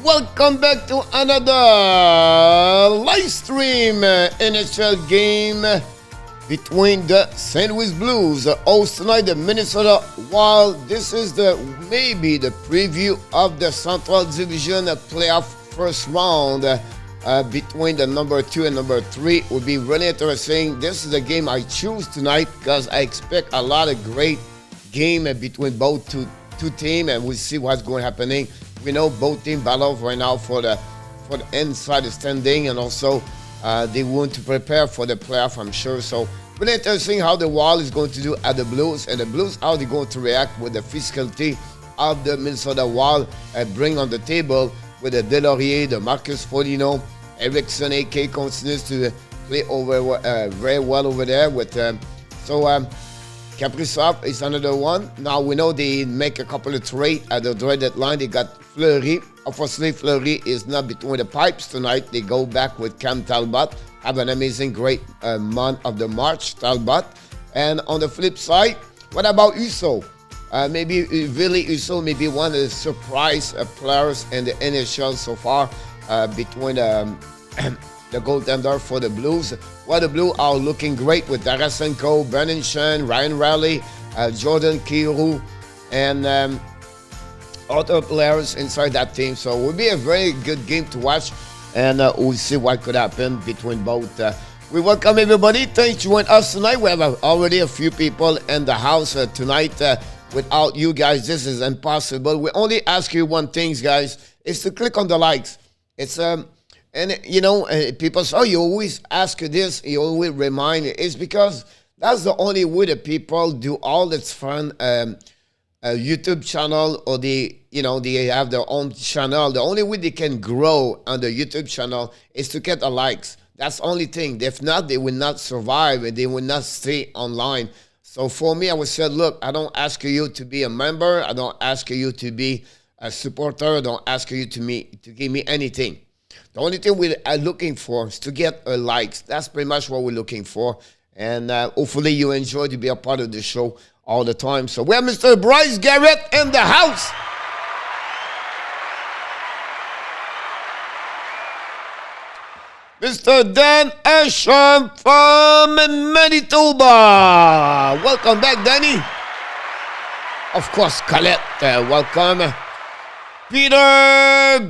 Welcome back to another live stream NHL game between the St. Louis Blues host tonight the Minnesota Wild. This is maybe the preview of the Central Division playoff first round between the number 2 and number 3. Would be really interesting. This is the game I choose tonight because I expect a lot of great game between both two teams, and we'll see what's going to happening. We know both teams battle right now for the inside standing, and also they want to prepare for the playoff, I'm sure. So really interesting how the Wild is going to do at the Blues, and the Blues how they're going to react with the physicality of the Minnesota Wild bring on the table with the Delorier, the Marcus Foligno, Eriksson, AK continues to play over very well over there with Kaprizov is another one. Now we know they make a couple of trades at the trade deadline. They got Fleury. Unfortunately, Fleury is not between the pipes tonight. They go back with Cam Talbot. Have an amazing, great month of the March, Talbot. And on the flip side, what about Husso? Maybe Ville Husso may be one of the surprise players in the NHL so far between the goaltender for the Blues. Well, the Blues are looking great with Tarasenko, Brennan Shen, Ryan Raleigh, Jordan Kirill, and other players inside that team. So it will be a very good game to watch, and we'll see what could happen between both. We welcome everybody. Thanks for joining us tonight. We have already a few people in the house tonight. Without you guys, this is impossible. We only ask you one thing, guys, is to click on the likes. And, people say, oh, you always ask this, you always remind it. It's because that's the only way that people do all this fun YouTube channel, or they have their own channel. The only way they can grow on the YouTube channel is to get the likes. That's the only thing. If not, they will not survive and they will not stay online. So for me, I would say, look, I don't ask you to be a member. I don't ask you to be a supporter. I don't ask you to give me anything. The only thing we are looking for is to get likes. That's pretty much what we're looking for. And hopefully you enjoy to be a part of the show all the time. So we have Mr. Bryce Garrett in the house. Mr. Dan Asham from Manitoba. Welcome back, Danny. Of course, Colette, welcome. Peter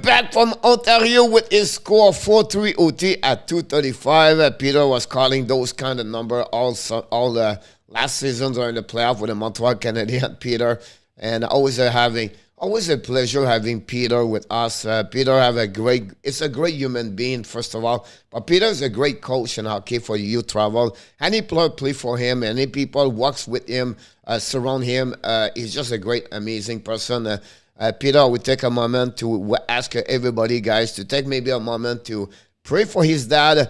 back from Ontario with his score 4-3 OT at 235. Peter was calling those kind of number all the last seasons during the playoff with the Montreal Canadiens, Peter. And always a pleasure having Peter with us. Peter it's a great human being, first of all. But Peter is a great coach in hockey for youth travel. Any player play for him, any people works with him, surround him. He's just a great, amazing person. Peter, I would take a moment to ask everybody, guys, to take maybe a moment to pray for his dad.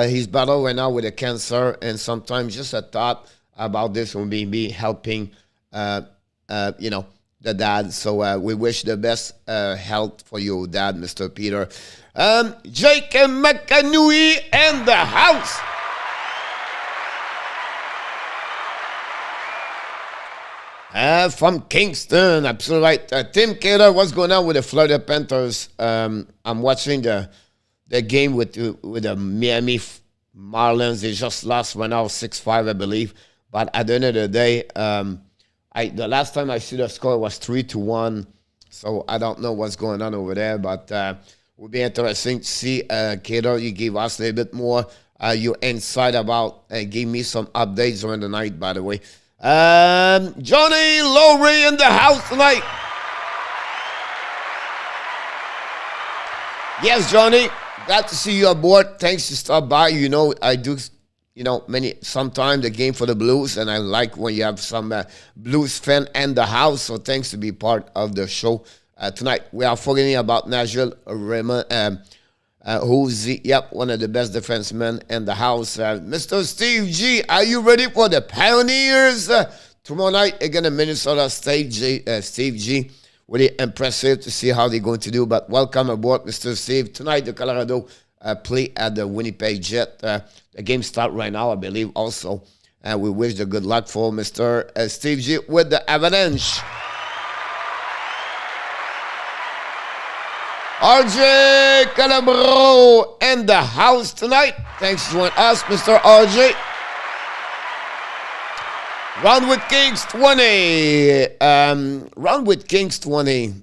He's battling right now with a cancer, and sometimes just a thought about this will be helping, the dad. So we wish the best health for your dad, Mr. Peter. Jake McAnui in the house. From Kingston, absolutely right. Tim Kaler, what's going on with the Florida Panthers? I'm watching the game with the Miami Marlins. They just lost right now 6-5, I believe. But at the end of the day, the last time I see the score was 3-1. So I don't know what's going on over there. But it would be interesting to see, Kaler, you gave us a little bit more your insight about, gave me some updates during the night, by the way. Johnny Lowry in the house tonight. Yes, Johnny, glad to see you aboard. Thanks to stop by. I do, sometimes the game for the Blues, and I like when you have some Blues fan in the house. So thanks to be part of the show tonight. We are forgetting about Nigel Raymond. Who's one of the best defensemen in the house. Mr. Steve G, are you ready for the Pioneers? Tomorrow night against Minnesota State. Steve G, really impressive to see how they're going to do. But welcome aboard, Mr. Steve. Tonight, the Colorado play at the Winnipeg Jet. The game starts right now, I believe, also. And we wish the good luck for Mr. Steve G with the Avalanche. RJ Calabro in the house tonight. Thanks for joining us, Mr. RJ. Round with Kings 20. Round with Kings 20.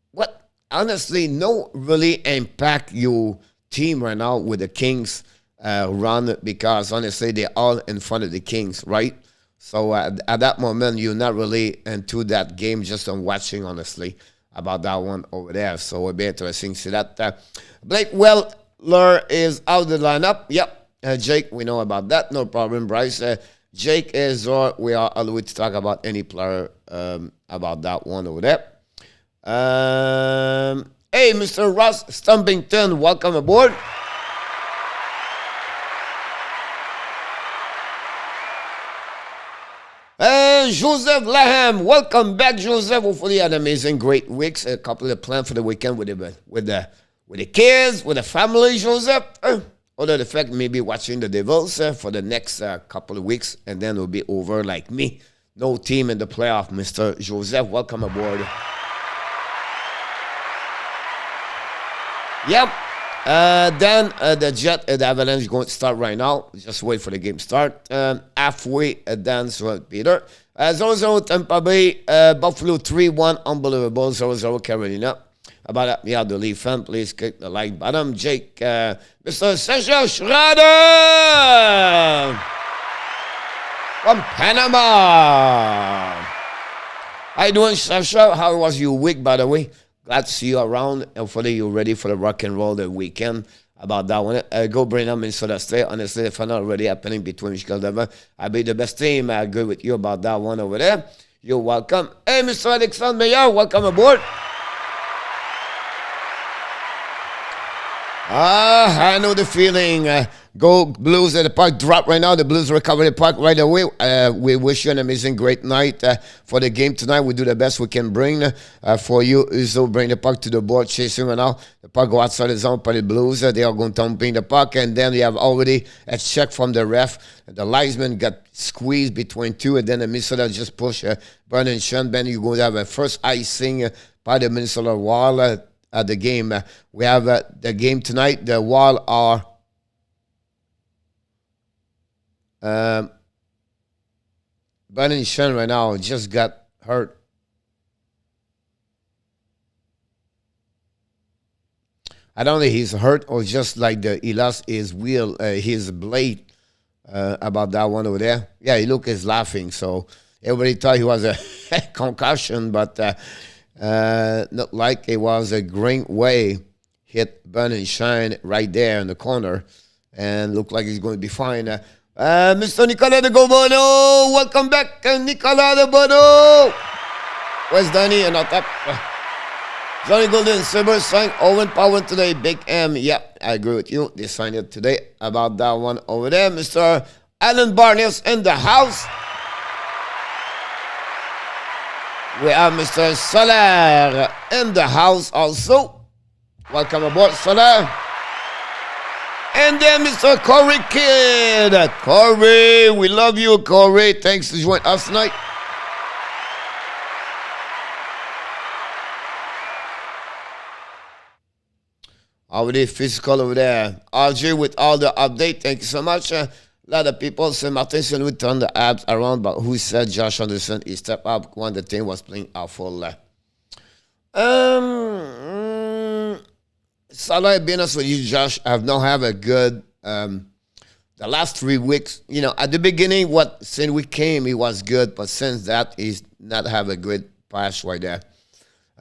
What honestly, no really impact your team right now with the Kings run, because honestly they're all in front of the Kings, right? So at that moment, you're not really into that game, just on watching, honestly, about that one over there. So it'll be interesting to see that. Blake Weller is out of the lineup. Yep. Jake, we know about that. No problem, Bryce. Jake is, we are allowed to talk about any player about that one over there. Hey, Mr. Ross Stumpington, welcome aboard. Joseph Laham, welcome back, Joseph. Hopefully you had amazing, great weeks. A couple of plans for the weekend with the kids, with the family, Joseph. Other the fact maybe watching the Devils for the next couple of weeks, and then it'll be over like me. No team in the playoff, Mr. Joseph. Welcome aboard. Yep. Then the Jet, the Avalanche going to start right now. Just wait for the game start. Halfway done, so Peter. 0-0 Tampa Bay, Buffalo 3-1, unbelievable. 0-0 Carolina. About that, yeah, the Leaf fan, please click the like button. Jake, Mr. Sasha Schrader from Panama. How you doing, Sasha? How was your week, by the way? Glad to see you around. Hopefully you're ready for the rock and roll the weekend. About that one. Go bring them in Minnesota State. Honestly, the final already happening between Michigan Denver. I'll be the best team. I agree with you about that one over there. You're welcome. Hey, Mr. Alexandre Meillard, welcome aboard. I know the feeling. Go Blues at the park. Drop right now. The Blues recover the park right away. We wish you an amazing, great night for the game tonight. We do the best we can bring for you. Husso bring the puck to the board, chasing right now. The puck go outside the zone for the Blues. They are going to bring the puck, and then we have already a check from the ref. The linesman got squeezed between two, and then the Minnesota just push Bernard Sean. Then you're going to have a first icing by the Minnesota Wild at the game. We have the game tonight. The Wild are Bernard Sean right now just got hurt. I don't know if he's hurt or just like he lost his wheel, his blade about that one over there. Yeah, he look is laughing. So everybody thought he was a concussion, but not like it was a great way hit Bernard Sean right there in the corner, and looked like he's going to be fine. Mr. Nicolas de Gobono, welcome back, Nicolas de Bono. Where's Danny? And up. Johnny Golden, Silver signed Owen Power today. Big M, yeah, I agree with you. They signed it today about that one over there. Mr. Alan Barnes in the house. We have Mr. Soler in the house also. Welcome aboard, Soler. And then Mr. Corey Kidd. Corey, we love you, Corey. Thanks for joining us tonight. Already physical over there. RJ with all the update. Thank you so much. A lot of people say Martin Saint-Louis turned the abs around, but who said Josh Anderson he stepped up when the team was playing awful? Salah, being honest with you, Josh, I have not have a good the last 3 weeks. You know, at the beginning, since we came, he was good, but since that, he's not have a good pass right there.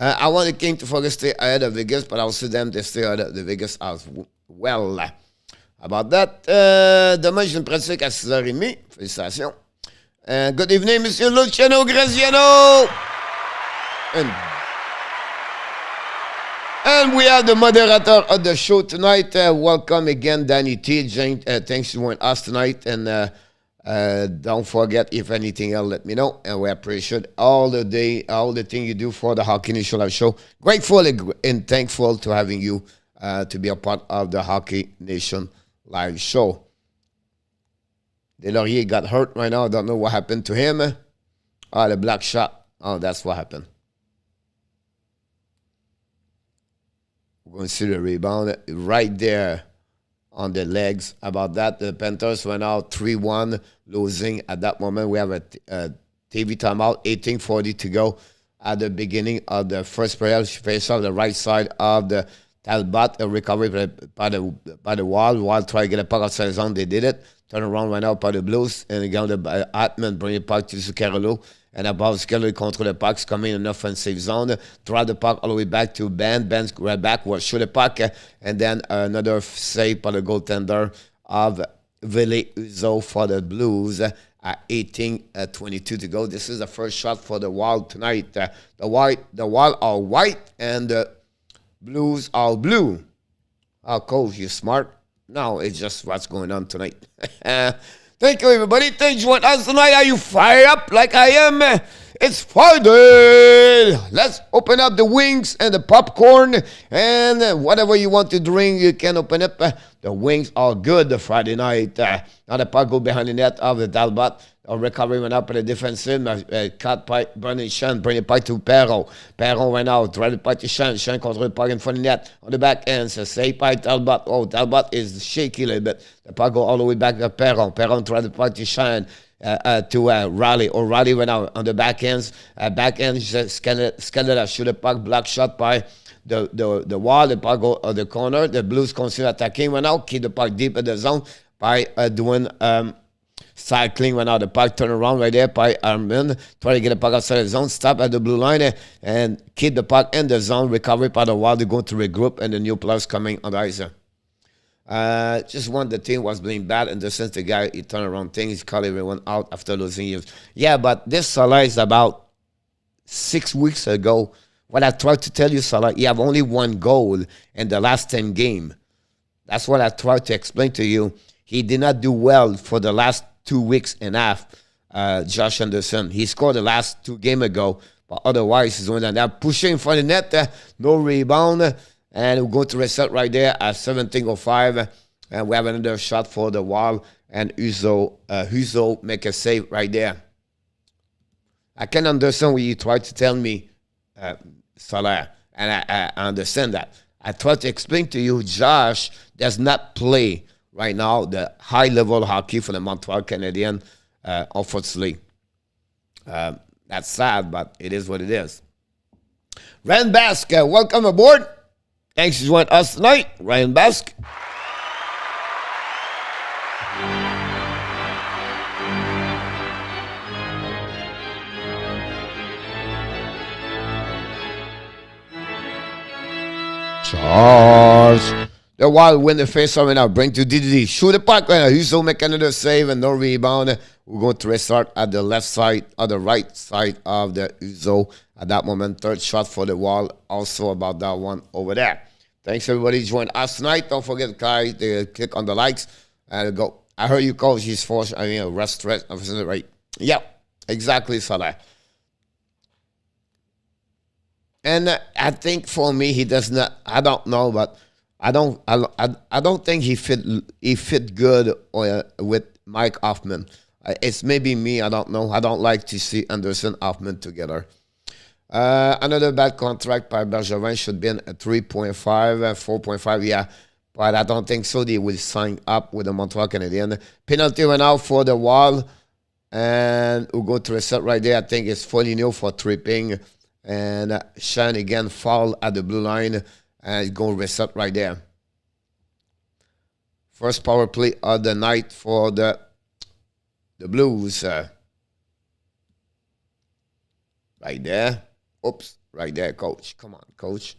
I want the King to focus stay ahead of Vegas, but I'll see them to stay ahead of the Vegas as well. About that, demain, j'ai une pratique à 6h30. Félicitations. Good evening, Monsieur Luciano Graziano. And we have the moderator of the show tonight. Welcome again, Danny T. Jane, thanks for joining us tonight. And don't forget, if anything else, let me know. And we appreciate all the thing you do for the Hockey Nation Live show. Grateful and thankful to having you to be a part of the Hockey Nation Live show. Delaurier got hurt right now. I don't know what happened to him. The black shot. Oh, that's what happened. We're going to see the rebound right there on the legs. About that, the Panthers went out 3-1, losing at that moment. We have a TV timeout, 18:40 to go at the beginning of the first period. She faced off the right side of the Talbot, a recovery by the Wild. Wild tried to get a puck outside the zone. They did it. Turn around right now by the Blues. And again, the Atman bring it back to Zuccarello. And above Zuccarello control the puck, coming in an offensive zone. Draw the puck all the way back to Ben. Ben's right back, will shoot the puck. And then another save by the goaltender of Ville Husso for the Blues. 18:22 to go. This is the first shot for the Wild tonight. The Wild are white and the Blues are blue. Oh, Cole, you smart. No, it's just what's going on tonight. Thank you, everybody. Thanks for joining us tonight. Are you fired up like I am? It's Friday. Let's open up the wings and the popcorn and whatever you want to drink. You can open up. The wings are good the Friday night. Now the puck go behind the net of the Talbot. Recovery went up at the defensive. Cut by Bernard Sean. Bring it back to Perron. Perron went out. Try to puck to Sean. Sean control the puck in front of the net. On the back end. So save by Talbot. Oh, Talbot is shaky a little bit. The puck go all the way back to Perron. Perron tried to puck to Sean. To Raleigh. O'Reilly went out on the back ends. Back end, Scandella shoot a puck. Block shot by the wall. The puck go the corner. The Blues continue attacking. Went out. Keep the puck deep in the zone by doing cycling went out the puck, turn around right there by Armin, try to get the puck outside the zone, stop at the blue line, and keep the puck in the zone, recover by the while they're going to regroup, and the new players coming on the ice. Just one, the team was playing bad in the sense the guy, he turned around things, he called everyone out after losing years. Yeah, but this Salah is about 6 weeks ago. What I tried to tell you, Salah, you have only one goal in the last 10 games. That's what I tried to explain to you. He did not do well for the last 2 weeks and a half, Josh Anderson. He scored the last 2 games ago, but otherwise he's doing that. Pushing in front of the net, no rebound, and we're going to reset right there at 17:05, and we have another shot for the wall, and Husso make a save right there. I can understand what you tried to tell me, Salah, and I understand that. I tried to explain to you, Josh does not play right now the high-level hockey for the Montreal Canadiens, unfortunately. That's sad, but it is what it is. Ryan Basque, welcome aboard. Thanks for joining us tonight, Ryan Basque. Charge. The Wild win the face-off right now. Bring to DDD. Shoot the puck right now. Husso make another save and no rebound. We're going to restart at the left side, or the right side of the Husso. At that moment, third shot for the Wild. Also about that one over there. Thanks everybody join us tonight. Don't forget, Kai, to click on the likes and go. I heard you call she's forced. I mean, rest, right? Yeah, exactly, Salah. And I think for me, he does not. I don't know, but I don't think he fit good with Mike Hoffman. It's maybe me. I don't know. I don't like to see Anderson Hoffman together. Another bad contract by Bergevin should be a 3.5, 4.5. Yeah, but I don't think so. They will sign up with the Montreal Canadiens. Penalty went out for the Wall, and we'll go to reset right there. I think it's Foligno for tripping. And Shane again foul at the blue line, and go reset right there. First power play of the night for the Blues. Right there. Oops, right there, coach. Come on, coach.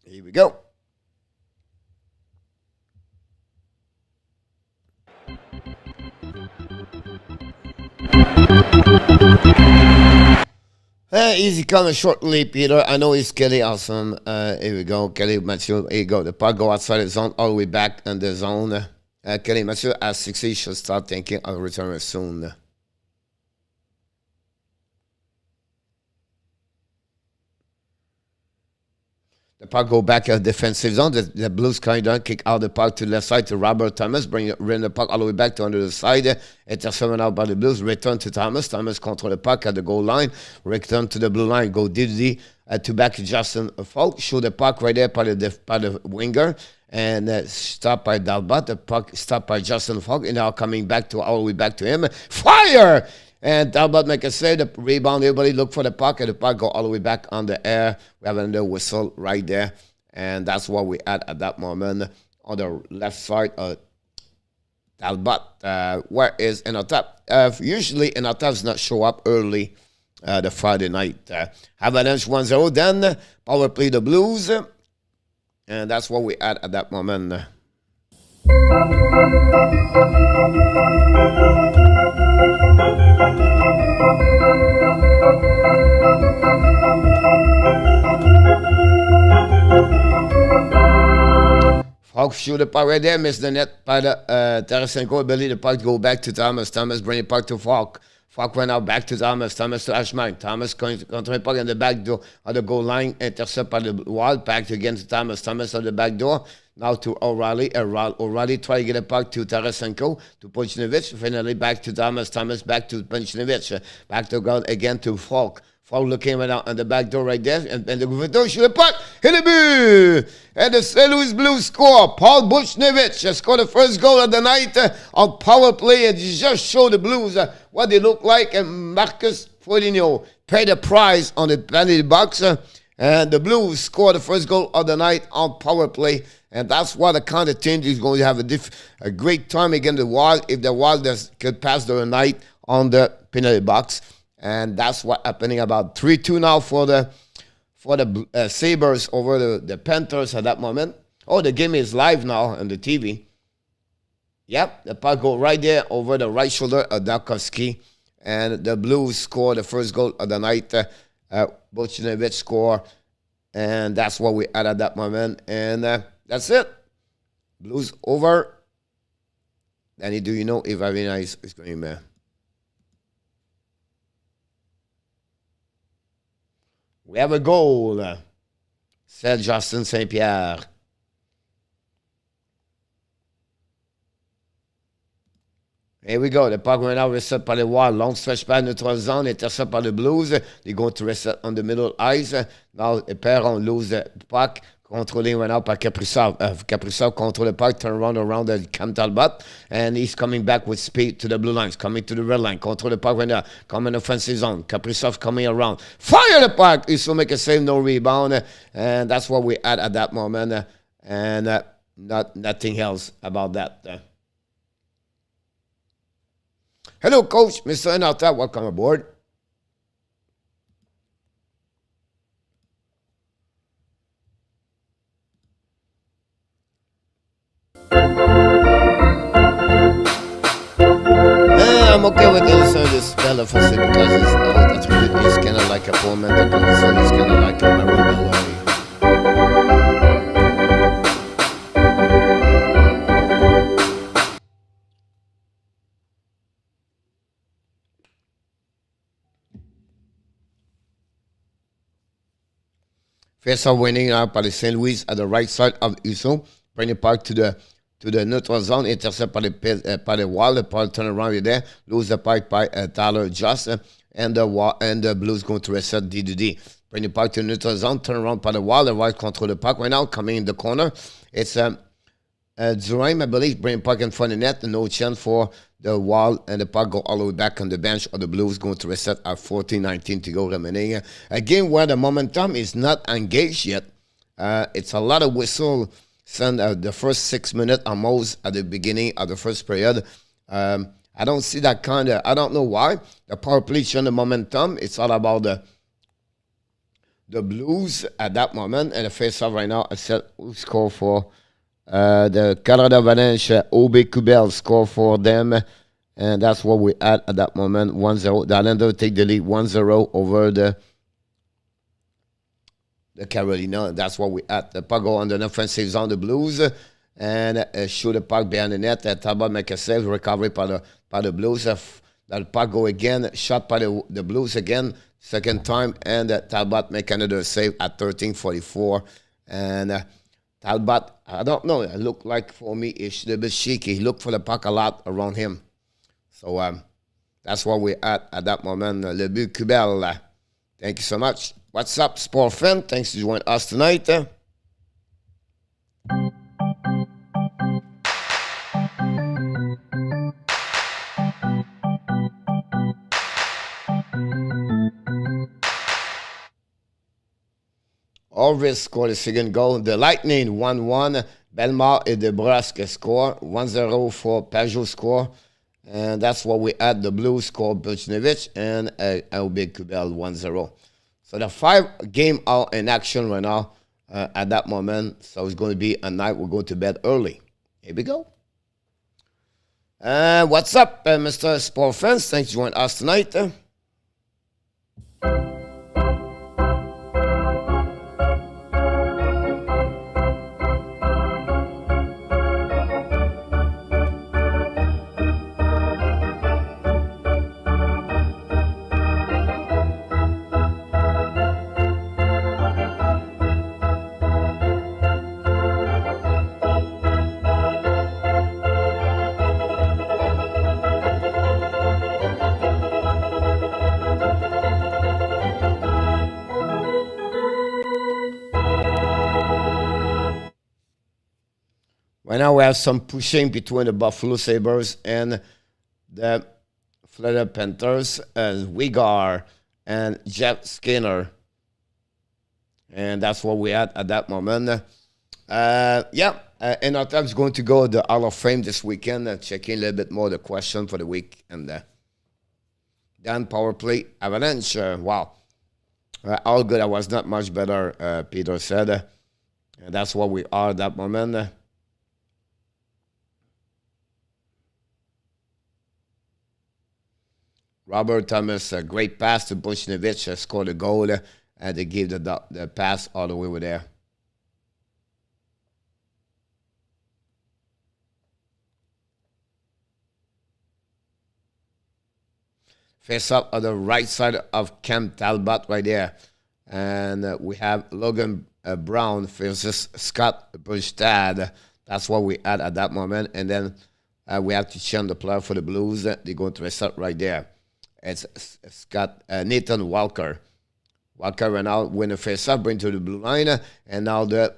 Here we go. Easy coming shortly, Peter. I know it's Kelly. Awesome. Here we go. Kelly Mathieu. Here you go. The puck go outside the zone, all the way back in the zone. Kelly Mathieu at 60 should start thinking of return soon. The puck go back at defensive zone. The Blues kind of kick out the puck to the left side to Robert Thomas. Bring the puck all the way back to under the side. Intercepted out by the Blues. Return to Thomas. Thomas control the puck at the goal line. Return to the blue line. Go Diddy to back to Justin Faulk. Show the puck right there by the winger. And stopped by Talbot. The puck stopped by Justin Faulk. And now coming back to all the way back to him. Fire! And Talbot make a save, the rebound, everybody look for the puck, and the puck go all the way back on the air. We have another whistle right there, and that's what we had at that moment. On the left side, Talbot, where is Inotap? Usually Inotap does not show up early the Friday night. Avalanche 1-0, then power play the Blues, and that's what we had at that moment. Faulk shoot the puck right there, missed the net by the Tarasenko. Ability the puck go back to Thomas. Thomas bring the puck to Faulk. Faulk went out back to Thomas. Thomas to Ashman. Thomas control the puck in the back door of the goal line. Intercept by the Wild. Back again to Thomas. Thomas on the back door. Now to O'Reilly. O'Reilly try to get a puck to Tarasenko, to Punchnevich. Finally back to Thomas. Thomas back to Punchnevich. Back to goal again to Faulk. Faulk looking right out on the back door right there. And the Gouverneau shoot the puck. Hit the but! And the St. Louis Blues score. Paul Buchnevich scored the first goal of the night on power play. And he just showed the Blues what they look like. And Marcus Foligno paid the prize on the penalty box. And the Blues scored the first goal of the night on power play. And that's why the kind of team is going to have a great time against the Wild if the Wild could pass the night on the penalty box. And that's what's happening. About 3-2 now for the Sabres over the Panthers at that moment. Oh, the game is live now on the TV. Yep, the puck go right there over the right shoulder of Darkovsky. And the Blues score the first goal of the night. Buchnevich score. And that's what we had at that moment. And that's it. Blues over. Danny, do you know if Avina is going there? We have a goal. Said Justin St. Pierre. Here we go. The puck right now reset par les Wild. Long stretch par neutral zone. Intercept par the Blues. They're going to reset on the middle ice. Now, the Perron lose the puck. Controlling right now by Kaprizov. Kaprizov control the puck, turn around the Cam Talbot, and he's coming back with speed to the blue lines, coming to the red line, control the puck right now, coming offensive zone. Kaprizov coming around, fire the puck. He still make a save, no rebound, and that's what we had at that moment, and nothing else about that. Hello, Coach, Mr. Enalta, welcome aboard. I'm okay with the spell of it because it's kind of like a poem and the concern is kind of like a maroon melody. Face off winning now by the St. Louis at the right side of Husso, bring the puck to the neutral zone, intercept by the Wild. The puck turn around there, lose the puck by Tyler Just, and the Blues going to reset D2D. Bring the puck to the neutral zone, turn around by the Wild. The Wild control the puck right now, coming in the corner. It's Zuraim, I believe, bring the puck in front of the net, no chance for the Wild, and the puck go all the way back on the bench of the Blues, going to reset at 14-19 to go remaining. A game where the momentum is not engaged yet. It's a lot of whistle. Send the first 6 minutes almost at the beginning of the first period. I don't see that kind of, I don't know why. The power play showing the momentum. It's all about the Blues at that moment. And the face-off right now, I said who score for the Colorado Avalanche. Obe Kubel score for them. And that's what we had at that moment, 1-0. The Islanders take the lead 1-0 over the Carolina. That's what we had. The puck go on the offensive zone, the Blues, and shoot the puck behind the net. Talbot make a save, recovery by the Blues. That puck go again, shot by the Blues again, second time, and Talbot make another save at 13:44. And Talbot, I don't know, it looked like for me, it's a bit shaky. He looked for the puck a lot around him. So that's what we had at that moment. Le but Kubel. Thank you so much. What's up, sport fan? Thanks for joining us tonight. Orvis scored the second goal. The Lightning 1-1. Belmar and DeBrusque score. 1-0 for Pajot score. And that's what we had. The Blues scored Buchnevich and Albig Kubel 1-0. So the 5 game out in action right now at that moment. So it's going to be a night we're going to bed early. Here we go. What's up, Mr. Sport Fans? Thanks for joining us tonight. Right now we have some pushing between the Buffalo Sabres and the Florida Panthers as Wigar and Jeff Skinner And that's what we had at that moment. And our time's going to go to the Hall of Fame this weekend, checking a little bit more the question for the week. And then power play, Avalanche, wow. All good, I was not much better, Peter said. And that's what we are at that moment. Robert Thomas, a great pass to Buchnevich, scored a goal, and they gave the pass all the way over there. Face up on the right side of Cam Talbot right there. And we have Logan Brown versus Scott Bustad. That's what we had at that moment. And then we have to change the player for the Blues. They're going to restart right there. It's Scott Nathan Walker. Walker ran out, win the face-up, bring to the blue line. And now the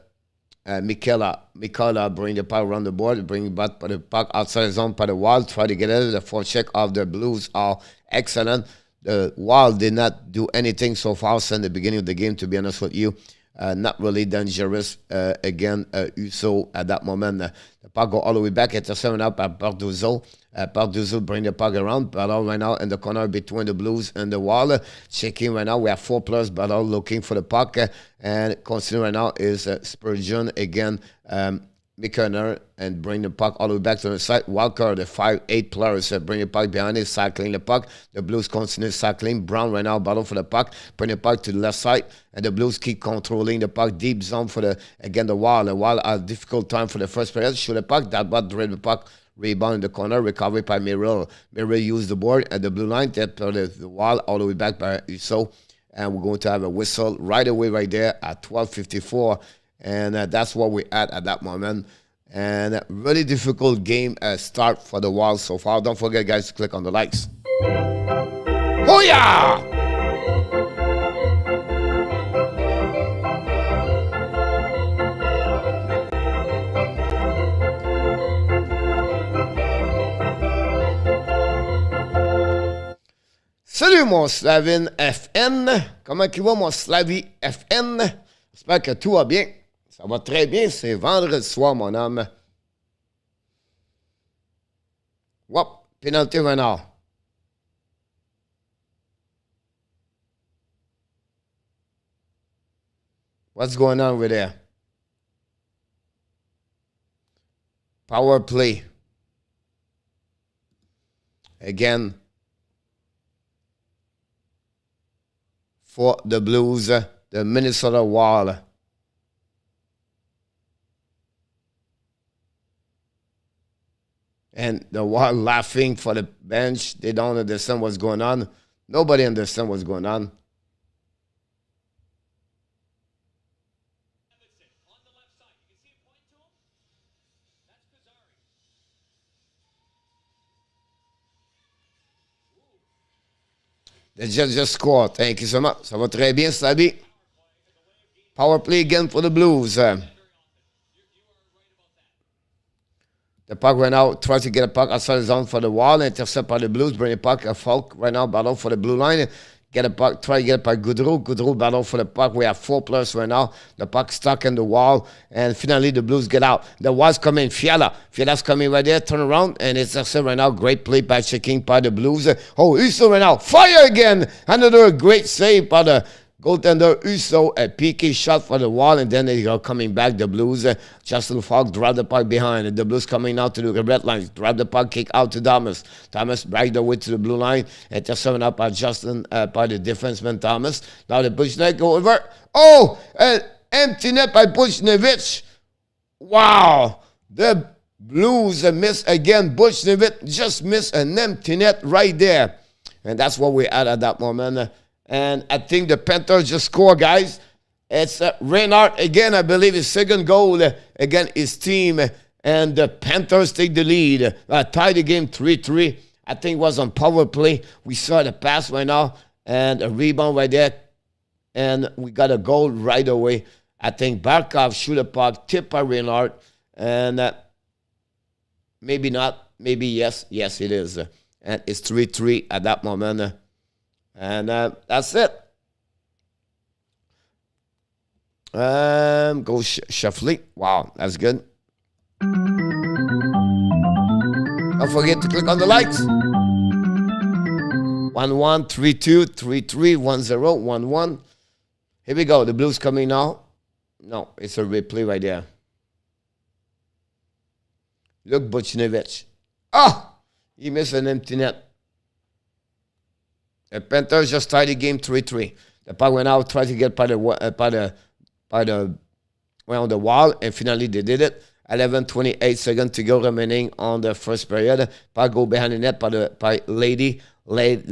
Mikala bring the puck around the board, bring back the puck outside the zone by the wall, try to get it. The forecheck of the Blues are excellent. The Wild did not do anything so far since the beginning of the game, to be honest with you. Not really dangerous. Again, Husso at that moment. The puck go all the way back. It's a 7-up at Parduzzo. Parduzzo bring the puck around. Battle right now in the corner between the Blues and the Wall. Checking right now. We have 4 players. Battle looking for the puck. And considering right now is Spurgeon again. McKenna and bring the puck all the way back to the side. Walker, the 5'8" players, bring the puck behind it, cycling the puck. The Blues continue cycling. Brown right now battle for the puck, bring the puck to the left side, and the Blues keep controlling the puck deep zone for the Wall. The Wall has a difficult time for the first period. Shoot the puck, that but drive the puck. Rebound in the corner, recovery by Miro. Miro used the board at the blue line, that the Wall all the way back by Husso. And we're going to have a whistle right away right there at 12:54. And that's what we had at that moment. And really difficult game start for the Wild so far. Don't forget, guys, to click on the likes. Oh, yeah! Salut, mon Slavin FN. Comment il va, mon Slavi FN? J'espère que tout va bien. Ça va très bien, c'est vendredi soir, mon homme. Whoop, penalty right now. What's going on over there? Power play. Again, for the Blues, the Minnesota Wild. And the Wild laughing for the bench. They don't understand what's going on. Nobody understands what's going on. They just scored. Thank you so much. Ça va très bien, Slaby. Power play again for the Blues. The puck right now tries to get a puck outside the zone for the Wall. Intercept by the Blues. Bring the puck. Faulk right now battle for the blue line. Get a puck. Try to get it by Goudreau. Goudreau battle for the puck. We have 4 players right now. The puck stuck in the Wall. And finally the Blues get out. The Wild's coming. Fiala. Fiala's coming right there. Turn around. And it's intercept right now. Great play by checking by the Blues. Oh, Husso right now. Fire again. Another great save by the goaltender Husso, a PK shot for the Wall, and then they are coming back. The Blues, Justin Faulk drop the puck behind. The Blues coming out to the red line, drop the puck, kick out to Thomas. Thomas back the way to the blue line, and just seven up by Justin, by the defenseman Thomas. Now the Bushnet go over. Oh, empty net by Buchnevich. Wow, the Blues miss again. Buchnevich just missed an empty net right there, and that's what we had at that moment. And I think the Panthers just scored, guys. It's Reinhardt again, I believe, his second goal against his team. And the Panthers take the lead. Tie the game 3-3. I think it was on power play. We saw the pass right now and a rebound right there. And we got a goal right away. I think Barkov shoot a puck, tip by Reinhardt. And maybe not, maybe yes. Yes, it is. And it's 3-3 at that moment. And that's it. Go Sheffley. Wow, that's good. Don't forget to click on the likes. 1-1, 3-2, 3-3, 1-0, 1-1. Here we go. The Blues coming now. No, it's a replay right there. Look, Buchnevich. Ah! He missed an empty net. The Panthers just tied the game 3-3. The puck went out, tried to get by the wall, and finally they did it. 11:28 seconds to go remaining on the first period. Puck go behind the net by Lady right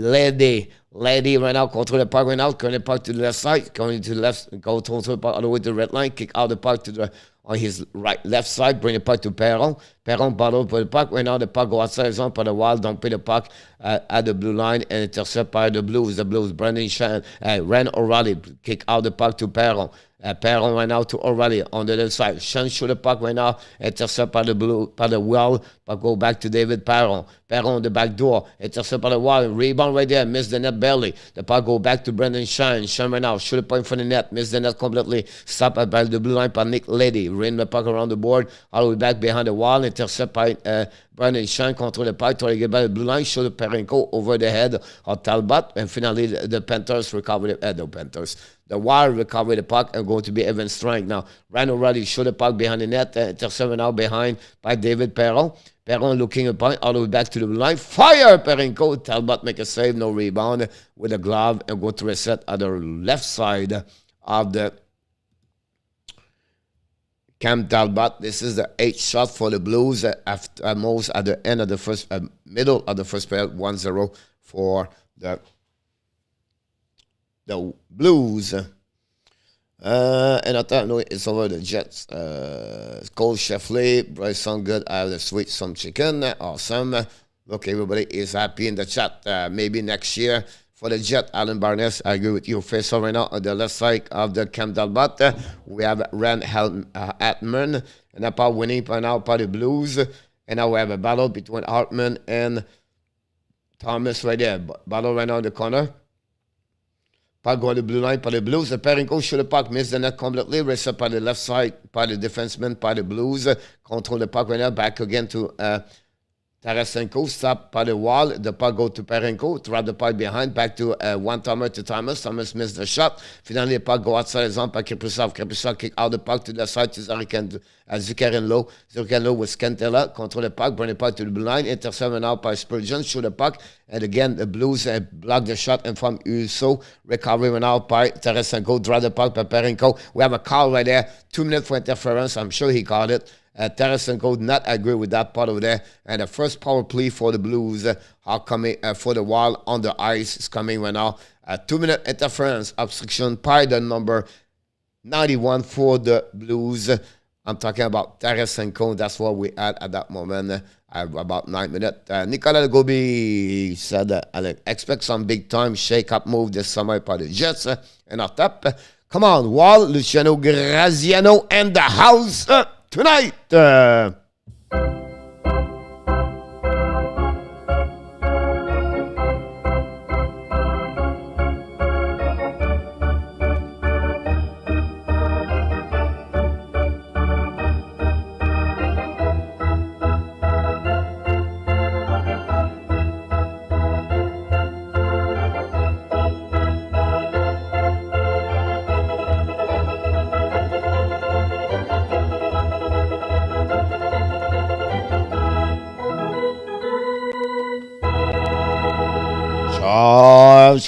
now. Control the puck right now. Current the puck to the left side. Going to the left. Go control the puck all the way to the red line. Kick out the puck to on his left side. Bring the puck to Perron. Perron battle for the puck. Right now the puck go outside zone by the wall. Don't pay the puck at the blue line and intercept by the Blues. The Blues. Brandon Shan Ren O'Reilly. Kick out the puck to Perron. Perron right now to O'Reilly on the left side. Shan shoot the puck right now. Intercept by the blue, by the wall. But go back to David Perron. Perron on the back door. Intercept by the wall. Rebound right there. Miss the net barely. The puck go back to Brendan Shan. Shan right now. Shoot the puck from the net. Miss the net completely. Stop by the blue line by Nick Lady. Ran the puck around the board. All the way back behind the wall. Intercept by Brendan Shan. Control the puck. Try to get by the blue line. Shoot the Parenko over the head of Talbot. And finally the Panthers recover the Panthers. The Wild recover the puck and going to be even strength now. Ryan already shot the puck behind the net. Intercept now behind by David Perron. Perron looking at point all the way back to the line. Fire Parenko. Talbot make a save, no rebound with a glove and go to reset at the left side of the Cam Talbot. This is the 8th shot for the Blues after almost at the end of the first middle of the first period. 1-0 for the Blues. And I thought, no, it's over the Jets. Cole Sheffley, Bryson Good, I have the sweet some chicken. Awesome. Look, everybody is happy in the chat. Maybe next year for the Jet, Alan Barnes, I agree with you. Face over right now on the left side of the Cam Talbot. We have Rand Atman, and upon winning by now by the Blues. And now we have a battle between Hartman and Thomas right there. Battle right now in the corner. Puck go on the blue line by the Blues. The Parenko shoot the puck, miss the net completely. Race up by the left side by the defenseman by the Blues. Control the puck right now. Back again to Tarasenko. Stop by the wall. The puck go to Parenko. Drop the puck behind. Back to one timer to Thomas. Thomas missed the shot. Finally, the puck go outside the zone by Kaprizov. Kaprizov kick out the puck to the side to Zuccarello. Zuccarello with Scantella. Control the puck. Bring the puck to the blue line. Intercept now by Spurgeon. Shoot the puck. And again, the Blues block the shot and from Husso. Recovery now by Tarasenko. Drop the puck by Parenko. We have a call right there. 2 minutes for interference. I'm sure he called it. Tarasenko did not agree with that part over there. And the first power play for the Blues are coming for the wall on the ice is coming right now. 2-minute interference obstruction by the number 91 for the Blues. I'm talking about Tarasenko. That's what we had at that moment. About 9 minutes. Nicolas Gobi said, I expect some big time shake-up move this summer by the Jets. And on top, come on, Wall, Luciano Graziano, and the house tonight.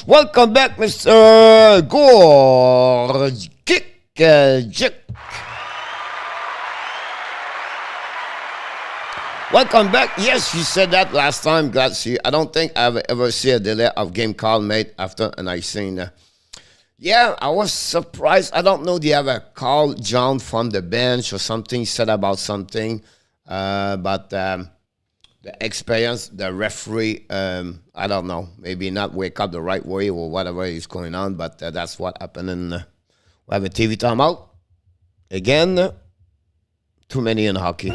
Welcome back, Mr. Gorge. Welcome back. Yes, you said that last time. Glad to see you. I don't think I've ever seen a delay of game call made after an icing. Yeah, I was surprised. I don't know. Do you have a call John from the bench or something said about something? But the experience, the referee, I don't know, maybe not wake up the right way or whatever is going on, but that's what happened. And we have a TV timeout. Again, too many in hockey.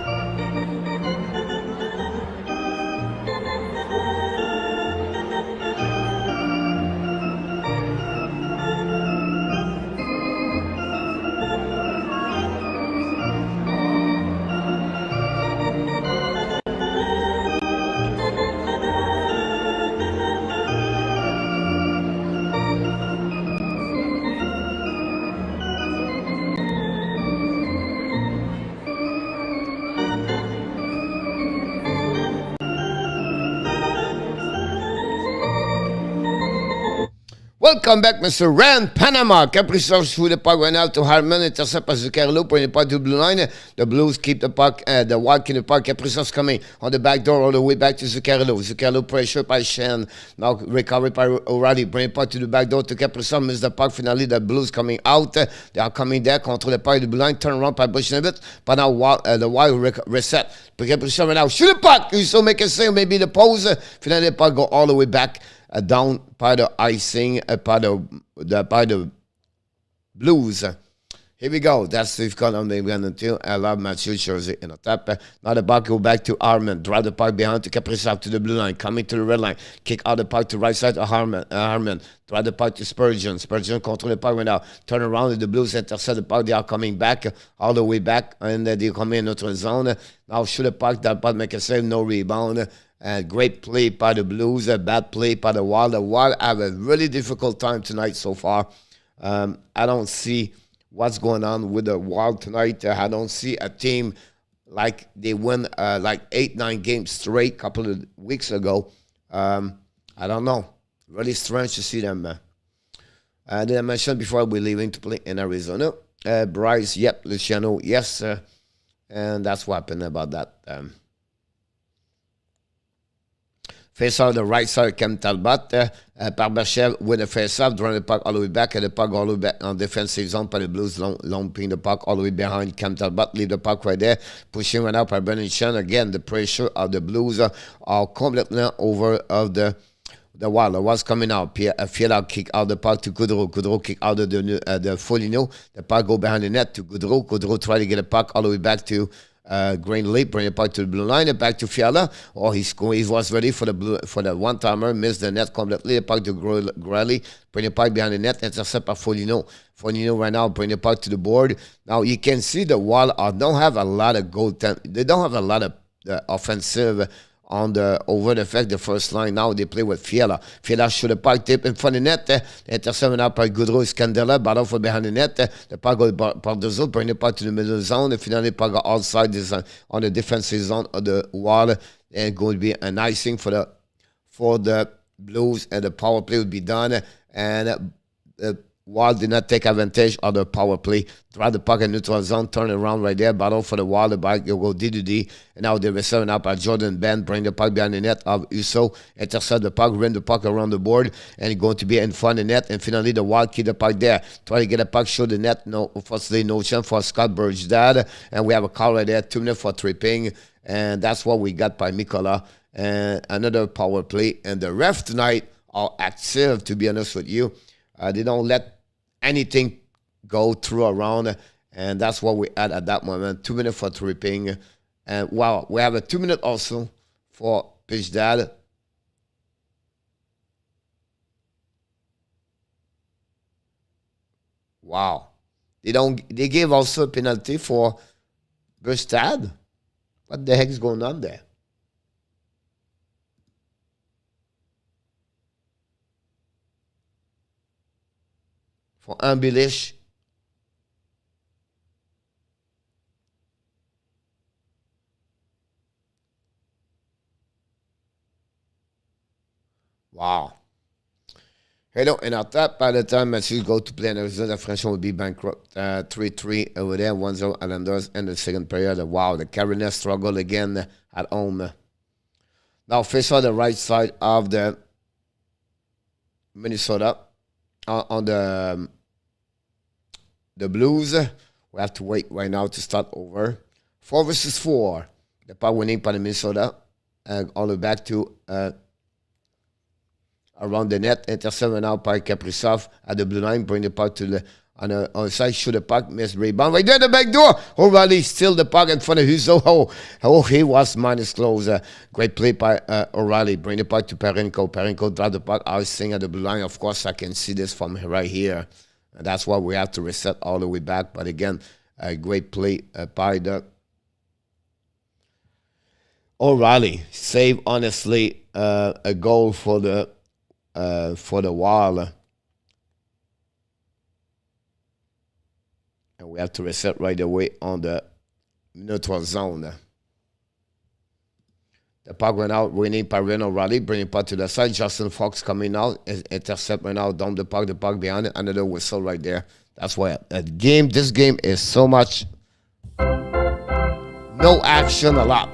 Welcome back, Mr. Rand Panama. Kaprizov through the puck right now to Harman. Intercept by Kirill. Bring the puck to the blue line. The Blues keep the puck. The Wild keep the puck. Kaprizov's coming on the back door all the way back to Zuccarello. Zuccarello pressure by Shen. Now recovered by O'Reilly. Bring the puck to the back door to Kaprizov. Miss the puck. Finally, the Blues coming out. They are coming there. Control the puck. The blue line. Turn around by Bushnevit. But now the Wild reset. Kaprizov right now. Shoot the puck. Husso make a save. Maybe the pose. Finally, the puck go all the way back. Down by the icing, by the Blues. Here we go. That's the column they went into. I love Matthew jersey in a tap. Now the puck go back to Harman. Drive the puck behind to Kaprizov to the blue line. Coming to the red line. Kick out the puck to right side to Harman. Drive the puck to Spurgeon. Spurgeon control the puck right now. Turn around and the Blues intercept the puck. They are coming back, all the way back. And they come in notre zone. Now shoot the puck. That puck make a save. No rebound. Great play by the Blues, a bad play by the Wild. The Wild have a really difficult time tonight so far. I don't see what's going on with the Wild tonight. I don't see a team like they won like 8-9 games straight a couple of weeks ago. I don't know. Really strange to see them. Did I mention before we're leaving to play in Arizona? Bryce, yep. Luciano, yes. And that's what happened about that. Face out the right side, Cam Talbot. Barbachev with a face off, drawing the puck all the way back, and the puck all the way back on defensive zone by the Blues, lumping the puck all the way behind Cam Talbot. Leave the puck right there, pushing right out by Brennan Shen. Again, the pressure of the Blues are completely over of the Wild. What's coming out? Fiala kick out the puck to Goudreau. Goudreau kick out of the Foligno. The puck go behind the net to Goudreau. Goudreau try to get the puck all the way back to Green Leap, bring it back to the blue line, and back to Fiala. Oh, he was ready for the one-timer, missed the net completely. Puck to Grelly, bring it back behind the net, intercept by Foligno. Foligno right now, bring it back to the board. Now you can see the Wild don't have a lot of goal time. They don't have a lot of offensive on the over the fact the first line. Now they play with Fiala. Fiala shoot the puck tip in front of the net. Intercepted out by Goudreau, Scandella, battle for behind the net. The puck goes par the zone, bring the puck to the middle zone. And finally, the puck go outside this, on the defensive zone of the Wild. And going to be an icing for the Blues, and the power play will be done. And the Wild did not take advantage of the power play. Drive the puck in neutral zone, turn it around right there. Battle for the Wild. The back, you'll go D2D. And now they were serving up by Jordan Ben. Bring the puck behind the net of Husso. Intercept the puck, run the puck around the board. And going to be in front of the net. And finally, the Wild keep the puck there. Try to get the puck, show the net. No, firstly, no chance for Scott Bergstad. And we have a call right there. 2 minutes for tripping. And that's what we got by Mikola. And another power play. And the ref tonight are active, to be honest with you. They don't let anything go through around, and that's what we had at that moment. 2 minutes for tripping. And wow, we have a 2 minute also for pitch dad. Wow. They gave also a penalty for Bergstad. What the heck is going on there? For Ambilish. Wow. Hello, and at that, by the time Matthews go to play in Arizona, the French will be bankrupt. 3-3 over there, 1-0 Islanders in the second period. Wow, the Carolina struggle again at home. Now, face on the right side of the Minnesota. On the Blues, we have to wait right now to start over. 4 versus 4. The puck winning by the Minnesota. All the way back to around the net. Intercept now by Kaprizov at the blue line. Bring the puck to the on the side. Shoot the puck. Miss rebound. Right there, the back door. O'Reilly still the puck in front of Husso. Oh, he was minus close. Great play by O'Reilly. Bring the puck to Parenko. Parenko drive the puck. I was saying at the blue line. Of course, I can see this from right here. And that's why we have to reset all the way back. But again, a great play by the O'Reilly. Save, honestly, a goal for the Wild. And we have to reset right away on the neutral zone. The puck went out, winning by Reno Raleigh, bringing puck to the side. Justin Fox coming out, intercept right now, down the puck behind it, another whistle right there. That's why this game is so much no action, a lot.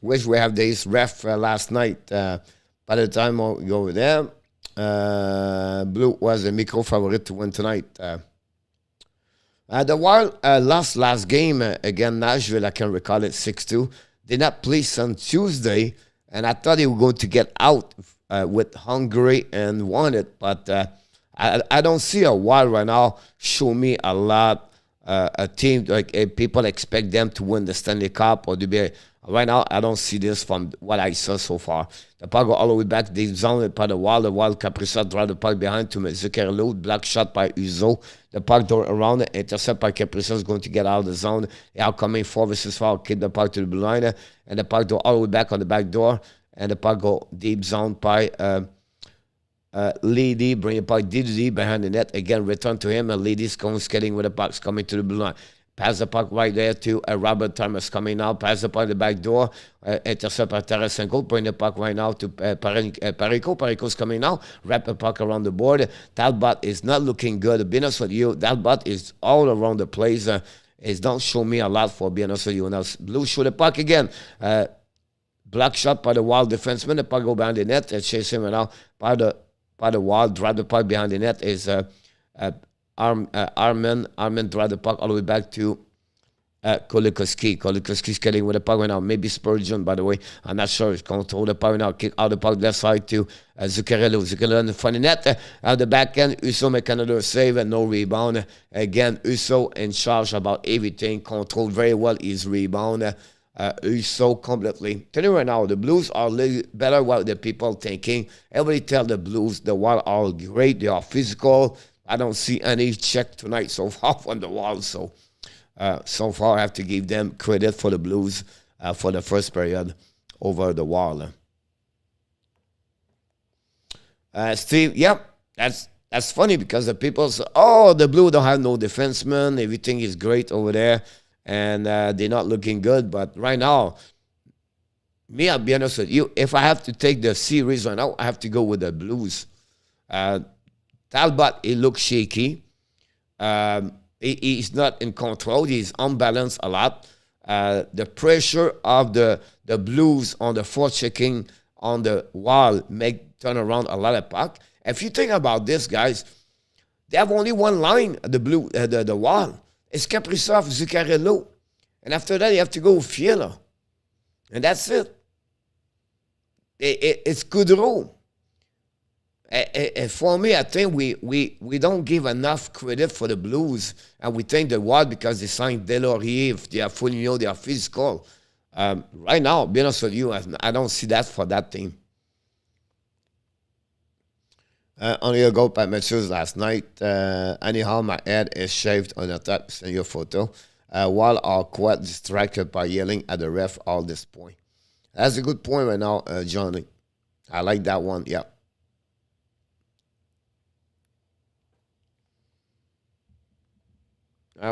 Wish we have this ref last night. By the time we go over there, Blue was a micro favorite to win tonight. The Wild lost last game against Nashville. I can recall it 6-2. Did not play on Tuesday, and I thought they were going to get out with Hungary and won it. But I don't see a Wild right now show me a lot. A team like people expect them to win the Stanley Cup or to be. Right now, I don't see this from what I saw so far. The puck go all the way back. They zoned by the Wild. The Wild Kaprizov drive the puck behind to Kirill. Block shot by Husso. The puck door around it. Intercept by Kaprizov is going to get out of the zone. They are coming 4 versus 4. Keep the puck to the blue line. And the puck go all the way back on the back door. And the puck go deep zone by Lady. Bring the puck DD behind the net. Again, return to him. And Lady's going skating with the pucks coming to the blue line. Pass the puck right there to Robert Thomas coming out. Pass the puck at the back door. Intercept by Tarasenko. Bring the puck right now to Perico. Perico's coming out. Wrap the puck around the board. Talbot is not looking good. To be honest with you, Talbot is all around the place. It don't show me a lot for being honest with you. Now, Blue shoot the puck again. Block shot by the Wild defenseman. The puck go behind the net. Chase him now by the Wild. Drive the puck behind the net is Armin drive the puck all the way back to Kolikoski. Kolikoski's getting with the puck right now. Maybe Spurgeon, by the way. I'm not sure. He's control the puck right now. Kick out the puck left side to Zuccarello. Zuccarello in the front of the net. At the back end, Husso make another save and no rebound. Again, Husso in charge about everything. Controlled very well his rebound. Husso completely. Tell you right now, the Blues are a little better what the people thinking. Everybody tell the Blues the Wild are great. They are physical. I don't see any check tonight so far from the Wild. So far, I have to give them credit for the Blues for the first period over the Wild. Steve, yep, that's funny because the people say, oh, the Blues don't have no defenseman. Everything is great over there, and they're not looking good. But right now, me, I'll be honest with you, if I have to take the series right now, I have to go with the Blues. Talbot, he looks shaky. He's not in control. He's unbalanced a lot. The pressure of the Blues on the forechecking on the Wild make turn around a lot of puck. If you think about this, guys, they have only one line, the Wild. It's Kaprizov, Zuccarello. And after that, you have to go with Fiala. And that's it. It's Goudreau. For me, I think we don't give enough credit for the Blues, and we thank the Wild because they signed Delorier. They are fully they are physical. Right now, be honest with you, I don't see that for that team. Only a goal by Matthews last night. Anyhow, my head is shaved on the top. Send your photo. While are quite distracted by yelling at the ref all this point. That's a good point right now, Johnny. I like that one. Yeah.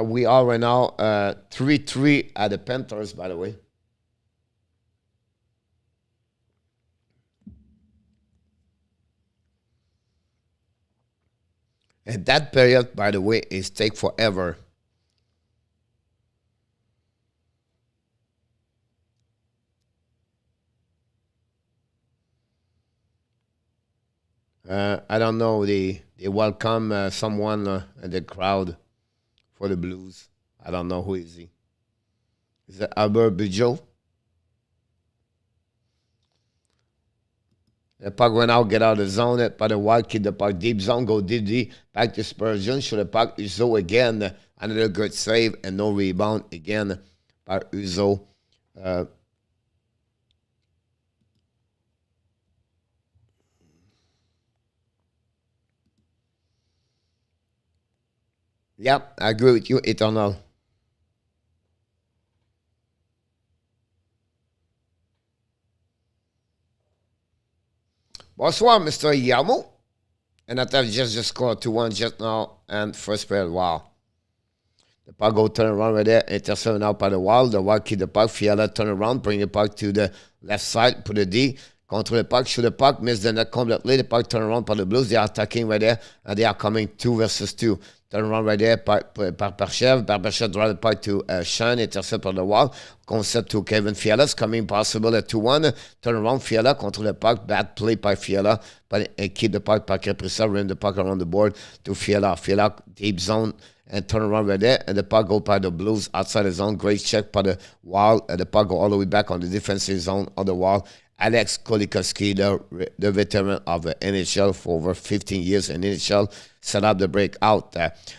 We are right now 3-3 at the Panthers, by the way. And that period, by the way, is take forever. I don't know. They welcome someone in the crowd for the Blues. I don't know who is he. Is it Albert Bijou? The puck went out, get out of the zone. It by the Wild, keep the puck deep zone, go DD, back to Spurgeon. Shoot the puck, Husso again. Another good save and no rebound again by Husso. Yep, I agree with you, Eternal. Bonsoir, Mr. Yamo. And I thought just scored 2-1 just now. And first period, wow. The puck go turn around right there. Intercepted now by the Wild. The Wild keep the puck. Fiala turn around, bring the puck to the left side, put a D. Control the puck, shoot the puck, miss the net completely. The puck turn around by the Blues. They are attacking right there. And they are coming 2 versus 2. Turn around right there par Parchev. Parchev drive the puck to Shine. Intercept by the Wall. Concept to Kevin Fiala. Coming possible at 2-1. Turn around Fiala. Control the puck. Bad play by Fiala. But keep the puck by Kaprizov. Rim the puck around the board to Fiala. Fiala deep zone. And turn around right there, and the puck go by the Blues outside the zone. Great check by the Wall, and the puck go all the way back on the defensive zone of the Wall. Alex Kolikowski, the veteran of the NHL for over 15 years in NHL, set up the breakout.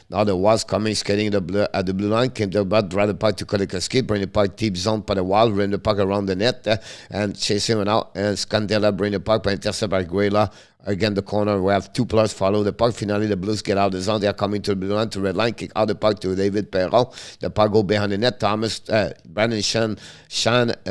Now the Wall's coming, skating at the blue line, came to the butt, drive the puck to Kolikowski, bring the puck deep zone by the Wall, rim the puck around the net, and chase him out, and Scandella bring the puck by intercept by Guela. Again, the corner, we have 2 players follow the puck. Finally, the Blues get out of the zone. They are coming to the blue line, to red line, kick out the puck to David Perron. The puck go behind the net. Thomas, Brandon Shan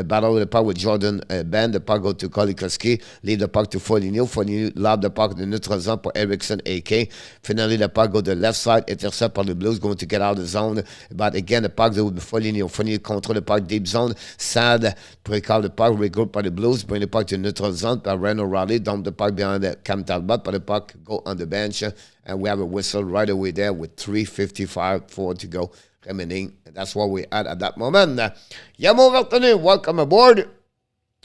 battle with the puck with Jordan Ben. The puck go to Kolikowski. Leave the puck to Foligno. Foligno lob the puck in the neutral zone for Eriksson, AK. Finally, the puck go to the left side. Intercept by the Blues, going to get out of the zone. But again, the puck go to Foligno. Foligno control the puck deep zone. Sad, break out the puck, regroup by the Blues. Bring the puck to the neutral zone. By Reno Riley, dump the puck behind the Cam Talbot, but the puck go on the bench, and we have a whistle right away there with 3:55 to go remaining. That's what we had at that moment. Yamo Vertenu, welcome aboard.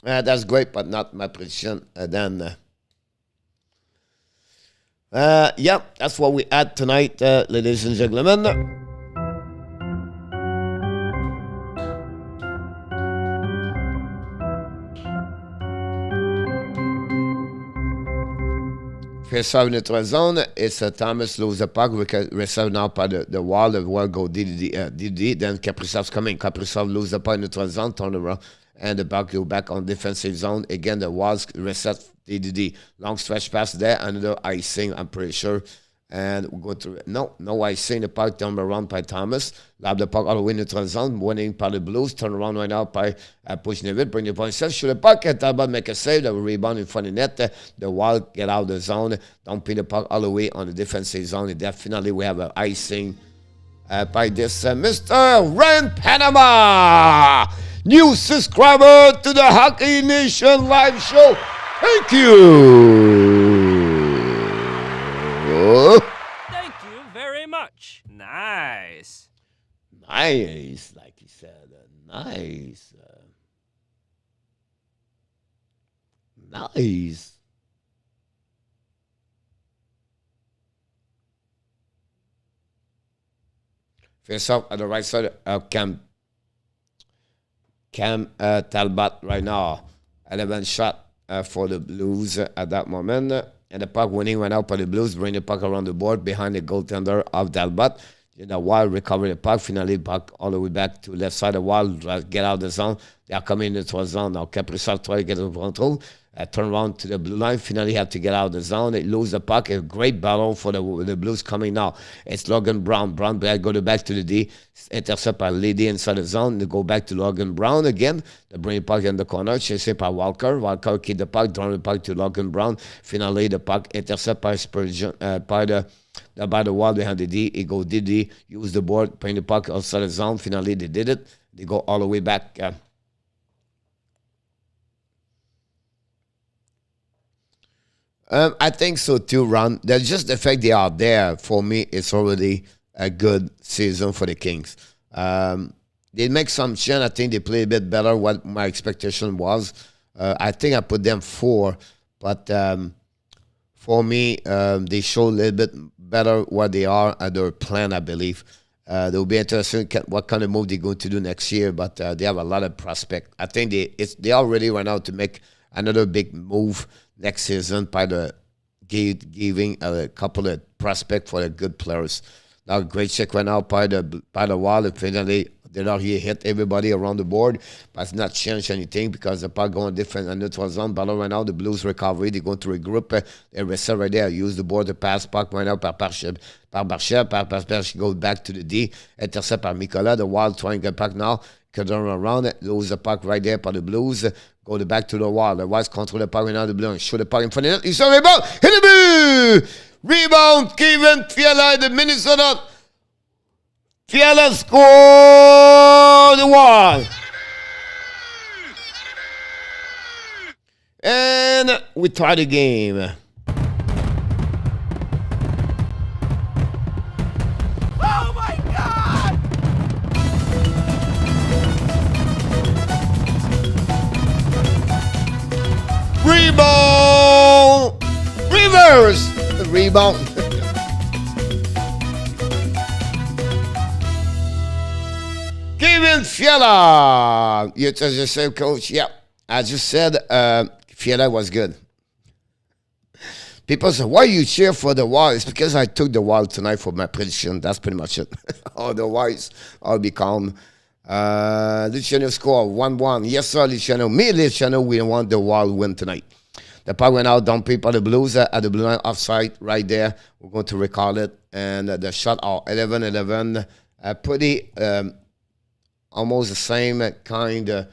That's great, but not my prediction. Yeah, that's what we had tonight, ladies and gentlemen. Face-off neutral zone. It's Thomas lose the puck. We can receive now by the Wall. The Wall go DD. Then Kaprizov's coming. Kaprizov lose the puck in neutral zone. Turn around. And the puck go back on defensive zone. Again, the Walls reset DD. Long stretch pass there. Another icing, I'm pretty sure. And we go to no icing. The puck turned around by Thomas. Lob the puck all the way in neutral zone. Winning by the Blues. Turn around right now by Pushnevid. Bring the point self. Shoot the puck. And Talbot make a save. The rebound in front of the net. The Wall get out of the zone. Don't pin the puck all the way on the defensive zone. And definitely we have an icing by this Mr. Ren Panama. New subscriber to the Hockey Nation live show. Thank you. Thank you very much. Nice. Nice, like he said. Nice. Nice. Face off at the right side of Cam Talbot right now. 11 shot for the Blues at that moment. And the puck winning right now for the Blues. Bring the puck around the board behind the goaltender of Talbot. The Wild recover the puck. Finally, puck all the way back to left side of the Wild. Get out of the zone. They are coming into the zone now. Kaprizov try to get in control. Turn around to the blue line. Finally, have to get out of the zone. They lose the puck. A great battle for the Blues coming now. It's Logan Brown. Brown go back to the D. Intercept by Lady inside the zone. They go back to Logan Brown again. They bring the puck in the corner. Chased by Walker. Walker keep the puck. Draw the puck to Logan Brown. Finally, the puck intercept by Spurgeon. By the wall behind the D. He go DD. Use the board. Bring the puck outside the zone. Finally, they did it. They go all the way back. I think so too, Ron. That's just the fact they are there. For me, it's already a good season for the Kings. They make some change. I think they play a bit better what my expectation was. I think I put them 4. But for me, they show a little bit better what they are at their plan, I believe. It will be interesting what kind of move they're going to do next year. But they have a lot of prospect. I think they are ready right now to make another big move next season by the giving a couple of prospects for the good players. Now, great check right now by the Wall. And finally, they not here hit everybody around the board, but it's not changed anything because the puck going different and neutral zone. Battle right now, the Blues recovery. They're going to regroup. They reset right there. Use the board to pass puck right now par Barchev goes back to the D. Intercept by Mikola. The Wild trying to get back now. could turn around, lose the puck right there for the Blues. Go back to the wall. The Whites control the puck right now. The Blues shoot the puck in front of the net. He's on the rebound. Hit the boot. Rebound. Kevin Fiala, the Minnesota. Fiala score the wall. And we tie the game. Oh my God! Rebound! Reverse! Rebound. Kevin Fiala. You just said, Coach. Yeah, I just said Fiala was good. People say, why you cheer for the Wild? It's because I took the Wild tonight for my prediction. That's pretty much it. Otherwise, I'll be calm. Luciano score 1-1. Yes, sir, Luciano. Me, Luciano, we want the Wild win tonight. The puck went out, don't people the Blues at the blue line offside right there. We're going to recall it. And the shot are 11-11. Pretty almost the same kind of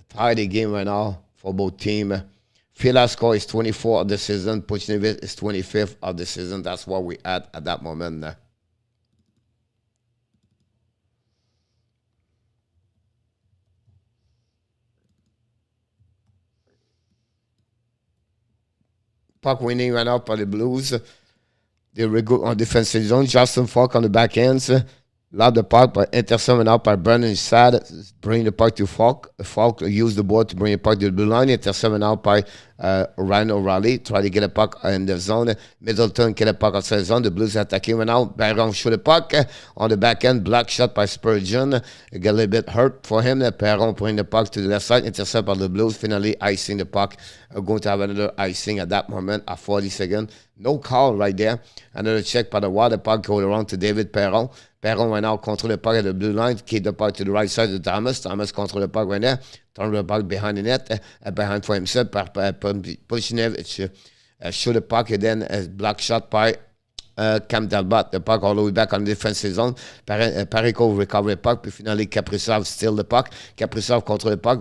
tie the game right now for both teams. Fiala score is 24 of the season. Puchnevich is 25th of the season. That's what we at that moment. Puck winning right now for the Blues. They regroup on defensive zone. Justin Faulk on the back ends. Lob the puck, but intercepted out by Brendan Sad. Bring the puck to Faulk. Faulk used the board to bring the puck to the blue line. Intercepted out by Ryan O'Reilly. Try to get a puck in the zone. Middleton get a puck outside the zone. The Blues attacking right now. Perron shoot the puck on the back end. Block shot by Spurgeon. It got a little bit hurt for him. Perron bring the puck to the left side. Intercepted by the Blues. Finally icing the puck. Going to have another icing at that moment at 40 seconds. No call right there. Another check by the water puck going around to David Perron. Perron right now control the puck at the blue line. Keep the puck to the right side of Thomas. Thomas control the puck right there. Turn the puck behind the net. Behind for himself. Puchnevich shoot the puck and then a block shot by Cam Talbot. The puck all the way back on the defensive zone. Pariko recover the puck. Puis finally Kaprizov steal the puck. Kaprizov control the puck.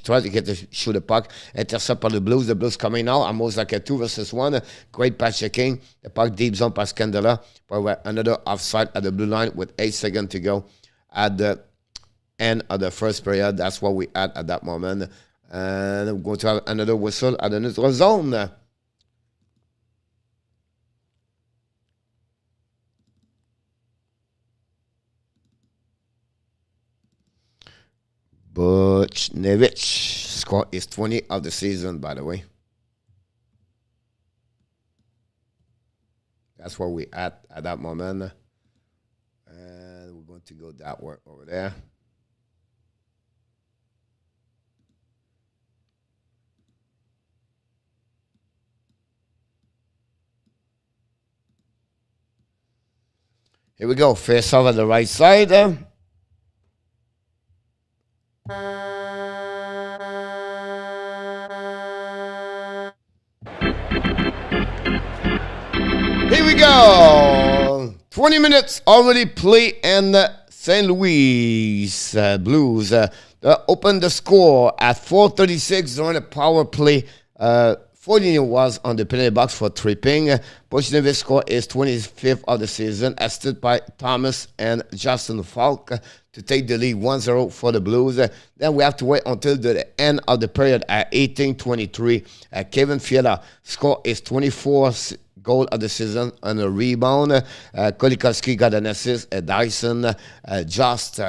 Try to get the shoot the puck. Intercept by the Blues. The Blues coming now. Almost like a 2-1. Great patch checking. The puck deep zone by Scandella. But another offside at the blue line with 8 seconds to go at the end of the first period. That's what we had at that moment. And we're going to have another whistle at the neutral zone. Puchnevich score is 20 of the season, by the way. That's where we at that moment. And we're going to go that way over there. Here we go. Face off at the right side. Here we go. 20 minutes already play in St. Louis Blues. Open the score at 4:36 during the power play. 14 was on the penalty box for tripping. Puchnevich score is 25th of the season, assisted by Thomas and Justin Faulk to take the lead 1-0 for the Blues. Then we have to wait until the end of the period at 18:23. Kevin Fiala score is 24th goal of the season on a rebound. Kolikowski got an assist. Dyson Just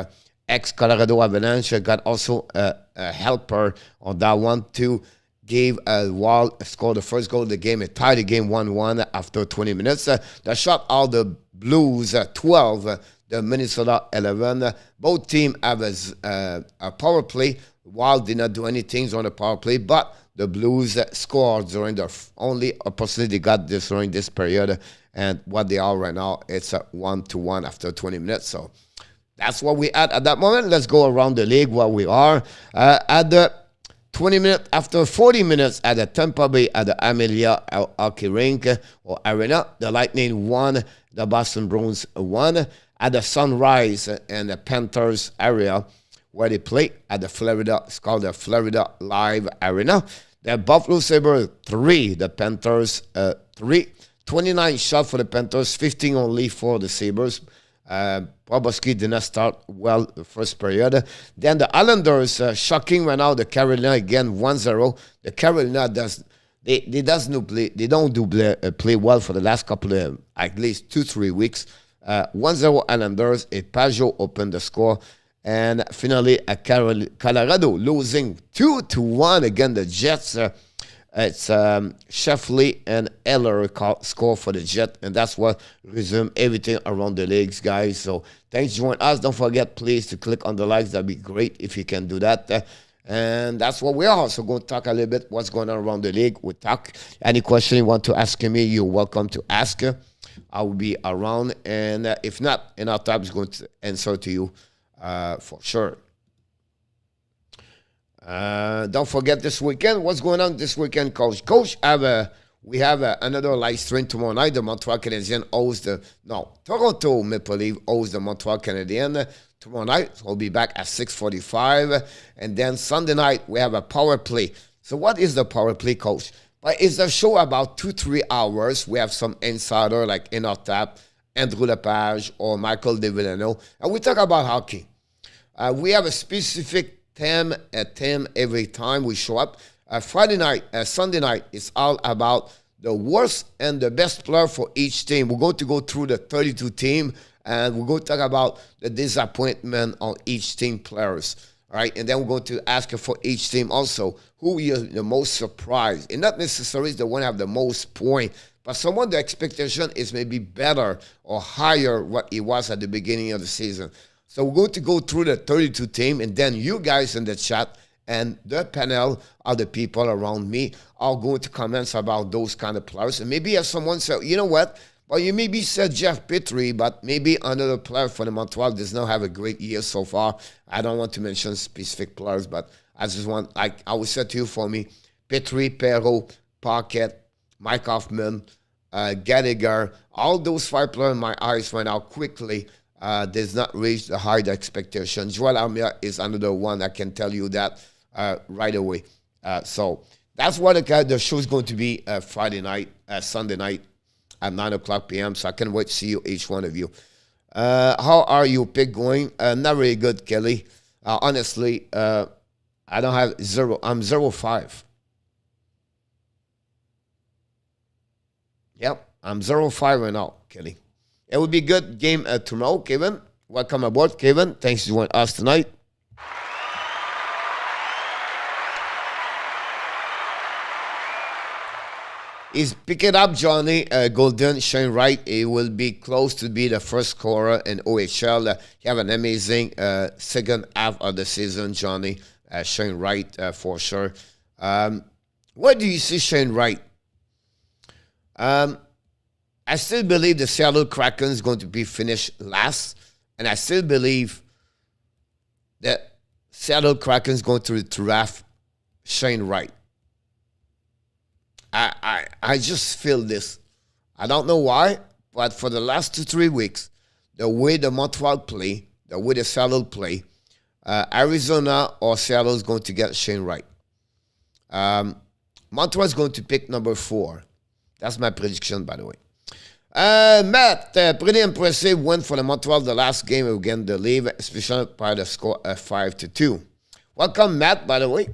ex-Colorado Avalanche got also a helper on that one too. Gave Wall scored the first goal of the game. It tied the game 1-1 after 20 minutes. The shot all the Blues 12, the Minnesota 11. Both teams have a power play. Wild did not do anything on the power play, but the Blues scored during the only opportunity they got this during this period. And what they are right now, it's a 1-1 after 20 minutes. So that's what we at that moment. Let's go around the league where we are. At the 20 minutes after 40 minutes at the Tampa Bay at the Amelia Hockey Rink or Arena, the Lightning won, the Boston Bruins won. At the Sunrise in the Panthers area, where they play at the Florida. It's called the Florida Live Arena. The Buffalo Sabres 3, the Panthers 3. 29 shots for the Panthers, 15 only for the Sabres. Boboski did not start well the first period. Then the Islanders, shocking right now, the Carolina again 1-0. The Carolina don't play well for the last couple of at least 2-3 weeks. 1-0 Islanders. Pajot opened the score. And finally, Colorado losing 2-1 against the Jets. It's Sheffley and Eller score for the Jet, and that's what resume everything around the leagues, guys. So thanks for joining us. Don't forget, please, to click on the likes. That'd be great if you can do that. And that's what we are. So going to talk a little bit what's going on around the league. We talk. Any question you want to ask me, you're welcome to ask. I will be around, and if not, in our time is going to answer to you for sure. Don't forget this weekend. What's going on this weekend, Coach? Coach, we have another live stream tomorrow night. The Montreal Canadiens Toronto Maple Leaf hosts the Montreal Canadiens tomorrow night. So we'll be back at 6:45. And then Sunday night, we have a power play. So what is the power play, Coach? But it's a show about 2-3 hours. We have some insider like Inotap, Andrew Lepage, or Michael DeVillano. And we talk about hockey. We have a specific theme every time we show up. Sunday night, it's all about the worst and the best player for each team. We're going to go through the 32 team, and we're going to talk about the disappointment on each team players. All right, and then we're going to ask for each team also who you're the most surprised. And not necessarily the one have the most point, but someone the expectation is maybe better or higher what it was at the beginning of the season. So we're going to go through the 32 team, and then you guys in the chat and the panel of the people around me are going to comment about those kind of players. And maybe if someone said, you know what, well, you maybe said Jeff Petrie, but maybe another player for the Montreal does not have a great year so far. I don't want to mention specific players, but I just want, like I would say to you, for me, Petrie, Perreault, Paquette, Mike Hoffman, Gallagher, all those 5 players in my eyes right now quickly does not reach the high expectation. Joel Armia is another one. I can tell you that right away. So that's what the show is going to be Sunday night at 9 o'clock p.m. So I can't wait to see you, each one of you. How are you pick going? Not really good, Kelly. Honestly, I don't have 0. I'm 0-5. Yep, I'm 0-5 right now, Kelly. It will be a good game tomorrow, Kevin. Welcome aboard, Kevin. Thanks for joining us tonight. He's picking up Johnny Golden, Shane Wright. He will be close to be the first scorer in OHL. He have an amazing second half of the season, Johnny. Shane Wright, for sure. Where do you see Shane Wright? I still believe the Seattle Kraken is going to be finished last. And I still believe that Seattle Kraken is going to draft Shane Wright. I just feel this. I don't know why, but for the last 2-3 weeks, the way the Montreal play, the way the Seattle play, Arizona or Seattle is going to get Shane Wright. Montreal is going to pick number 4. That's my prediction, by the way. Matt, pretty impressive win for the Montreal the last game against the Leaf, especially by the score 5-2. Welcome, Matt, by the way.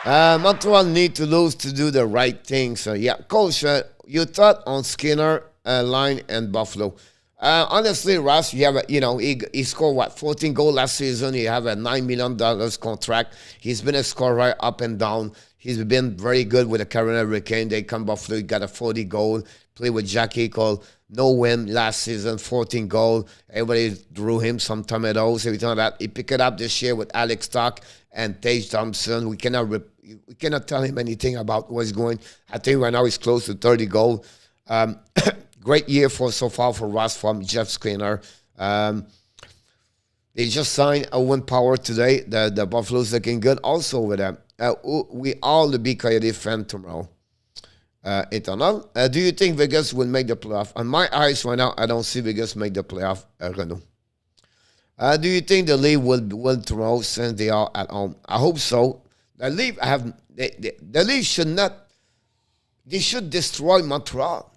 Montreal need to lose to do the right thing. So, yeah, Coach, you thought on Skinner, Line, and Buffalo. Honestly, Ross, you have he scored, 14 goals last season. He have a $9 million contract. He's been a scorer up and down. He's been very good with the Carolina Hurricane. They come Buffalo, he got a 40 goal. Played with Jack Eichel. No win last season, 14 goal. Everybody drew him some tomatoes, everything like that. He picked it up this year with Alex Stock and Tage Thompson. We cannot tell him anything about what's going. I think right now he's close to 30 goals. Great year so far for Ross from Jeff Skinner. They just signed Owen Power today. The Buffalo's looking good also with them. We all the big Coyote fan tomorrow. Eternal. Do you think Vegas will make the playoff? On my eyes right now, I don't see Vegas make the playoff, Renault. Do you think the Leaf will win tomorrow since they are at home? I hope so. The Leaf the Leaf should not. They should destroy Montreal.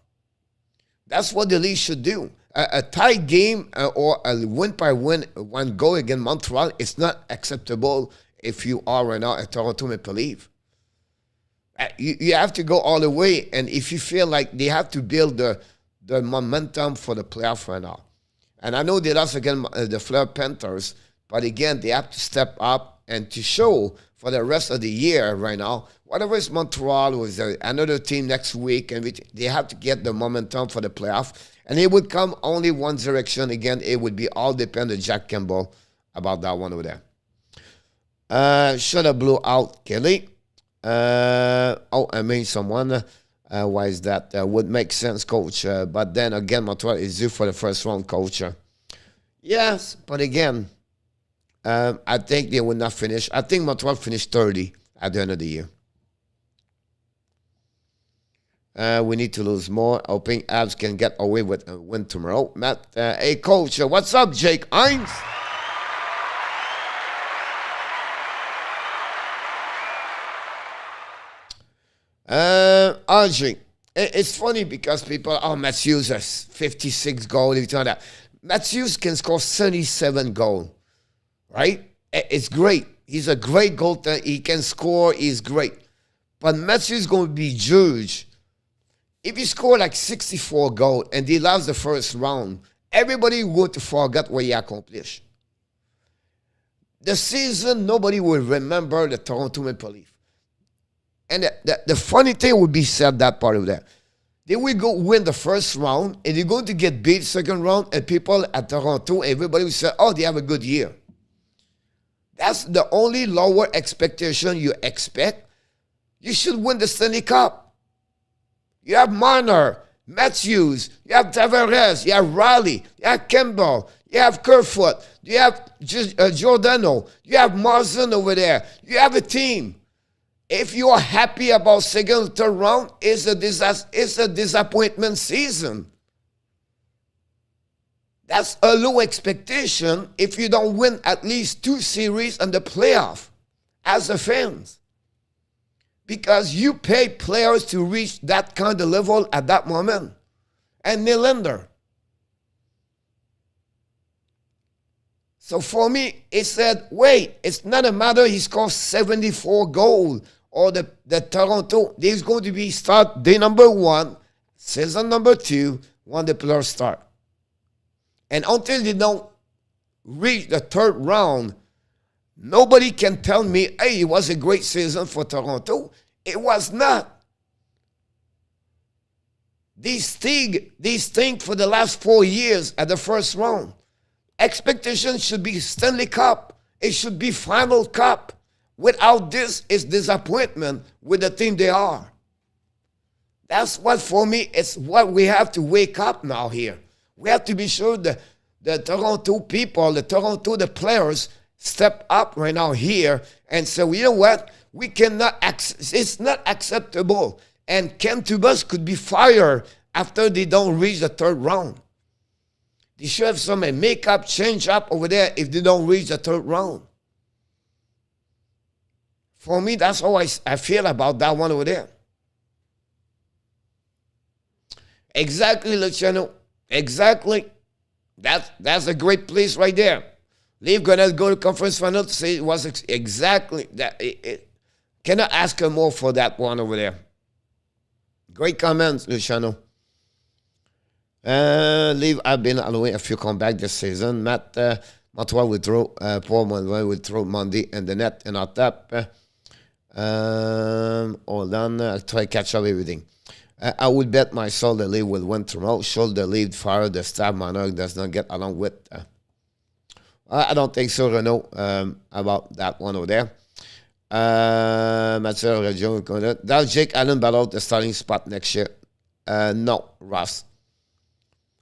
That's what the Leaf should do. A tight game or a win by win, one goal against Montreal is not acceptable if you are right now a Toronto Maple Leaf. You have to go all the way, and if you feel like they have to build the momentum for the playoff right now. And I know they lost against the Fleur Panthers, but again, they have to step up and to show for the rest of the year right now, whatever is Montreal or another team next week, and they have to get the momentum for the playoff. And it would come only one direction. Again, it would be all depend on Jack Campbell about that one over there. Should have blew out Kelly. I mean someone. Why is that? Would make sense, coach. But then again, Montreal is due for the first round, coach. Yes, but again, I think they will not finish. I think Montreal finished 30 at the end of the year. We need to lose more. Hoping Avs can get away with a win tomorrow. Matt, hey, coach, what's up, Jake Hines? RJ, it's funny because people, Matthews has 56 goals, everything like that. Matthews can score 77 goals, right? It's great. He's a great goaltender. He can score. He's great. But Matthews is going to be judged. If he score like 64 goals and he lost the first round, everybody will forget what he accomplished. The season, nobody will remember the Toronto Maple Leafs. And the funny thing would be said, that part of that. They will go win the first round, and they're going to get beat second round, and people at Toronto, everybody will say, they have a good year. That's the only lower expectation you expect. You should win the Stanley Cup. You have Marner, Matthews, you have Tavares, you have Riley, you have Campbell, you have Kerfoot, you have Giordano, you have Marsden over there. You have a team. If you are happy about second or third round, it's a disappointment season. That's a low expectation if you don't win at least 2 series in the playoff as a fans. Because you pay players to reach that kind of level at that moment. And Nylander. So for me, it said, wait, it's not a matter he scored 74 goals. Or the Toronto, there's going to be start day number 1, season number 2, when the players start. And until they don't reach the third round, nobody can tell me, hey, it was a great season for Toronto. It was not. They stink for the last 4 years at the first round. Expectations should be Stanley Cup. It should be Final Cup. Without this, it's disappointment with the team they are. That's what, for me, it's what we have to wake up now here. We have to be sure that the Toronto people, the players, step up right now here and say, well, you know what? We cannot, it's not acceptable. And Cam Talbot could be fired after they don't reach the third round. They should have some makeup, change up over there if they don't reach the third round. For me, that's how I feel about that one over there. Exactly, Luciano. Exactly. That's a great place right there. Leaf gonna go to conference final to say it was exactly that. Cannot ask her more for that one over there. Great comments, Luciano. Leave, I've been allowing a few comeback this season. Montreal will throw, Paul Manuel will throw Monday in the net and our tap. Hold on, I'll try to catch up everything. I would bet my soul the Leaf will win tomorrow. Should the Leaf fire the staff Monarch does not get along with? I don't think so, Renault, about that one over there. Does Jake Allen battle the starting spot next year? No, Ross.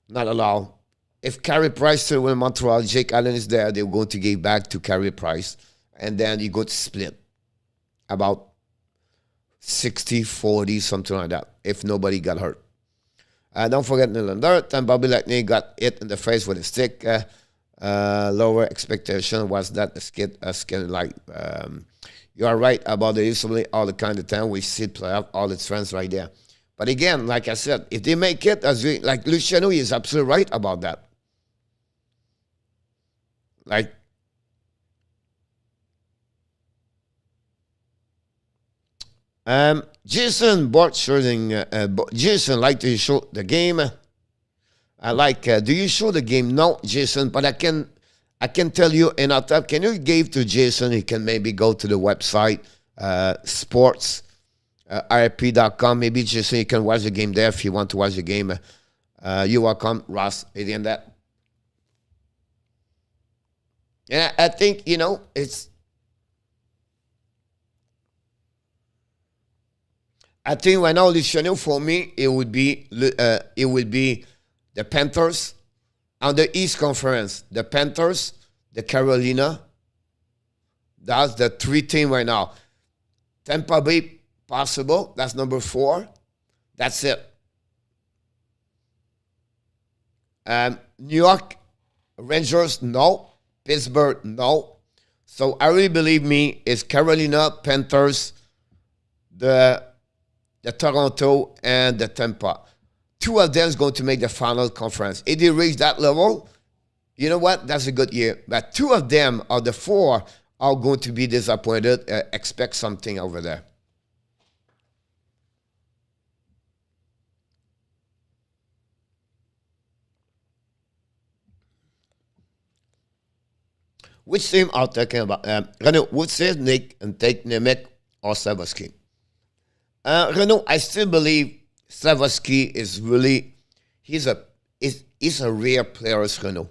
Not allowed. If Carey Price still win Montreal, Jake Allen is there, they're going to give back to Carey Price. And then you go to split. About 60-40, something like that, if nobody got hurt. Don't forget Nylander. Tampa Bay Lightning got hit in the face with a stick. Lower expectation was that the skin like you are right about the usually all the kind of time we see play out all its friends right there. But again, like I said, if they make it, like Luciano is absolutely right about that. Like Jason Bort showing Jason like to show the game. I like do you show the game? No, Jason, but I can tell you in our time, can you give to Jason? He can maybe go to the website sports rp.com. Maybe Jason, you can watch the game there if you want to watch the game. You're welcome, Ross. Anything that. And I think, it's. I think right now, Luciano, for me, it would be the Panthers on the East Conference. The Panthers, the Carolina. That's the 3 team right now. Tampa Bay, possible. That's number 4. That's it. New York Rangers, no. Pittsburgh, no. So I really believe me, it's Carolina, Panthers, the Toronto, and the Tampa. 2 of them is going to make the final conference. If they reach that level, you know what? That's a good year. But 2 of them, or the 4, are going to be disappointed. Expect something over there. Which team are talking about? Renaud, would say Nick and take Nemec or Slavovsky? Renaud, I still believe Slavovsky is really, he's a rare player, Renaud.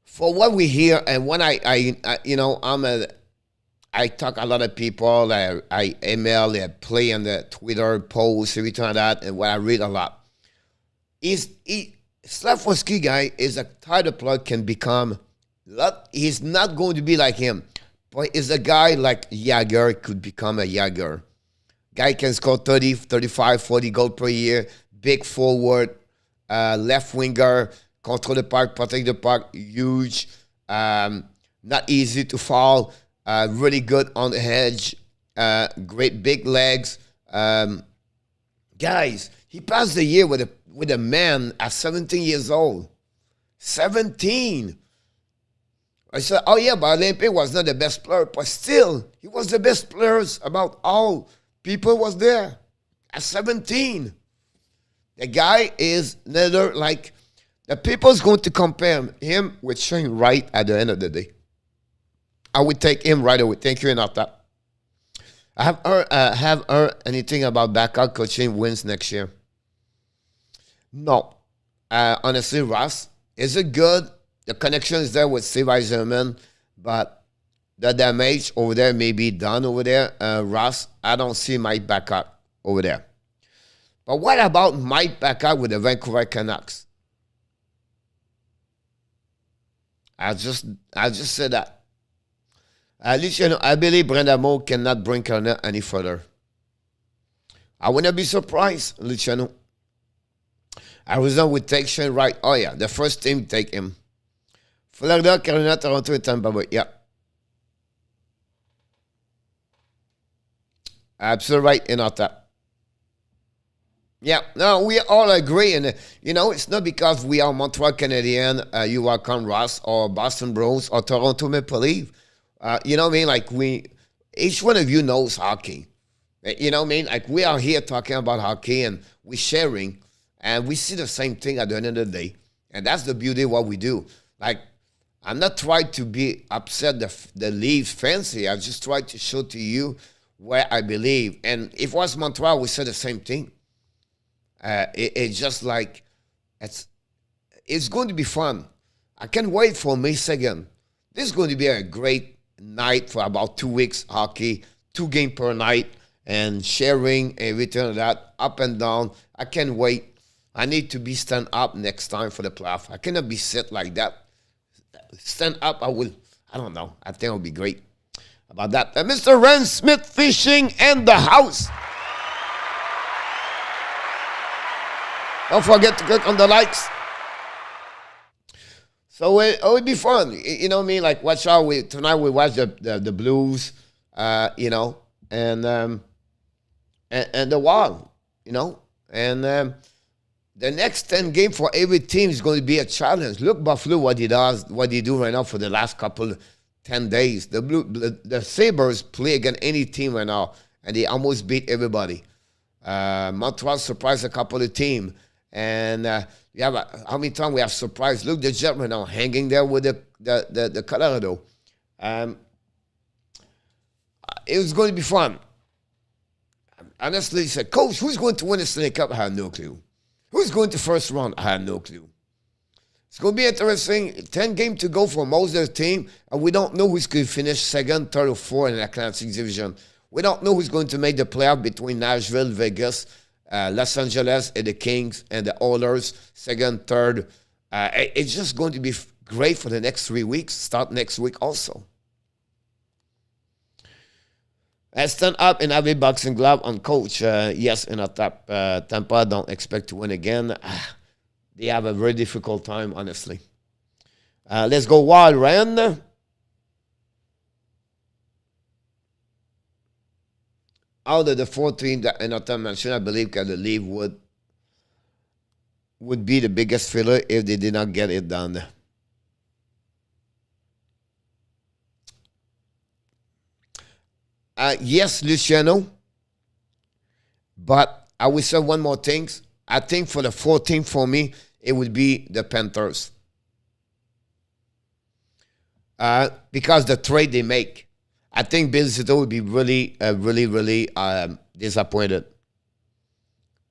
For what we hear, and when I talk a lot of people, I email, I play on the Twitter posts, everything like that, and what I read a lot. Slavovsky guy is a type of player can become, he's not going to be like him, but is a guy like Jagger could become a Jagger. Guy can score 30, 35, 40 goals per year, big forward, left winger, control the puck, protect the puck, huge, not easy to foul, really good on the edge, great big legs. Guys, he passed the year with a man at 17 years old. 17. I said, oh yeah, but Olympic was not the best player, but still, he was the best players about all people was there at 17. The guy is neither like, the people's going to compare him with Shane Wright at the end of the day. I would take him right away. Thank you, Renata. I have heard anything about backup coaching wins next year. No. Honestly, Ross, is it good? The connection is there with Steve Eiserman, but the damage over there may be done over there. Ross, I don't see Mike backup over there. But what about Mike backup with the Vancouver Canucks? I just said that. At least, I believe Brandamo cannot bring Canada any further. I wouldn't be surprised, Luciano. Arizona would take Shane Wright. Oh, yeah, the first team take him. Florida, Carolina, Toronto, and Tampa Bay. Yeah. Absolutely right in our top. Yeah, no, we all agree. And, it's not because we are Montreal Canadiens, you are Ross, or Boston Bruins, or Toronto Maple Leafs. You know what I mean? Like, each one of you knows hockey. You know what I mean? Like, we are here talking about hockey, and we're sharing, and we see the same thing at the end of the day. And that's the beauty of what we do. Like, I'm not trying to be upset the Leafs fancy. I just try to show to you where I believe. And if it was Montreal, we said the same thing. It's just like, it's going to be fun. I can't wait for May 2nd. This is going to be a great night for about 2 weeks hockey, 2 games per night, and sharing everything like that, up and down. I can't wait. I need to be stand up next time for the playoff. I cannot be sit like that. Stand up, I don't know. I think it will be great. about that. Mr. Ren Smith Fishing and the house. Don't forget to click on the likes. So it would be fun. You know what I mean? Like, watch out. Tonight we watch the Blues, you know, and the Wild, you know. And the next 10 games for every team is going to be a challenge. Look, Buffalo, what he do right now for the last 10 days. The Sabres play against any team right now, and they almost beat everybody. Montreal surprised a couple of teams. And how many times we have surprised? Look, the Jet right now hanging there with the Colorado. It was going to be fun. Honestly, he said, Coach, who's going to win the Stanley Cup? I have no clue. Who's going to first round? I have no clue. It's going to be interesting. 10 games to go for most of the team, and we don't know who's going to finish second, third, or fourth in the Atlantic Division. We don't know who's going to make the playoff between Nashville, Vegas, Los Angeles, and the Kings, and the Oilers, second, third. It's just going to be great for the next 3 weeks. Start next week also. Stand up and have a boxing glove on Coach. Yes, in a top Tampa, don't expect to win again. They have a very difficult time, honestly. Let's go Wild, Rand. Out of the 4 teams that Jonathan mentioned, I believe the Leaf would be the biggest filler if they did not get it done. Yes, Luciano. But I will say one more thing. I think for the 14th for me, it would be the Panthers. Because the trade they make. I think Bill Zito would be really disappointed.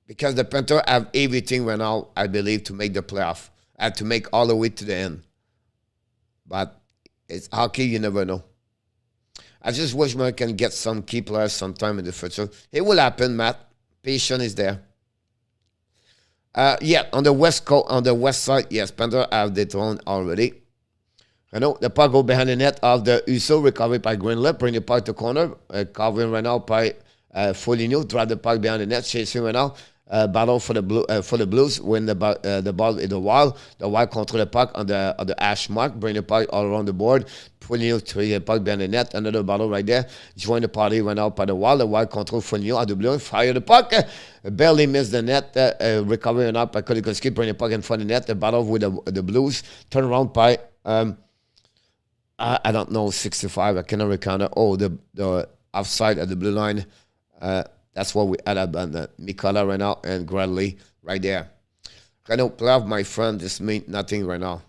Because the Panthers have everything right now, I believe, to make the playoff. And to make all the way to the end. But it's hockey, you never know. I just wish I can get some key players sometime in the future. It will happen, Matt. Patience is there. Yeah, on the west coast, on the west side, yes, Panthers have the throne already. I know the puck go behind the net of the Husso, recovered by Greenlip, bring the puck to corner, covering right now by Foligno, drive the puck behind the net, chasing right now, battle for the Blues, win the ball in the Wild control the puck on the hash mark, bring the puck all around the board, Foligno to the puck behind the net, another battle right there, join the party right now by the Wild control Foligno at the blue, fire the puck, barely missed the net, recovering up by Kolikoski, bring the puck in front of the net, the battle with the Blues, turn around by I don't know, 65. I cannot recount it. Oh, the offside at the blue line. That's what we had about Mikala right now and Bradley right there. I know, playoff, my friend, this means nothing right now.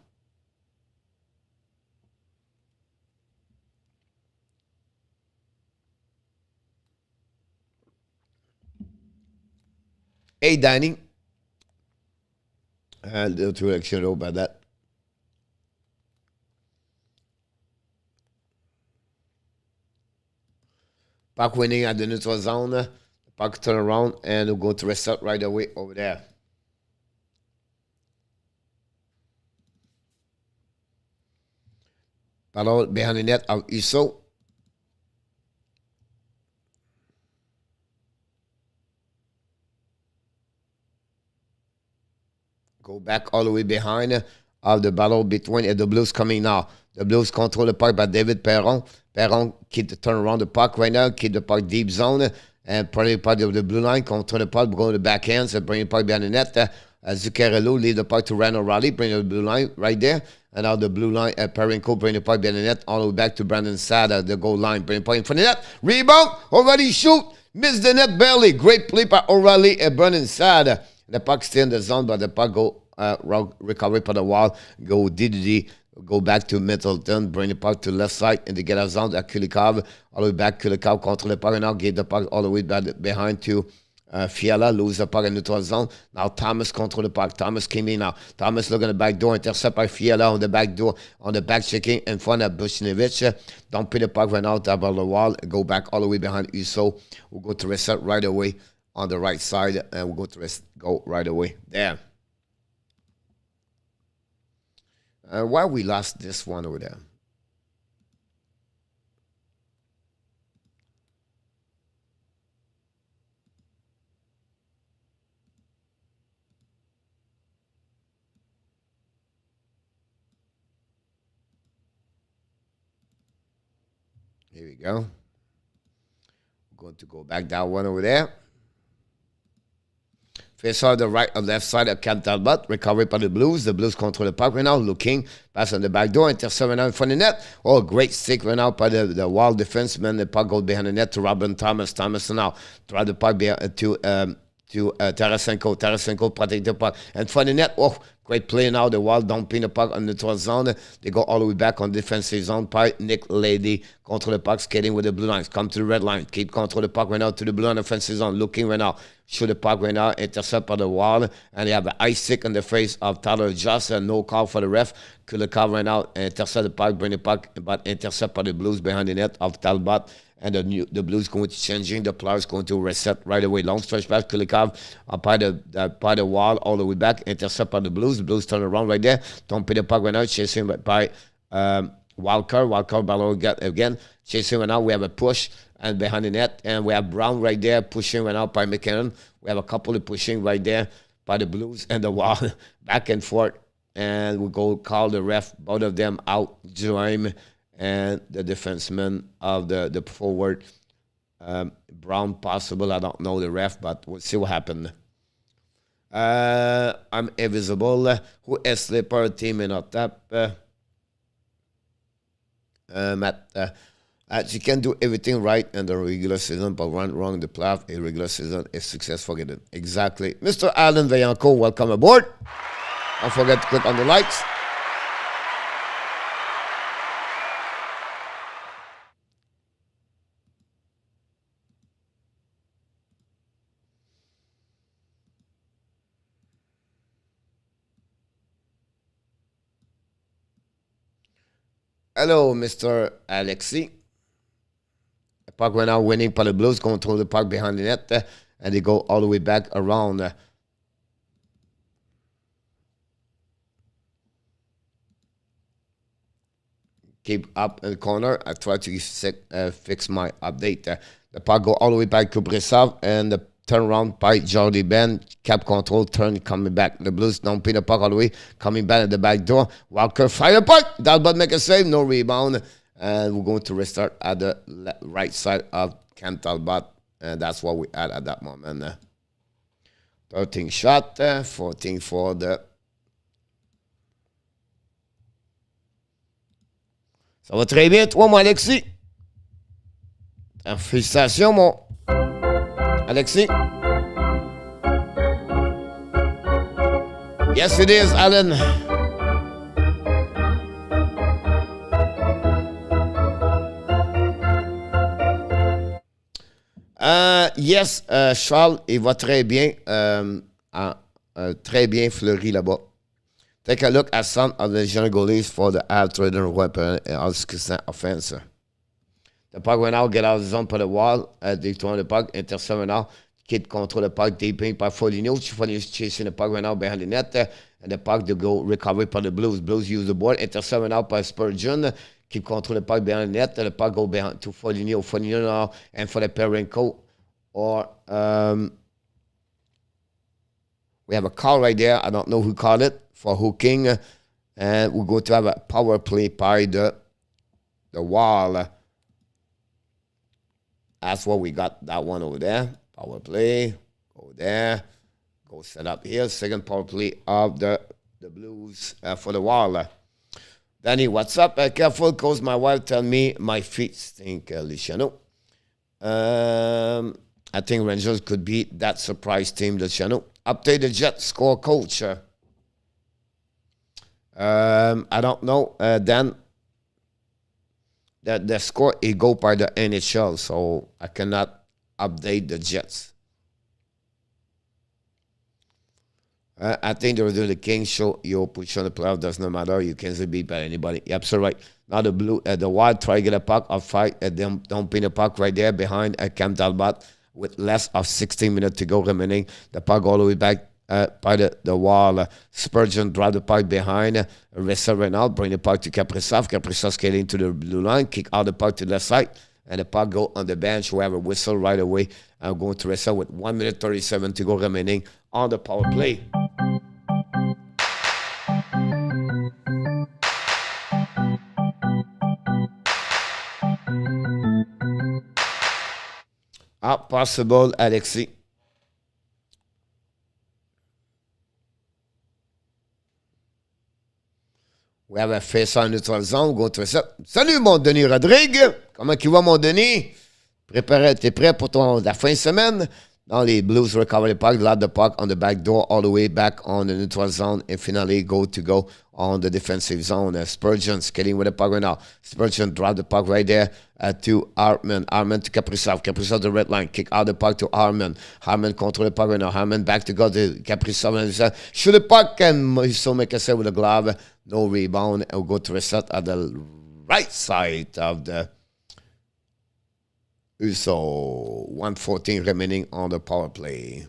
Hey, Danny. The two action about that. Puck winning at the neutral zone. The puck turn around and we'll go to restart right away over there. Battle behind the net of Husso. Go back all the way behind of the battle between the Blues coming now. The Blues control the puck by David Perron. Perron keep the turn around the puck right now, keep the puck deep zone, and probably part of the blue line, control the puck, go to the backhand, so bring the puck behind the net. Zuccarello lead the puck to Randall Riley, bring the blue line right there. And now the blue line, Perrinco bring the puck behind the net, all the way back to Brandon Sada, the goal line, bring the puck in front of the net. Rebound, O'Reilly shoot, missed the net barely. Great play by O'Reilly and Brandon Sada. The puck stay in the zone, but the puck go recovery by the wall, go DDD. Go back to Middleton, bring the puck to the left side, and they get a zone at Kulikov. All the way back, Kulikov control the puck, and now give the puck all the way back behind to Fiala, lose the puck in the neutral zone. Now Thomas control the puck. Thomas came in now. Thomas looking at the back door, intercept by Fiala on the back door, on the back checking in front of Bushnevich. Don't put the puck right out above the wall. Go back all the way behind Husso. We'll go to reset right away on the right side, and we'll go to go right away there. Why we lost this one over there? Here we go. Going to go back that one over there. Face on the right or left side of Cam Talbot. Recovery by the Blues. The Blues control the puck right now. Looking. Pass on the back door. Intercept right now in front of the net. Oh, great stick right now by the wild defenseman. The puck goes behind the net to Robin Thomas. Thomas now drive the puck to Tarasenko. Tarasenko protect the puck. And front of the net. Oh, great play now. The Wild dumping the puck on the 12 zone. They go all the way back on defensive zone. By Nick Lady. Control the puck. Skating with the blue lines. Come to the red line. Keep control the puck right now to the blue line offensive zone. Looking right now. Shoot the puck right now. Intercept by the Wild. And they have an ice stick on the face of Tyler Joss. No call for the ref. Kill the call right now. Intercept the puck. Bring the puck. But intercept by the Blues behind the net of Talbot. And the Blues going to changing. The players going to reset right away. Long stretch back. Kulikov by the wall all the way back. Intercept by the Blues. The Blues turn around right there. Don't pay the puck right now. Chasing by Wildcard. Wildcard ball again. Chasing right now. We have a push and behind the net. And we have Brown right there pushing right now by McKinnon. We have a couple of pushing right there by the Blues and the wall. Back and forth. And we go call the ref. Both of them out. Jerome and the defenseman of the forward. Brown possible. I don't know the ref, but we'll see what happened. I'm invisible. Who is slipper team in a tap? Matt, you can do everything right in the regular season, but run wrong in the playoff. A regular season is success. Forget it. Exactly. Mr. Alan Vayanko, welcome aboard. Don't forget to click on the likes. Hello, Mr. Alexi. The puck right now winning by the Blues, control the puck behind the net, and they go all the way back around. Keep up in the corner. I try to fix my update. The puck go all the way back to Kaprizov, and the turn around by Jordy Ben. Cap control, turn, coming back. The Blues don't pin the puck all the way. Coming back at the back door. Walker fire the puck. Talbot make a save. No rebound. And we're going to restart at the right side of Cam Talbot. And that's what we had at that moment. 13 shot. 14 for the... Ça va très bien, toi, mon Alexis. Félicitations, mon Alexis. Yes, it is, Alan. Yes, Charles, il va très bien. Très bien fleuri là-bas. Take a look at some of the young goalies for the out-trader weapon and all offense. The puck went out, get out of the zone, put the wall. They throw the puck, intercept right now. Kid control the puck, deep in by Foligno. Foligno chasing the puck right now behind the net. And the puck to go recovery by the Blues. Blues use the board, intercept right now by Spurgeon. Keep control the puck behind the net. And the puck go behind to Foligno. Foligno now, and for the Tarasenko. Or we have a call right there. I don't know who called it for hooking. And we're going to have a power play by the wall. That's what we got, that one over there. Power play. Go there. Go set up here. Second power play of the Blues for the wall. Danny, what's up? Careful, because my wife tell me my feet stink, Luciano. I think Rangers could be that surprise team, Luciano. Update the Jets score, coach. I don't know. Dan, the score is go by the NHL, so I cannot update the Jets. I think they will do the Kings show. Your push on the playoff does not matter. You can't beat by anybody. Yep, so right. Now the Wild try to get a puck or fight. Don't pin the puck right there behind Cam Talbot with less of 16 minutes to go remaining. The puck all the way back by the wall. Spurgeon drive the puck behind. Wrestle right now. Bring the puck to Kaprizov. Kaprizov skating to the blue line. Kick out the puck to the left side. And the puck go on the bench. We have a whistle right away. I'm going to wrestle with 1 minute 37 to go remaining on the power play. Ah, possible, Alexis. We have a face en neutral zone. Go to ça. Salut, mon Denis Rodrigue. Comment tu vas, mon Denis? T'es prêt pour la fin de semaine? Dans les Blues recover the puck, load the puck on the back door, all the way back on the neutral zone, and finally go on the defensive zone. Spurgeon skating with the puck right now. Spurgeon drop the puck right there to Hartman. Hartman to Kaprizov. Kaprizov the red line. Kick out the puck to Hartman. Hartman control the puck right now. Hartman back to go to Kaprizov. Shoot the puck and Husso make a save with a glove. No rebound. And we'll go to reset at the right side of the Husso. 1:14 remaining on the power play.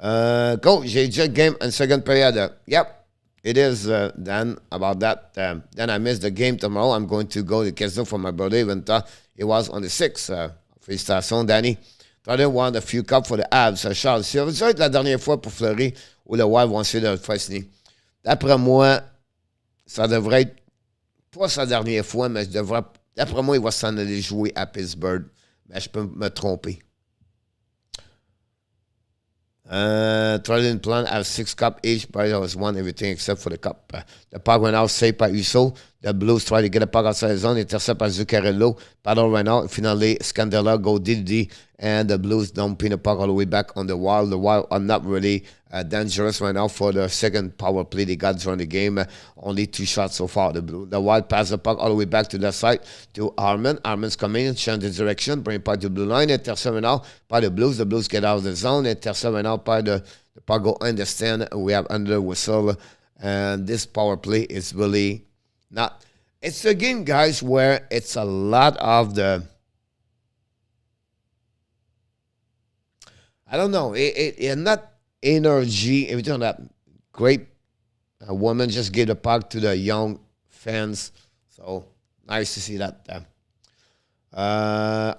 Coach, j'ai just game in second period. Yep, it is Dan about that. Then I missed the game tomorrow. I'm going to go to Casino for my birthday event. It was on the 6th. Félicitations, Danny. T'as won a few cups for the Avs. Charles, ça va être la dernière fois pour Fleury où le Wild vont essayer de le faire signer. D'après moi, ça devrait être pas sa dernière fois, mais d'après moi, il va s'en aller jouer à Pittsburgh. Mais je peux me tromper. Trading plan have 6 cups each, but it was won everything except for the cup. The puck went out, saved by Husso. The Blues try to get the puck outside the zone, intercept by Zuccarello. Paddle right now. Finally, Scandella go DD, and the Blues dumping the puck all the way back on the Wild. The Wild are not really dangerous right now for the second power play they got during the game. Only 2 shots so far. The Wild pass the puck all the way back to the side to Harman. Harman's coming in, change the direction, bring puck to the blue line. Intercept right now by the Blues. The Blues get out of the zone. Intercept right now by the puck go understand. We have under the whistle. And this power play is really not. It's a game, guys, where it's a lot of the. I don't know. It not energy. Everything that great woman just gave the puck to the young fans. So nice to see that.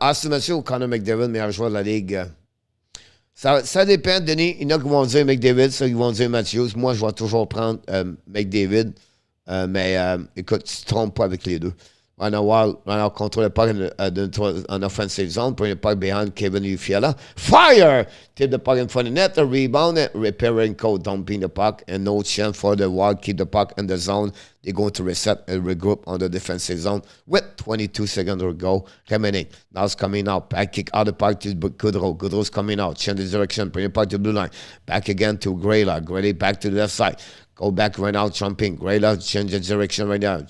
Austin Matthews ou Connor McDavid, meilleur joueur de la Ligue. Ça dépend, Denis. Il y en a qui vont dire McDavid, ceux qui vont dire Matthews. Moi, je vais toujours prendre McDavid. Mais écoute, tu ne te trompes pas avec les deux. Right now, control the puck in offensive zone, bring the puck behind Kevin Fiala. Fire! Tip the puck in front of the net, a rebound, repairing code, dumping the puck, and no chance for the Wild. Keep the puck in the zone. They're going to reset and regroup on the defensive zone with 22 seconds to go. Remaining. Now it's coming out. Back kick out the puck to Goodrow. Goodrow's coming out. Change the direction. Bring the puck to the blue line. Back again to Grayla. Grayla back to the left side. Go back right now, jumping. Grayla, change the direction right now.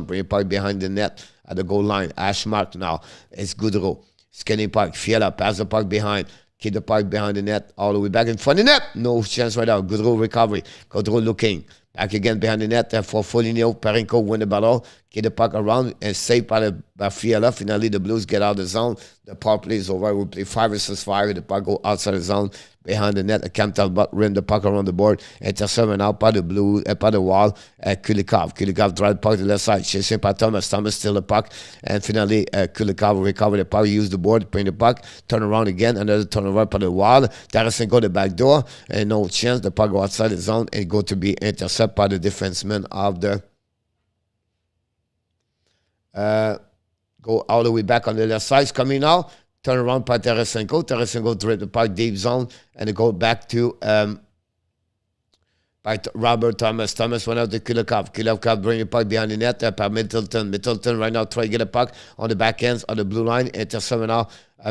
Bring it back behind the net at the goal line. Ashmark now. It's Goodrow. Skinny puck. Fiala, pass the puck behind. Keep the puck behind the net. All the way back in front of the net. No chance right now. Goodrow recovery. Goodrow looking. Back again behind the net for Foligno. Parenko win the battle. Get the puck around and saved by Fiala. Finally, the Blues get out of the zone. The power play is over. We play 5 versus 5. The puck go outside the zone. Behind the net, Cam Talbot rim the puck around the board. Intercept out by the blue, by the wall. Kulikov. Kulikov drive the puck to the left side. Chasing by Thomas. Thomas steal the puck. And finally, Kulikov recover the puck. Use the board, bring the puck. Turn around again. Another turn around by the wall. Tarasenko the back door. And no chance. The puck go outside the zone and go to be intercepted by the defenseman of the. Go all the way back on the left side. It's coming now. Turn around by Tarasenko. Tarasenko drip the puck deep zone. And it go back to by Robert Thomas. Thomas went out to Kulikov. Kulikov bring the puck behind the net by Middleton. Middleton right now try to get a puck on the back ends of the blue line. Intercept now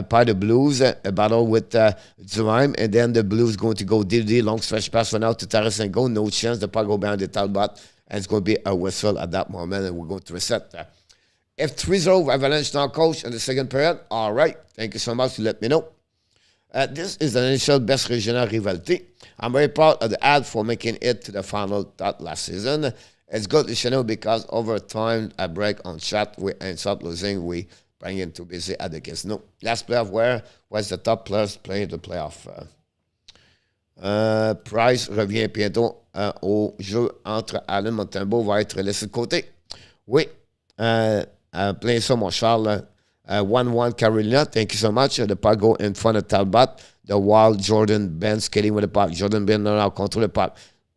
by the Blues. A battle with Zerime. And then the Blues going to go DD. Long stretch pass right now to Tarasenko. No chance. The puck go behind the Talbot. And it's going to be a whistle at that moment. And we're going to reset that. If 3-0 Avalanche now, coach, in the second period. All right. Thank you so much to let me know. This is the initial best regional rivalry. I'm very proud of the ad for making it to the final that last season. It's good to know because over time, a break on chat, we end up losing. We bring in too busy at the casino. Last playoff where was the top players playing the playoff. Price revient bientôt au jeu entre Allen Montembeau va être laissé de côté. Oui. Plein ça, mon Charles. 1-1 Carolina. Thank you so much. The puck go in front of Talbot. The Wild Jordan Ben skating with the puck. Jordan Ben now control the puck.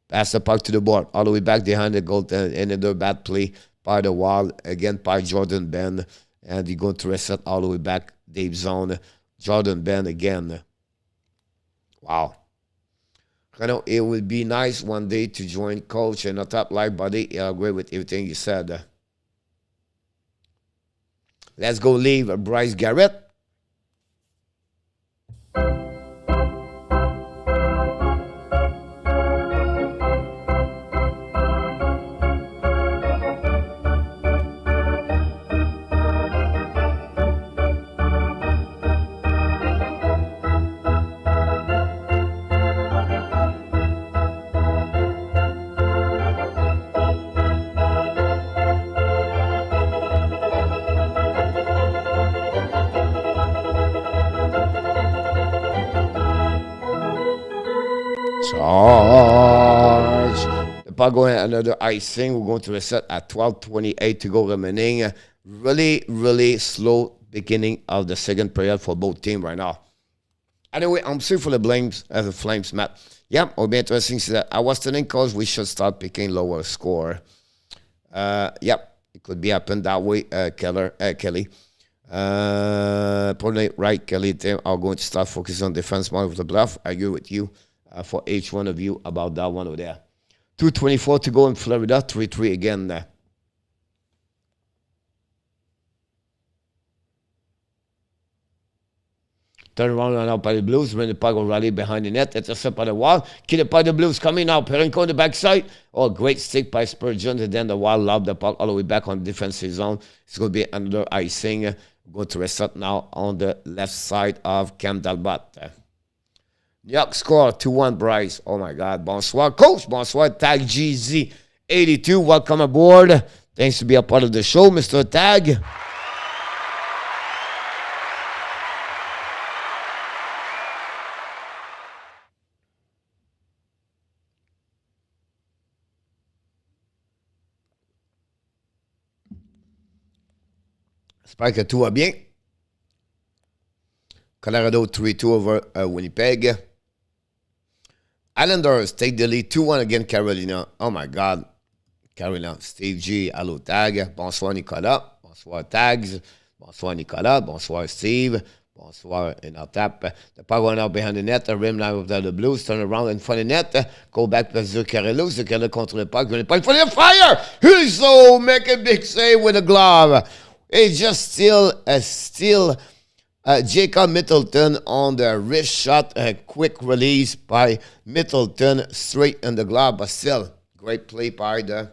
Pass the puck to the board. All the way back behind the goal. Another bad play by the Wild. Again by Jordan Ben. And you're going to reset all the way back. Deep zone. Jordan Ben again. Wow. You know, it would be nice one day to join coach and a top live buddy. I agree with everything you said. Let's go leave Bryce Garrett. Charge. The puck going another icing. We're going to reset at 12:28 to go remaining. Really, really slow beginning of the second period for both teams right now. Anyway, I'm sorry for the blames as the Flames, Matt. Yeah, it'll be interesting to see that. I was telling coach we should start picking lower score. Yep, it could be happen that way, Kelly. Probably right, Kelly. They are going to start focusing on defense more of the bluff. I agree with you. For each one of you about that one over there. 2:24 to go in Florida. 3-3 again. Turn around and out by the Blues. When the puck will rally behind the net. Intercept by the wall. Kill it by the Blues. Coming now. Perenko on the backside. Oh, great stick by Spurgeon. And then the Wild lob the puck all the way back on the defensive zone. It's going to be another icing. Go to reset now on the left side of Cam Talbot. New York score 2-1, Bryce. Oh my God. Bonsoir, coach. Bonsoir, Tag GZ82. Welcome aboard. Thanks to be a part of the show, Mr. Tag. J'espère que tout va bien. Colorado 3-2 over Winnipeg. Islanders take the lead 2-1 against Carolina. Oh my God. Carolina. Steve G. Hello, Tag. Bonsoir, Nicolas. Bonsoir, Tags. Bonsoir, Nicolas. Bonsoir, Steve. Bonsoir, in our tap. The puck going out behind the net. The rim line of the Blues. Turn around in front of the net. Go back to Zuccarello. Zuccarello contre le puck. For the fire. Husso make a big save with a glove. It's just still Jacob Middleton on the wrist shot. A quick release by Middleton straight in the glove. But still, great play by the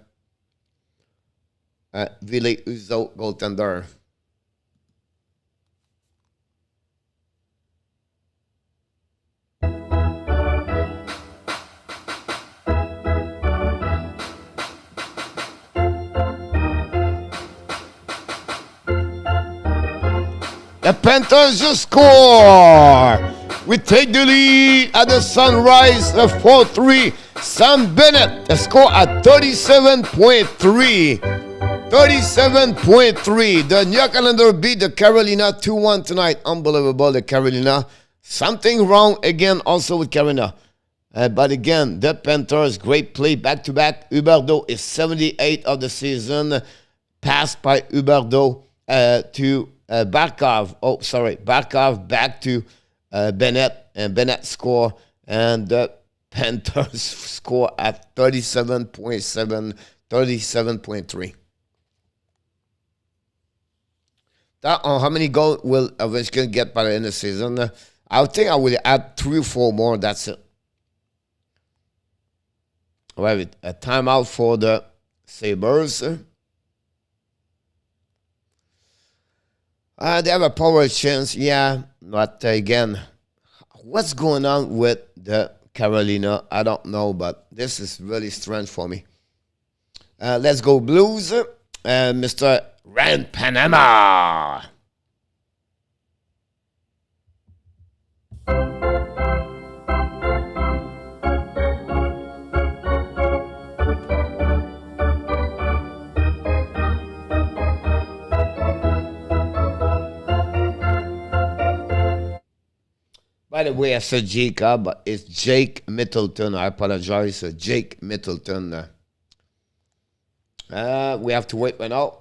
Ville Husso goaltender. The Panthers just score. We take the lead at the Sunrise 4-3. Sam Bennett, the score at 37.3. 37.3. The New York Islanders beat the Carolina 2-1 tonight. Unbelievable, the Carolina. Something wrong again also with Carolina. But again, the Panthers, great play back-to-back. Huberdeau is 78 of the season. Passed by Huberdeau to Barkov. Oh, sorry. Barkov back to Bennett. And Bennett score. And the Panthers score at 37.7, 37.3. That on how many goals will Ovechkin get by the end of the season? I think I will add 3 or 4 more. That's it. All right, a timeout for the Sabres. They have a power chance, yeah. But again, what's going on with the Carolina? I don't know, but this is really strange for me. Let's go Blues. Mr. Rand Panama. By the way, I said Jacob, but it's Jake Middleton. I apologize. Jake Middleton. We have to wait right now.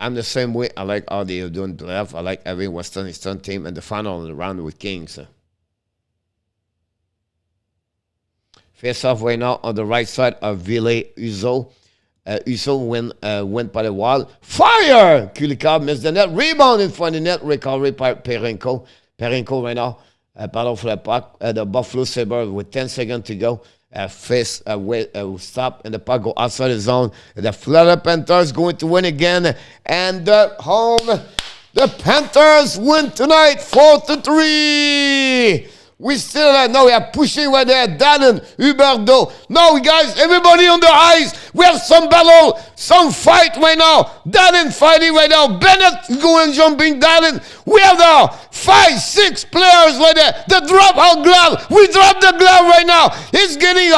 I'm the same way. I like how they're doing playoff. I like having Western Eastern team in the final round with Kings. Face off right now on the right side of Ville Husso. Husso went by the wall. Fire! Kulikov missed the net. Rebound in front of the net. Recovery by Perenko. Perenko right now. Battle for the puck. The Buffalo Sabres with 10 seconds to go. Stop and the puck go outside the zone. The Florida Panthers going to win again. And the Panthers win tonight 4-3. We still now we are pushing right there. Dallin, Huberdeau. Now, guys, everybody on the ice. We have some battle, some fight right now. Dallin fighting right now. Bennett going jumping. Dallin. We have now 5-6 players right there. The drop out glove. We drop the glove right now. It's getting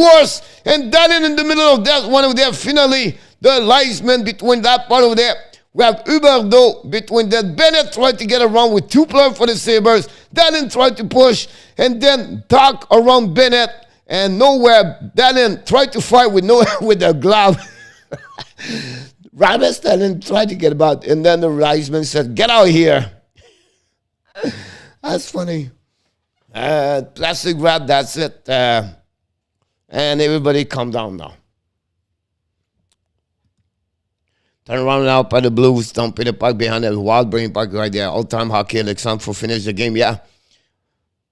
worse. And Dallin in the middle of that one of their finally. The linesman between that part over there. We have Huberdeau between that. Bennett tried to get around with 2 players for the Sabres. Dallin tried to push and then talk around Bennett. And nowhere, Dallin tried to fight with the glove. Rabbit Dallin tried to get about. And then the linesman said, get out of here. That's funny. Plastic wrap, that's it. And everybody calm down now. Turn around now by the Blues, dumping the puck behind the wall, bringing puck right there. All-time hockey, Alexandre for finish the game, yeah.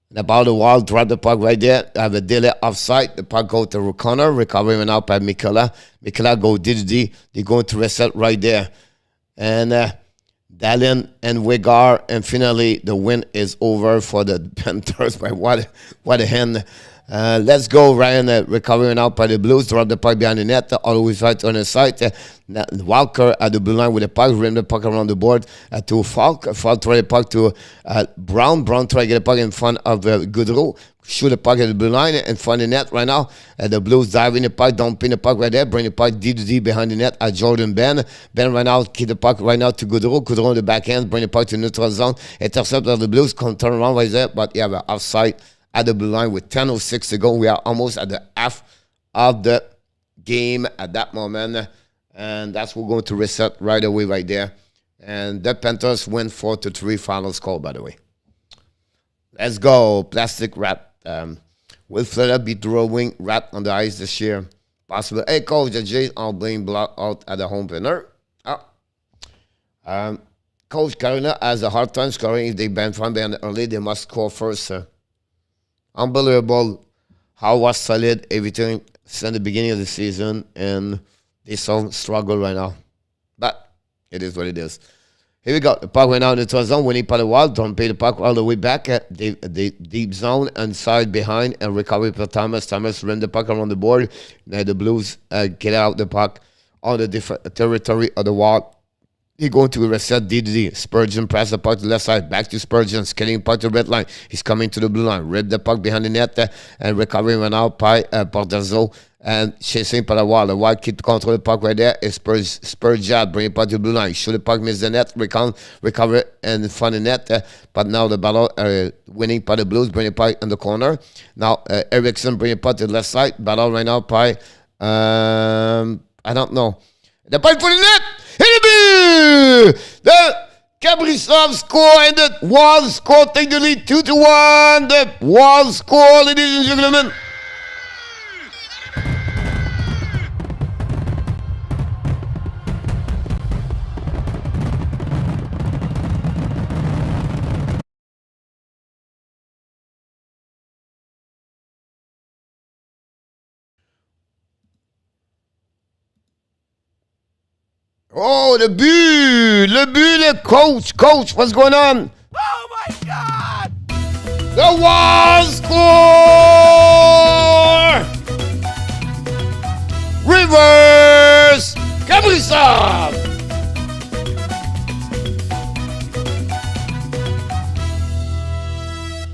And about the wall, drop the puck right there. Have a delay offside. The puck go to O'Connor, recovering now by Mikala. Mikala go DD. They're going to reset right there. And Dallin and Wegar, and finally the win is over for the Panthers by what a hand. Let's go, Ryan. Recovering out by the Blues. Drop the puck behind the net. Always right on the side. Walker at the blue line with the puck. Rim the puck around the board to Faulk. Faulk try the puck to Brown. Brown try to get the puck in front of Goodrow. Shoot the puck at the blue line in front of the net right now. The Blues dive in the puck, dumping the puck right there. Bring the puck D behind the net at Jordan Ben. Ben right now, keep the puck right now to Goodrow. Goodrow on the backhand. Bring the puck to neutral zone. Intercept of the Blues. Come turn around right there. But yeah, we're offside at the blue line with 10:06 to go. We are almost at the half of the game at that moment. And that's what we're going to reset right away right there. And the Panthers win 4-3 final score, by the way. Let's go. Plastic wrap. Will Florida be throwing wrap on the ice this year? Possible. Hey, Coach, the Jays are being blocked out at the home winner. Coach Carolina has a hard time scoring. If they ban from behind early, they must score first. Unbelievable how was solid everything since the beginning of the season, and they struggle right now. But it is what it is. Here we go. The puck went out in the zone, winning by the wall. Don't pay the puck all the way back. The deep zone inside behind and recovery for Thomas. Thomas ran the puck around the board. Now the Blues get out the puck on the different territory of the wall. He's going to reset DD. Spurgeon pass the puck to the left side. Back to Spurgeon. Scaling puck to the red line. He's coming to the blue line. Rip the puck behind the net and recovering right now by Portazzo and chasing by the wall. The wall keep control the puck right there. Spurgeon bring it puck to the blue line. Shoot the puck, miss the net. Recover in front of the net. But now the battle winning by the Blues. Bring the puck in the corner. Now Eriksson bring it puck to the left side. Battle right now by I don't know. The puck for the net. The Kaprizov score and the Wall score take the lead 2-1. The Wall score, ladies and gentlemen. Oh, le coach, what's going on? Oh my God! The Wall score! Reverse! Kaprizov!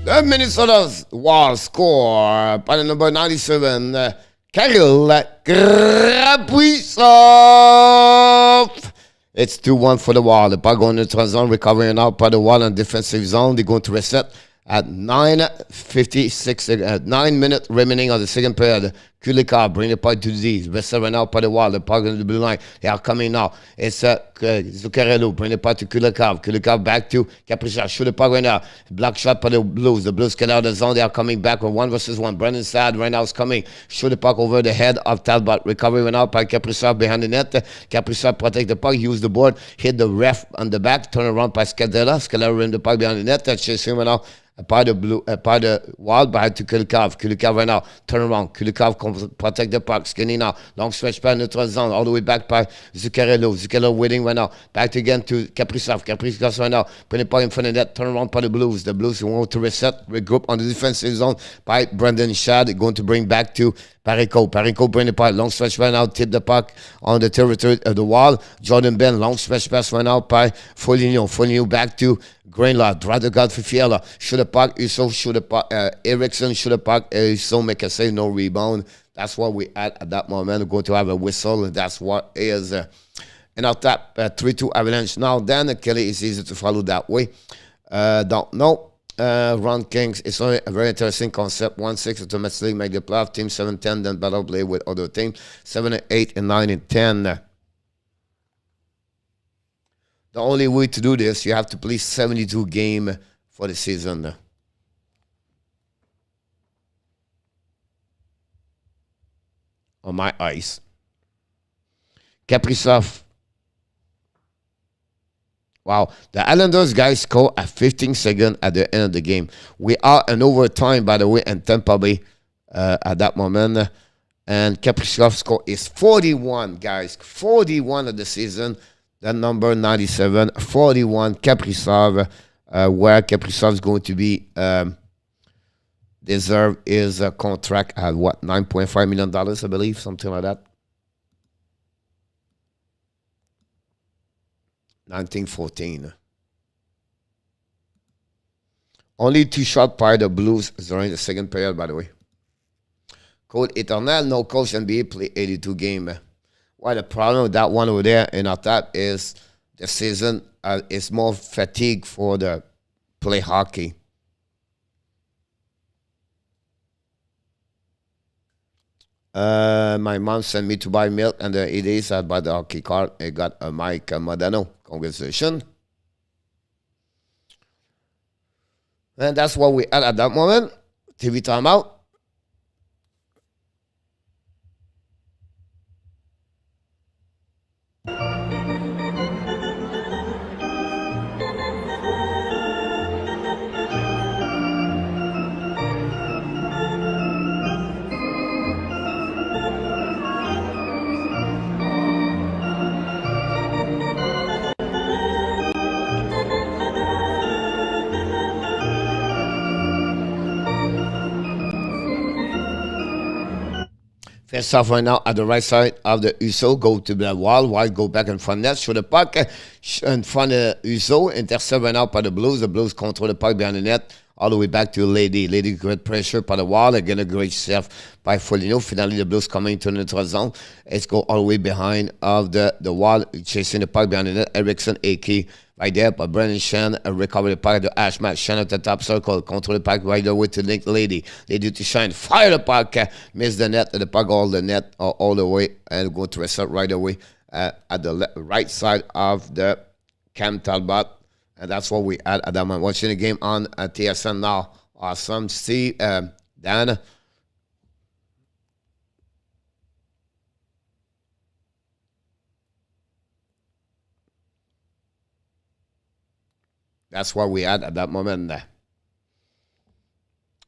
The Minnesota's Wall score by the number 97. Kirill Kaprizov. It's 2-1 for the Wall. The puck going into the zone, recovering out by the Wall in defensive zone. They're going to reset at 9:56, 9 minutes remaining of the second period. Kulikov bring the puck to the D. Vessel right now by the wall. The puck on the blue line. They are coming now. It's Zuccarello bring the puck to Kulikov. Kulikov back to Kaprizov. Shoot the puck right now. Block shot by the Blues. The Blues get out of the zone. They are coming back with 1-1. Brendan Saad right now is coming. Shoot the puck over the head of Talbot. Recovery right now by Kaprizov behind the net. Kaprizov protect the puck. Use the board. Hit the ref on the back. Turn around by Scalera. Scalera in the puck behind the net. Chase him right now. By the wall, back to Kulikov. Kulikov right now, turn around. Kulikov protect the puck. Skinny now. Long stretch by neutral zone. All the way back by Zuccarello. Zuccarello waiting right now. Back again to Kaprizov. Kaprizov right now. Put the puck in front of that. Turn around by the Blues. The Blues want to reset, regroup on the defensive zone by Brendan Shad. Going to bring back to Pareko. Pareko bring the puck. Long stretch right now. Tip the puck on the territory of the wall. Jordan Ben. Long stretch pass right now by Foligno. Foligno back to Greenlaw. Drive the guard for Fiala. Shoot the puck. Husso shoot the puck. Eriksson shoot the puck. Husso make a save. No rebound. That's what we at that moment. We're going to have a whistle. That's what is in our top 3-2 Avalanche. Now, Dan Kelly is easy to follow that way. Don't know. Ron Kings, it's only a very interesting concept. 1-6 automatically make the playoff. Team 7-10 then battle play with other teams. 7-8 and 9-10. The only way to do this, you have to play 72 games for the season. On my ice. Kaprizov. Wow. The Islanders guys score at 15 seconds at the end of the game. We are in overtime, by the way, in Tampa Bay at that moment. And Kaprizov's score is 41, guys. 41 of the season. That number 97, 41, Kaprizov, where Kaprizov is going to be deserve is a contract at what, $9.5 million, I believe, something like that. 1914. Only 2 shots by the Blues during the second period, by the way. Code Eternal, no coach NBA, play 82 games. Why the problem with that one over there in our top is the season is more fatigue for the play hockey. My mom sent me to buy milk, and the 8 days I bought the hockey card. I got a Mike Modano. Congratulations. And that's what we had at that moment. TV timeout. Face off right now at the right side of the Husso. Go to the wall. White go back in front net. Show the puck in front of Husso. Intercept right now by the Blues. The Blues control the puck behind the net. All the way back to Lady. Lady great pressure by the wall. Again, a great save by Foligno. Finally, the Blues coming to the neutral zone. It's go all the way behind of the wall. Chasing the puck behind the net. Eriksson, AK. Right there, but Brendan Shan recover the puck. The Ash match. Shan at the top circle. Control the puck right away to Link Lady. Lady to Shine. Fire the puck. Miss the net. The puck all the net all the way. And go to reset right away at the right side of the Cam Talbot. And that's what we had at that moment. Watching the game on TSN now. Awesome. See, Dan. That's what we had at that moment.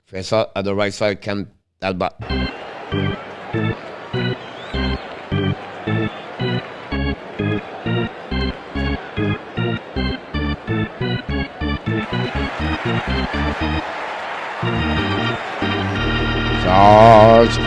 Face out at the right side, Cam Talbot. Charge.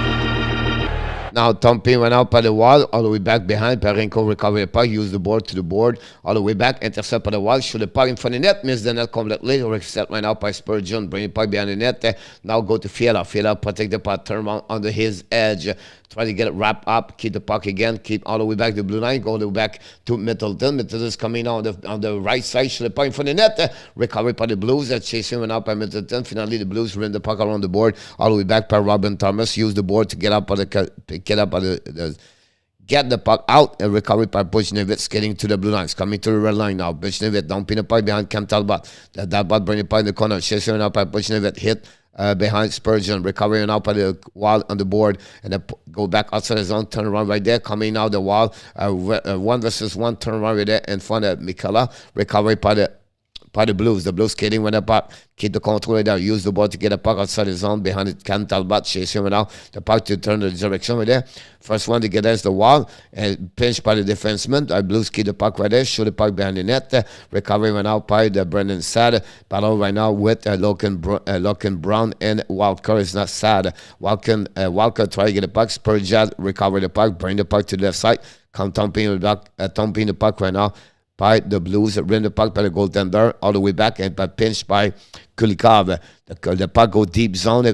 Now Tompi went out by the wall, all the way back behind. Tarasenko recovered the puck, used the board to the board, all the way back, intercept by the wall, shoot the puck in front of the net, missed the net completely. Reset went out by Spurgeon, bring the puck behind the net. Now go to Fiala. Fiala protect the puck, turn around under his edge. Try to get it wrapped up, keep the puck again, keep all the way back to the blue line, go all the way back to Middleton. Middleton is coming on the right side, shoot the puck in front of the net. Recovered by the Blues, chasing went out by Middleton. Finally, the Blues ran the puck around the board, all the way back by Robin Thomas. Use the board to get up on get the puck out and recover by Buchnevich, getting to the blue lines, coming to the red line now. Buchnevich dumping the puck behind Cam Talbot. Talbot bring the puck in the corner, chasing out by Buchnevich, hit behind Spurgeon, recovering out by the wall on the board, and then go back outside the zone, turn around right there, coming out the wall, 1-versus-1, turn around right there in front of Mikala, recovery by the Blues. The Blues skating with the puck, keep the control right there, use the ball to get the puck outside the zone behind it. Cam Talbot chasing right now, the puck to turn the direction right there. First one to get against the wall, and pinched by the defenseman. The Blues keep the puck right there, shoot the puck behind the net. Recovery right now by the Brendan Sad. Battle right now with Logan Brown and Walker. Is not Sad. Walker try to get the puck. Spurgeon recover the puck, bring the puck to the left side. Come thumping the puck right now by the Blues, ran the puck by the goaltender all the way back, and pinched by Kulikov. The puck go deep zone,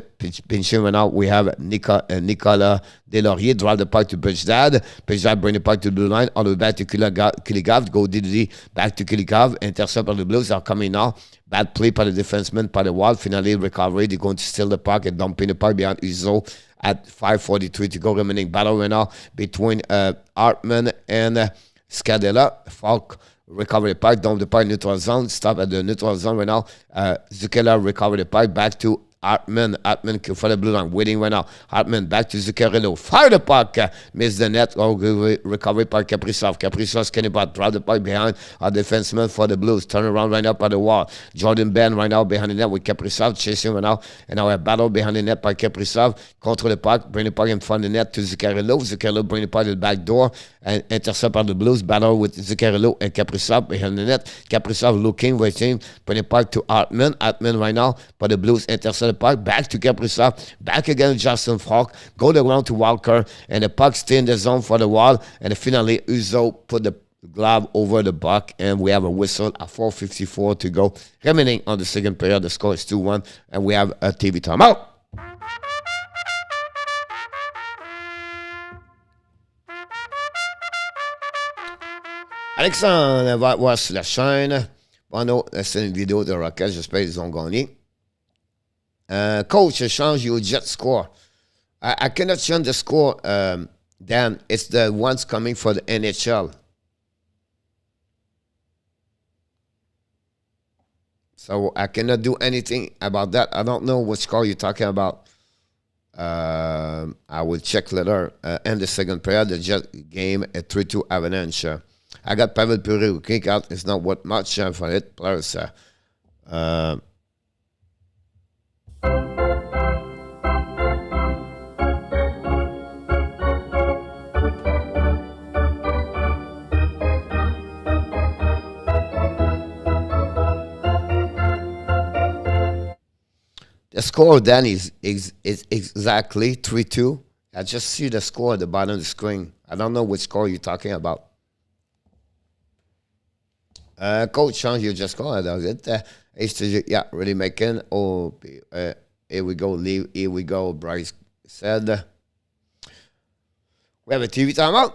pinching right now. We have Nicolas Delaurier drive the puck to Bijdad. Bijdad bring the puck to the blue line all the way back to Kulikov. Go DD back to Kulikov. Intercept by the Blues are coming now. Bad play by the defenseman by the wall. Finally recovery. They're going to steal the puck and dumping the puck behind Husso at 5:43 to go. Remaining battle right now between Hartman and Scadella. Faulk recover the puck, dump the puck, neutral zone, stop at the neutral zone right now. Zuccarello recover the puck, back to Hartman for the blue line, waiting right now. Hartman back to Zuccarello, fire the puck, miss the net, recovery by Kaprizov. Kaprizov can drop the puck behind our defenseman for the Blues. Turn around right now by the wall. Jordan Ben right now behind the net with Kaprizov chasing right now, and now a battle behind the net by Kaprizov. Control the puck, bring the puck in front of the net to Zuccarello. Zuccarello bring the puck to the back door and intercept by the Blues. Battle with Zuccarello and Kaprizov behind the net. Kaprizov looking, waiting, bring the puck to Hartman. Hartman right now, but the Blues intercept the puck, back to Kaprizov, back again Justin Faulk, go around to Walker, and the puck stay in the zone for the wall, and finally Husso put the glove over the puck, and we have a whistle at 4:54 to go. Remaining on the second period, the score is 2-1, and we have a TV timeout. Alexandre va voir sur la chaîne. Bon, c'est une vidéo de Rocket, j'espère qu'ils ont gagné. Coach, change your jet score. I cannot change the score, Dan. It's the ones coming for the NHL. So I cannot do anything about that. I don't know what score you're talking about. I will check later. In the second period, the Jet game at 3-2 Avalanche. I got Pavel Puri who kick out. It's not what much for it. Plus, the score, Dan, is exactly 3-2. I just see the score at the bottom of the screen. I don't know which score you're talking about. Coach, change your just score. That was it. Yeah, really making. Oh, here we go. Here we go. Bryce said. We have a TV timeout.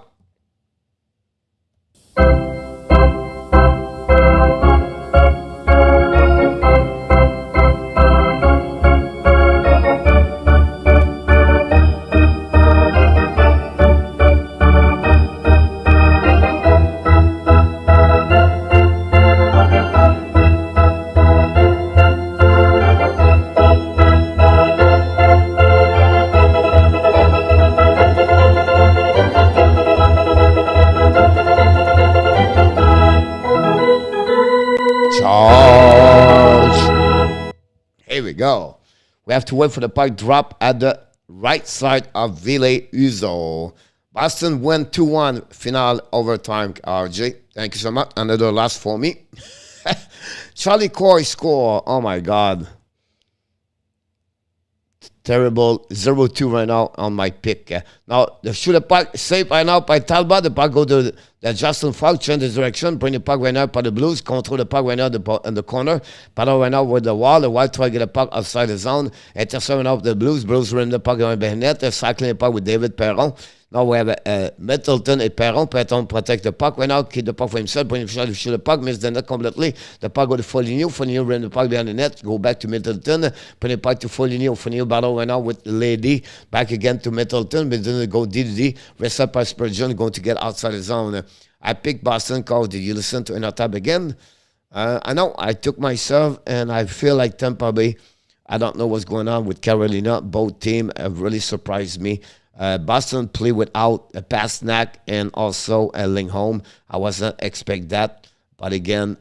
Here we go. We have to wait for the puck drop at the right side of Ville Husso. Boston win 2-1 final overtime, RJ. Thank you so much. Another last for me. Charlie Coy score. Oh, my God. terrible 0-2 right now on my pick. Now, the shoot the puck, safe right now by Talbot. The puck go to the Justin Faulk, change the direction, bring the puck right now by the Blues, control the puck right now in the corner. Battle right now with the Wild try to get the puck outside the zone, intercept right now the Blues. Blues run the puck behind the net, they're cycling the puck with David Perron. Now we have Middleton and Perron. Perron protect the puck right now, keep the puck for himself, bring him shot to shoot the puck, miss the net completely. The puck go to Foligno. Foligno ran the puck behind the net, go back to Middleton, bring the puck to Foligno. Foligno battle right now with the lady, back again to Middleton. Middleton go DDD, rest up by Spurgeon, going to get outside the zone. I picked Boston. Call. Did you listen to another tab again? I know I took myself, and I feel like Tampa Bay. I don't know what's going on with Carolina. Both teams have really surprised me. Boston play without a Pasternak and also a Lindholm. I wasn't expect that, but again,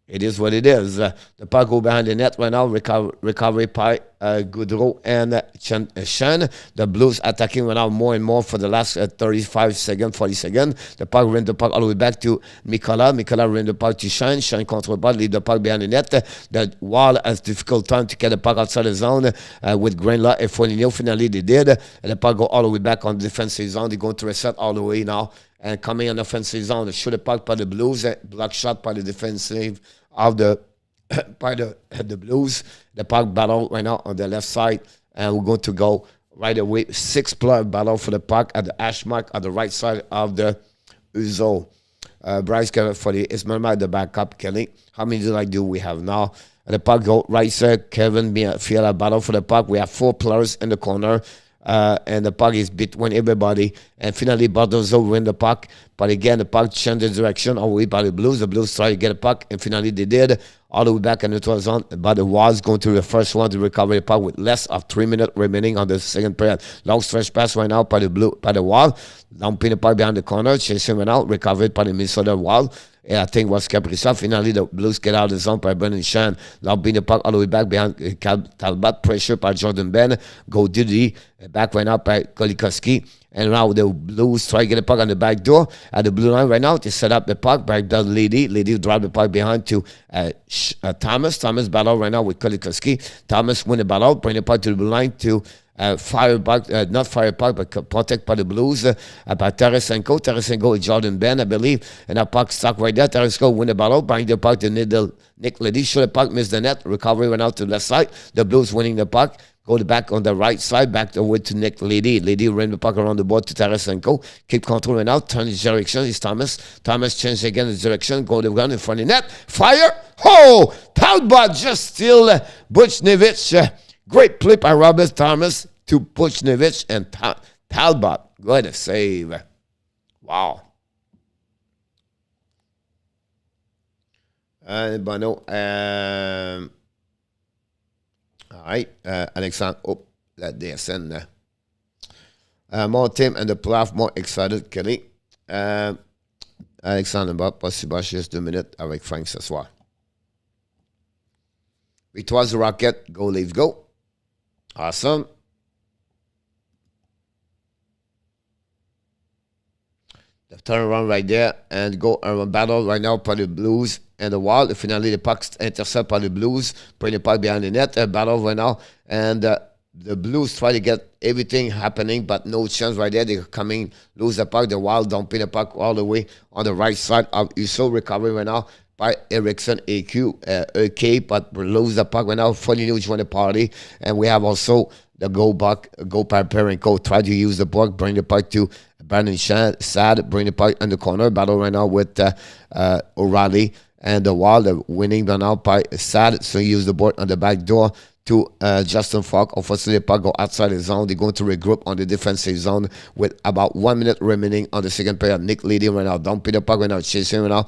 it is what it is. The puck go behind the net right now. Recovery by Goudreau and Shen. The Blues attacking right now more and more for the last 35 seconds, 40 seconds. The puck ran the puck all the way back to Mikola. Mikola ran the puck to Shen. Shen control the puck, leave the puck behind the net. The Wall has difficult time to get the puck outside the zone with Greenlaw and Foligno. Finally, they did. And the puck go all the way back on the defensive zone. They're going to reset all the way now. And coming on the offensive zone, they shoot the puck by the Blues. Block shot by the defensive of the by the Blues. The puck battle right now on the left side, and we're going to go right away. 6-player battle for the puck at the hash mark on the right side of the Husso. Bryce Kevin for the Ismail the backup. Kelly, how many do we have now? And the puck go right side. Kevin Fiala battle for the puck. We have 4 players in the corner. And the puck is between everybody. And finally, Bardozo win the puck. But again, the puck changed the direction all the way by the Blues. The Blues try to get a puck, and finally they did. All the way back in the neutral zone. But the Wild's going to be the first one to recover the puck with less of 3 minutes remaining on the second period. Long stretch pass right now by the Wild. Dumping the puck behind the corner, chasing right out, recovered by the Minnesota Wild. And I think it was Kaprizov. Finally, the Blues get out of the zone by Brendan Shan. Now being the puck all the way back behind Talbot. Pressure by Jordan Ben. Go Diddy. Back right now by Kolikoski. And now the Blues try to get the puck on the back door. At the blue line right now, they set up the puck. Back down Lady. Lady drive the puck behind to Thomas. Thomas battle right now with Kolikoski. Thomas win the battle. Bring the puck to the blue line to not fire puck, but protect by the Blues. By Tarasenko. Tarasenko is Jordan Ben, I believe. And that puck stuck right there. Tarasenko win the battle. Bring the puck to Nick Lady. Shoot the puck, miss the net. Recovery went out to the left side. The Blues winning the puck. Go back on the right side, back away to Nick Lady. Lady ran the puck around the board to Tarasenko. Keep controlling out, turn his direction. It's Thomas. Thomas changed again his direction. Go to the ground in front of the net. Fire! Oh! Talbot just steal Buchnevich. Great play by Robert Thomas to Buchnevich and Talbot. What a save. Wow. All right, Alexandre. Oh, that DSN. More team and the playoff more excited, Kelly. Alexandre Bob, possible juste 2 minutes avec Frank ce soir. Victoire du Rocket, go Leafs, go. Awesome. The turnaround right there and go around battle right now for the Blues and the Wild. Finally, the puck intercept by the Blues, bring the puck behind the net. Battle right now, and the Blues try to get everything happening, but no chance right there. They're coming, lose the puck. The Wild dumping the puck all the way on the right side of Husso. Recovery right now by Eriksson, AK, but lose the puck right now. Funny news when the party, and we have also the go by Parenko. Try to use the puck, bring the puck to Brandon Sad, bring the puck in the corner. Battle right now with O'Reilly. And the Wild are winning right now by Sad. So use the board on the back door to Justin Faulk. Unfortunately, the puck go outside the zone. They're going to regroup on the defensive zone with about 1 minute remaining on the second period. Nick leading right now. Dumping the puck right now. Chasing right now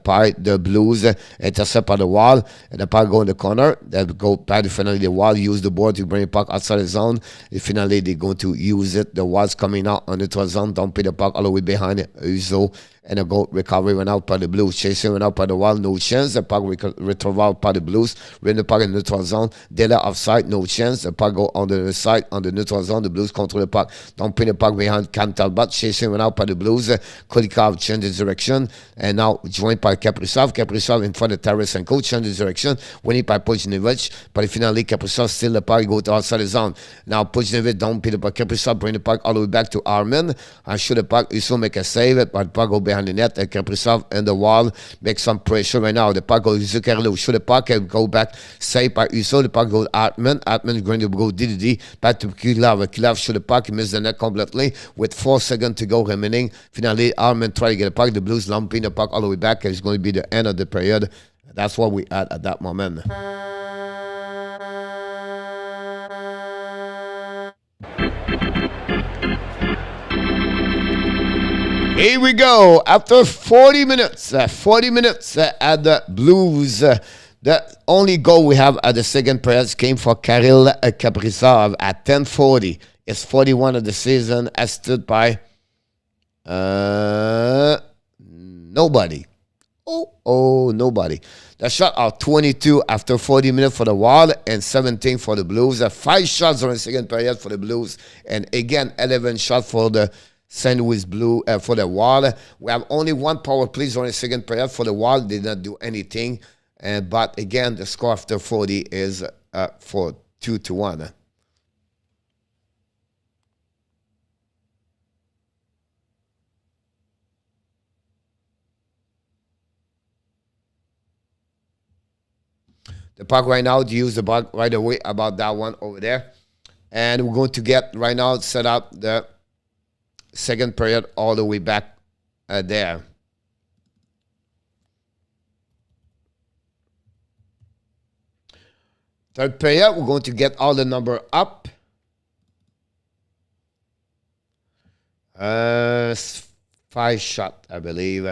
by the Blues. Intercept by the Wild. And the puck go in the corner. They go back to finally the Wild. Use the board to bring the puck outside the zone. And finally, they're going to use it. The Wild's coming out on the 12 zone. Dumping the puck all the way behind Husso. and a goal recovery went out by the Blues. Chasing went out by the Wild, no chance. The puck retrieved by the Blues. Win the puck in neutral zone. Dela offside, no chance. The puck go on the side, on the neutral zone. The Blues control the puck. Don't pin the puck behind Cam Talbot. Chasing went out by the Blues. Kulikov changed his direction, and now joined by Kaprizov. Kaprizov in front of Tarasenko, changed his direction. Winning by Pujinovic, but finally Kaprizov still the puck, go to outside the zone. Now Pujinovic don't pin the puck. Kaprizov bring the puck all the way back to Armin. I shoot the puck. Husso make a save, but the puck go behind the net. And Kaprizov and the wall make some pressure right now. The puck goes to Kirill. Shoot the puck and go back. Save by Husso. The puck goes to Armin. Armin is going to go DDD back to Kirill. Kirill shoot the puck. He missed the net completely with 4 seconds to go remaining. Finally, Armin try to get the puck. The Blues lumping the puck all the way back. It's going to be the end of the period. That's what we had at that moment. Here we go. After 40 minutes at the Blues, the only goal we have at the second period came for Kirill Kaprizov at 10:40. It's 41 of the season, assisted by nobody. Nobody. The shot are 22 after 40 minutes for the Wild and 17 for the Blues. 5 shots on the second period for the Blues, and again 11 shots for the St. Louis Blue for the Wild. We have only 1 power play on the second period for the Wild. Did not do anything, but again the score after 40 is for 2-1. The puck right now, to use the puck right away about that one over there. And we're going to get right now set up the second period all the way back there. Third period, we're going to get all the number up. 5 shot, I believe.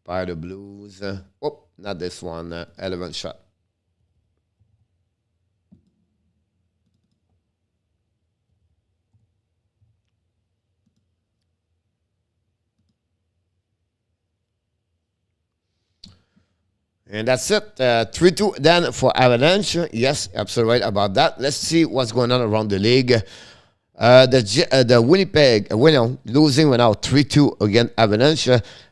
By the Blues. Not this one. 11 shot. And that's it. 3-2 then for Avalanche. Yes, absolutely right about that. Let's see what's going on around the league. The Winnipeg, losing went out 3-2 against Avalanche.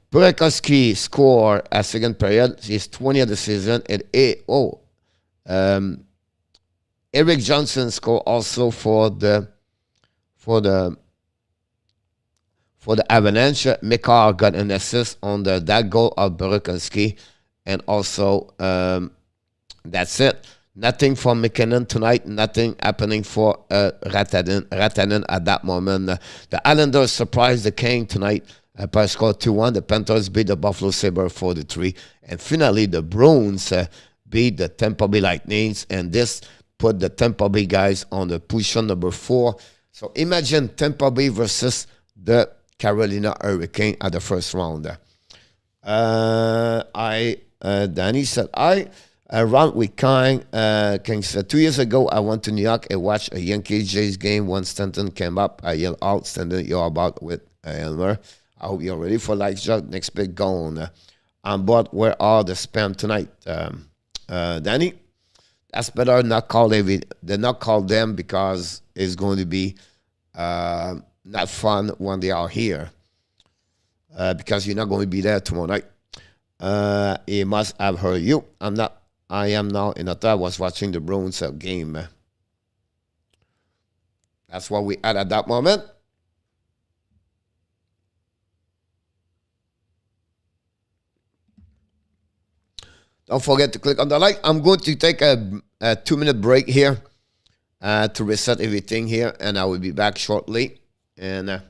Burakovsky score a second period. He's 20 of the season at 8. Eric Johnson score also for the Avalanche. McCarr got an assist on that goal of Burakovsky, and also that's it. Nothing for McKinnon tonight. Nothing happening for Ratanen at that moment. The Islanders surprised the King tonight. By score 2-1, the Panthers beat the Buffalo Sabres 4-3. And finally, the Bruins beat the Tampa Bay Lightning. And this put the Tampa Bay guys on the position number 4. So imagine Tampa Bay versus the Carolina Hurricane at the first round. Danny said, I ran with King said, 2 years ago, I went to New York and watched a Yankees-Jays game. When Stanton came up, I yelled out, Stanton, you're about with Elmer. I hope you're ready for like job. Next big goal. But where are the spam tonight? Danny, that's better not call them. They not call them because it's going to be not fun when they are here. Because you're not going to be there tomorrow night. He must have heard you. I am now in Ottawa. I was watching the Bruins game. That's what we had at that moment. Don't forget to click on the like. I'm going to take a 2-minute break here to reset everything here, and I will be back shortly. And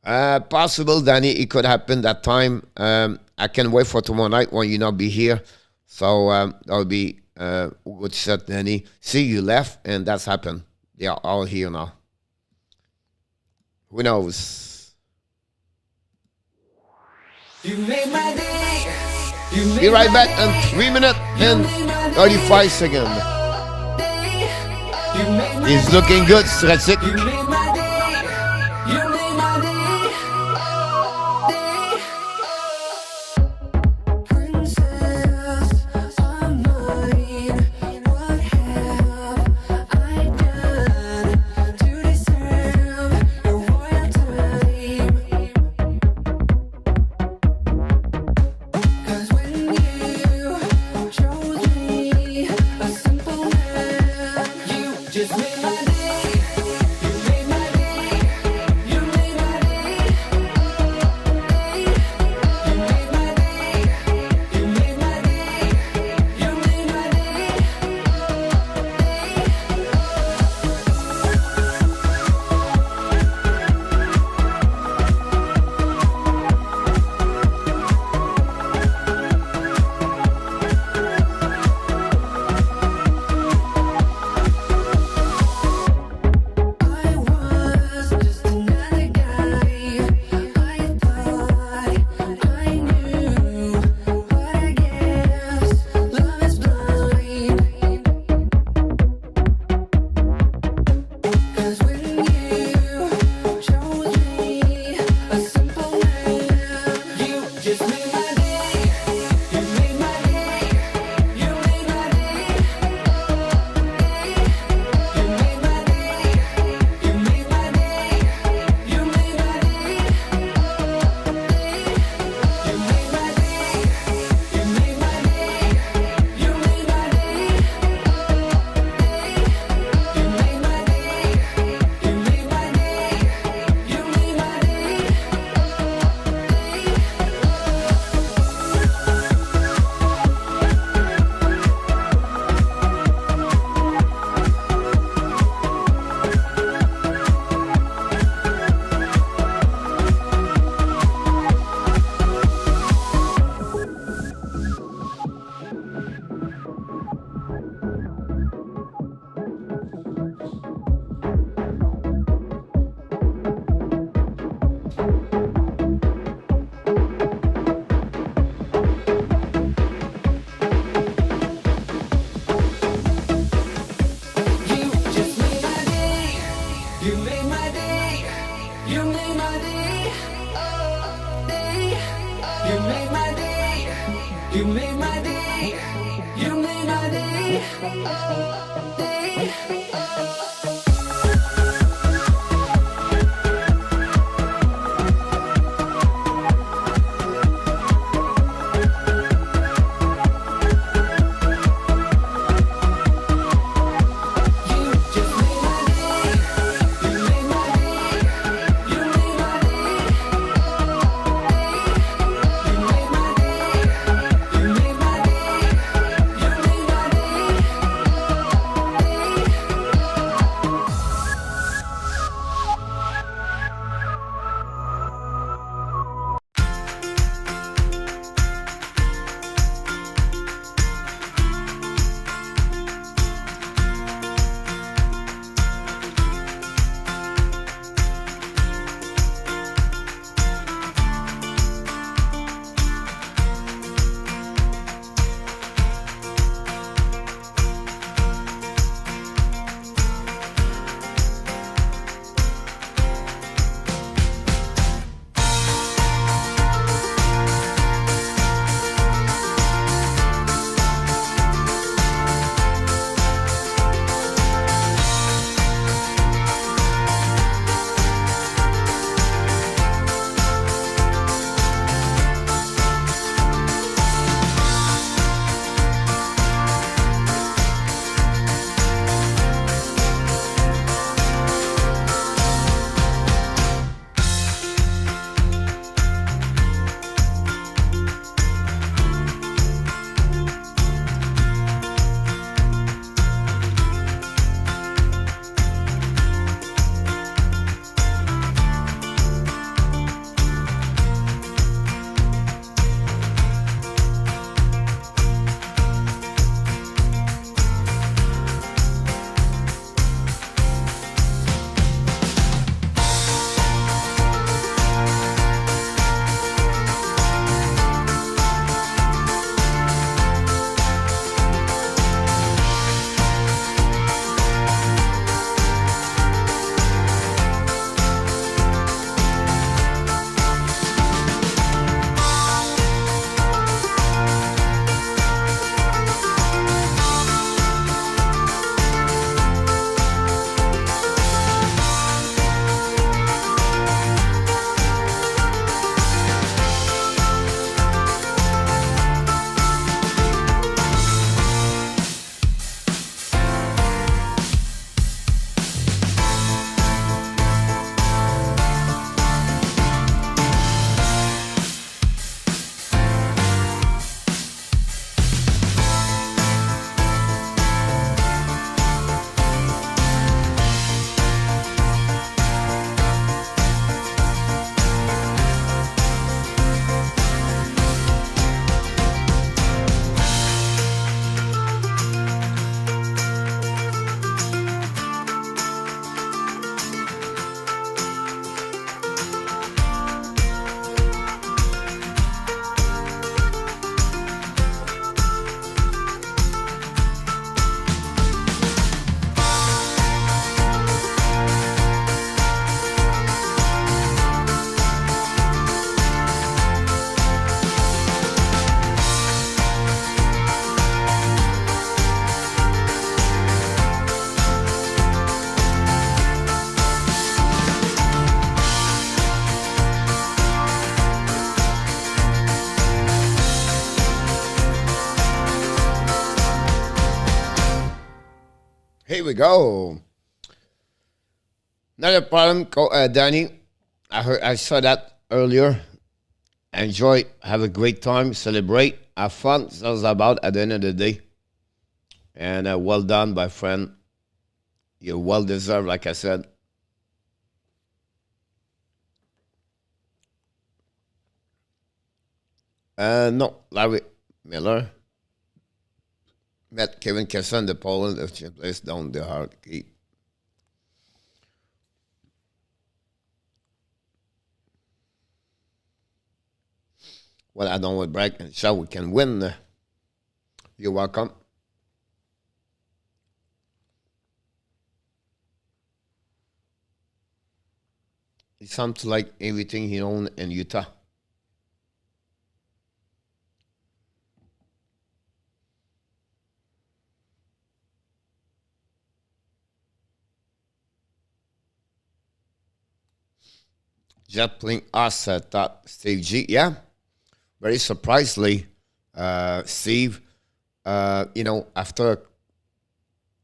possible, Danny, it could happen that time. I can wait for tomorrow night when you not be here. So that will be good set, Danny. See, you left, and that's happened. They are all here now. Who knows? You made my day. Be right back in 3 minutes and 35 seconds. He's looking good, Stretchik. You made my day. You made my day. Princess of mine, what have I done to deserve your royalty? 'Cause when you chose me, a simple man, you just made my day. You made my day. You made my day. You made my day. You made my day. You made my day. I was just another guy. I thought I knew, but I guess love is blind. 'Cause when you chose me, a simple man, you just made my day. You made my day. You made my day. You made my day. You made my day. You made my day. You made my day. You made my day. You made my day. You made my day. You made my day. You made my day. You just made my day. You made my day. You made my day. Day. You made my day. You made my day. You made my day. Day. You just made my day. You made my day. You made my day. You made my day. You made my day. You made my day. we go. Not a problem, Danny. I saw that earlier. Enjoy, have a great time, celebrate, have fun. That's what it's about at the end of the day. And well done, my friend. You're well deserved, like I said. No, Larry Miller met Kevin Kesson, the Poland, if she plays down the hierarchy. Well, I don't want to brag and show we can win. You're welcome. It sounds like everything he owned in Utah. Jet playing us at top, Steve G. Yeah, very surprisingly, Steve, after a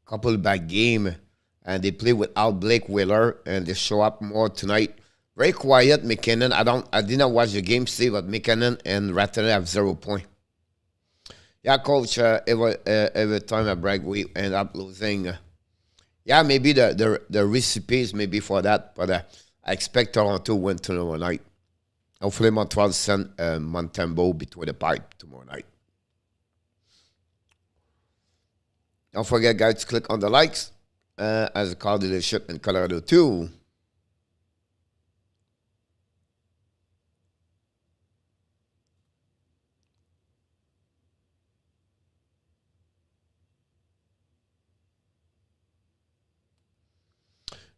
couple bad game, and they play without Blake Wheeler, and they show up more tonight. Very quiet, McKinnon. I did not watch the game, Steve, but McKinnon and Ratner have 0 point. Yeah, coach. Every time I brag, we end up losing. Yeah, maybe the recipes maybe for that, but I expect Toronto to win tomorrow night. Hopefully, Montreal send Montembeault between the pipe tomorrow night. Don't forget, guys, to click on the likes as a car dealership in Colorado too.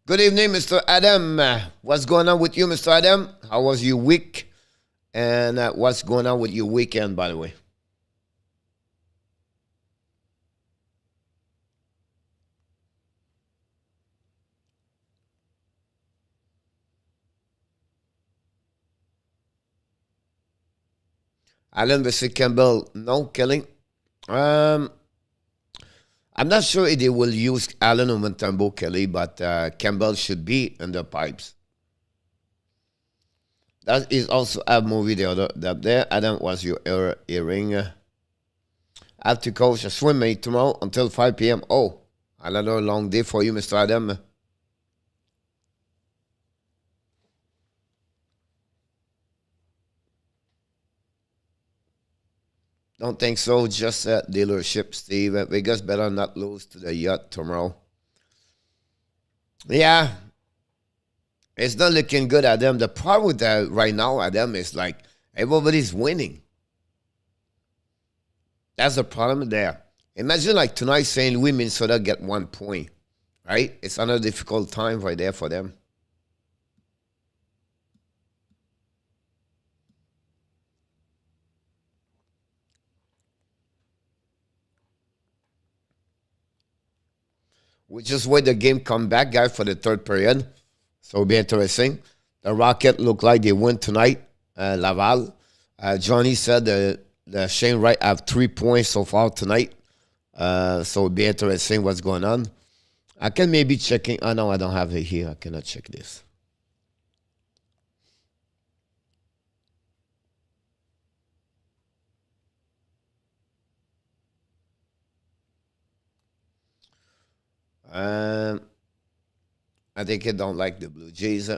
Good evening, Mr. Adam. What's going on with you, Mr. Adam? How was your week? And what's going on with your weekend, by the way? Allen versus Campbell, no killing. I'm not sure if they will use Allen or Montembeault Kelly, but Campbell should be in the pipes. That is also a movie the other up there. Adam was your earring. I have to coach a swim meet tomorrow until 5 p.m. Oh, another long day for you, Mr. Adam. Don't think so. Just at dealership, Steve. Vegas better not lose to the yacht tomorrow. Yeah, it's not looking good, Adam. The problem with that right now, Adam, is like everybody's winning. That's the problem there. Imagine like tonight St. Louis, Minnesota get 1 point, right? It's another difficult time right there for them. We just wait the game come back, guys, for the third period. So it'll be interesting. The Rocket look like they win tonight, Laval. Johnny said the Shane Wright have 3 points so far tonight. So it'll be interesting what's going on. I can maybe checking. Oh, no, I don't have it here. I cannot check this. I think I don't like the Blue Jays.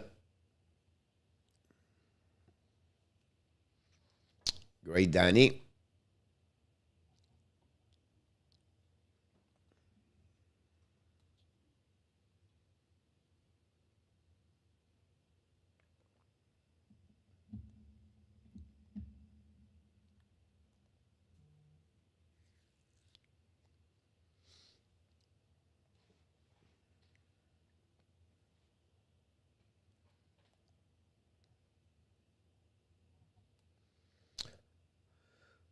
Great, Danny.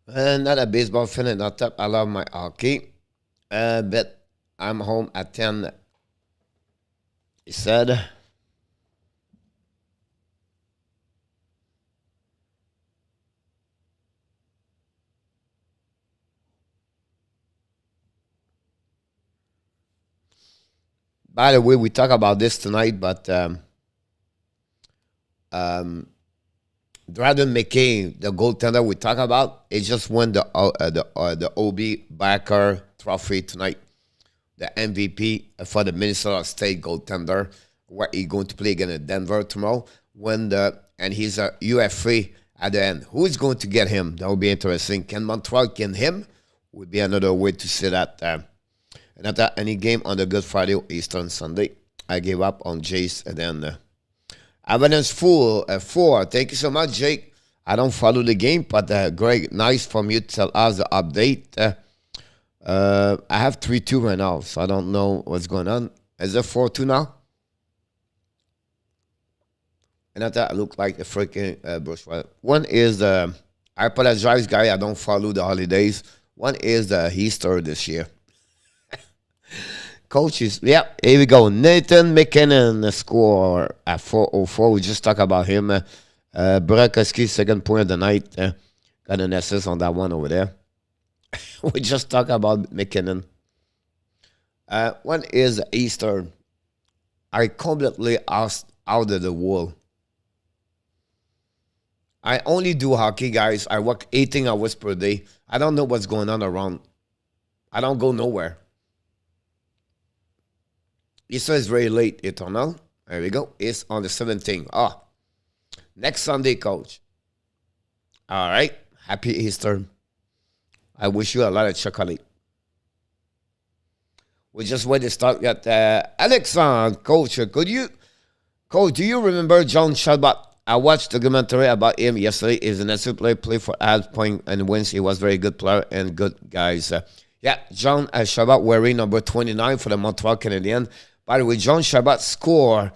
Not a baseball fan and not top. I love my hockey. But I'm home at 10. He said. By the way, we talk about this tonight, but um, Draden McCain, the goaltender we talk about, he just won the OB Backer Trophy tonight, the MVP for the Minnesota State goaltender, where he's going to play against Denver tomorrow. And he's a UFA at the end. Who is going to get him? That will be interesting. Can Montreal get him? Would be another way to say that. And after any game on the Good Friday or Eastern Sunday, I gave up on Jace and then. Evidence full 4. Thank you so much, Jake. I don't follow the game, but Greg, nice from you to tell us the update. I have 3-2 right now, so I don't know what's going on. Is it 4-2 now? And I thought I look like a freaking bushwhacker. One is I apologize, guy. I don't follow the holidays. One is the Easter this year. Coaches, yeah, here we go. Nathan McKinnon score at 4:04. We just talked about him. Burakovsky, second point of the night. Got an assist on that one over there. We just talked about McKinnon. One is Eastern. I completely out of the world. I only do hockey, guys. I work 18 hours per day. I don't know what's going on around. I don't go nowhere. Easter is very late, Eternal. There we go. It's on the 17th. Next Sunday, coach. All right. Happy Easter. I wish you a lot of chocolate. We just wait to start at Alexandre, coach. Coach, do you remember John Talbot? I watched the documentary about him yesterday. He's an excellent player, played for Ad Point and wins. He was a very good player and good guys. Yeah, John Talbot wearing number 29 for the Montreal Canadiens. By the way, John Talbot scored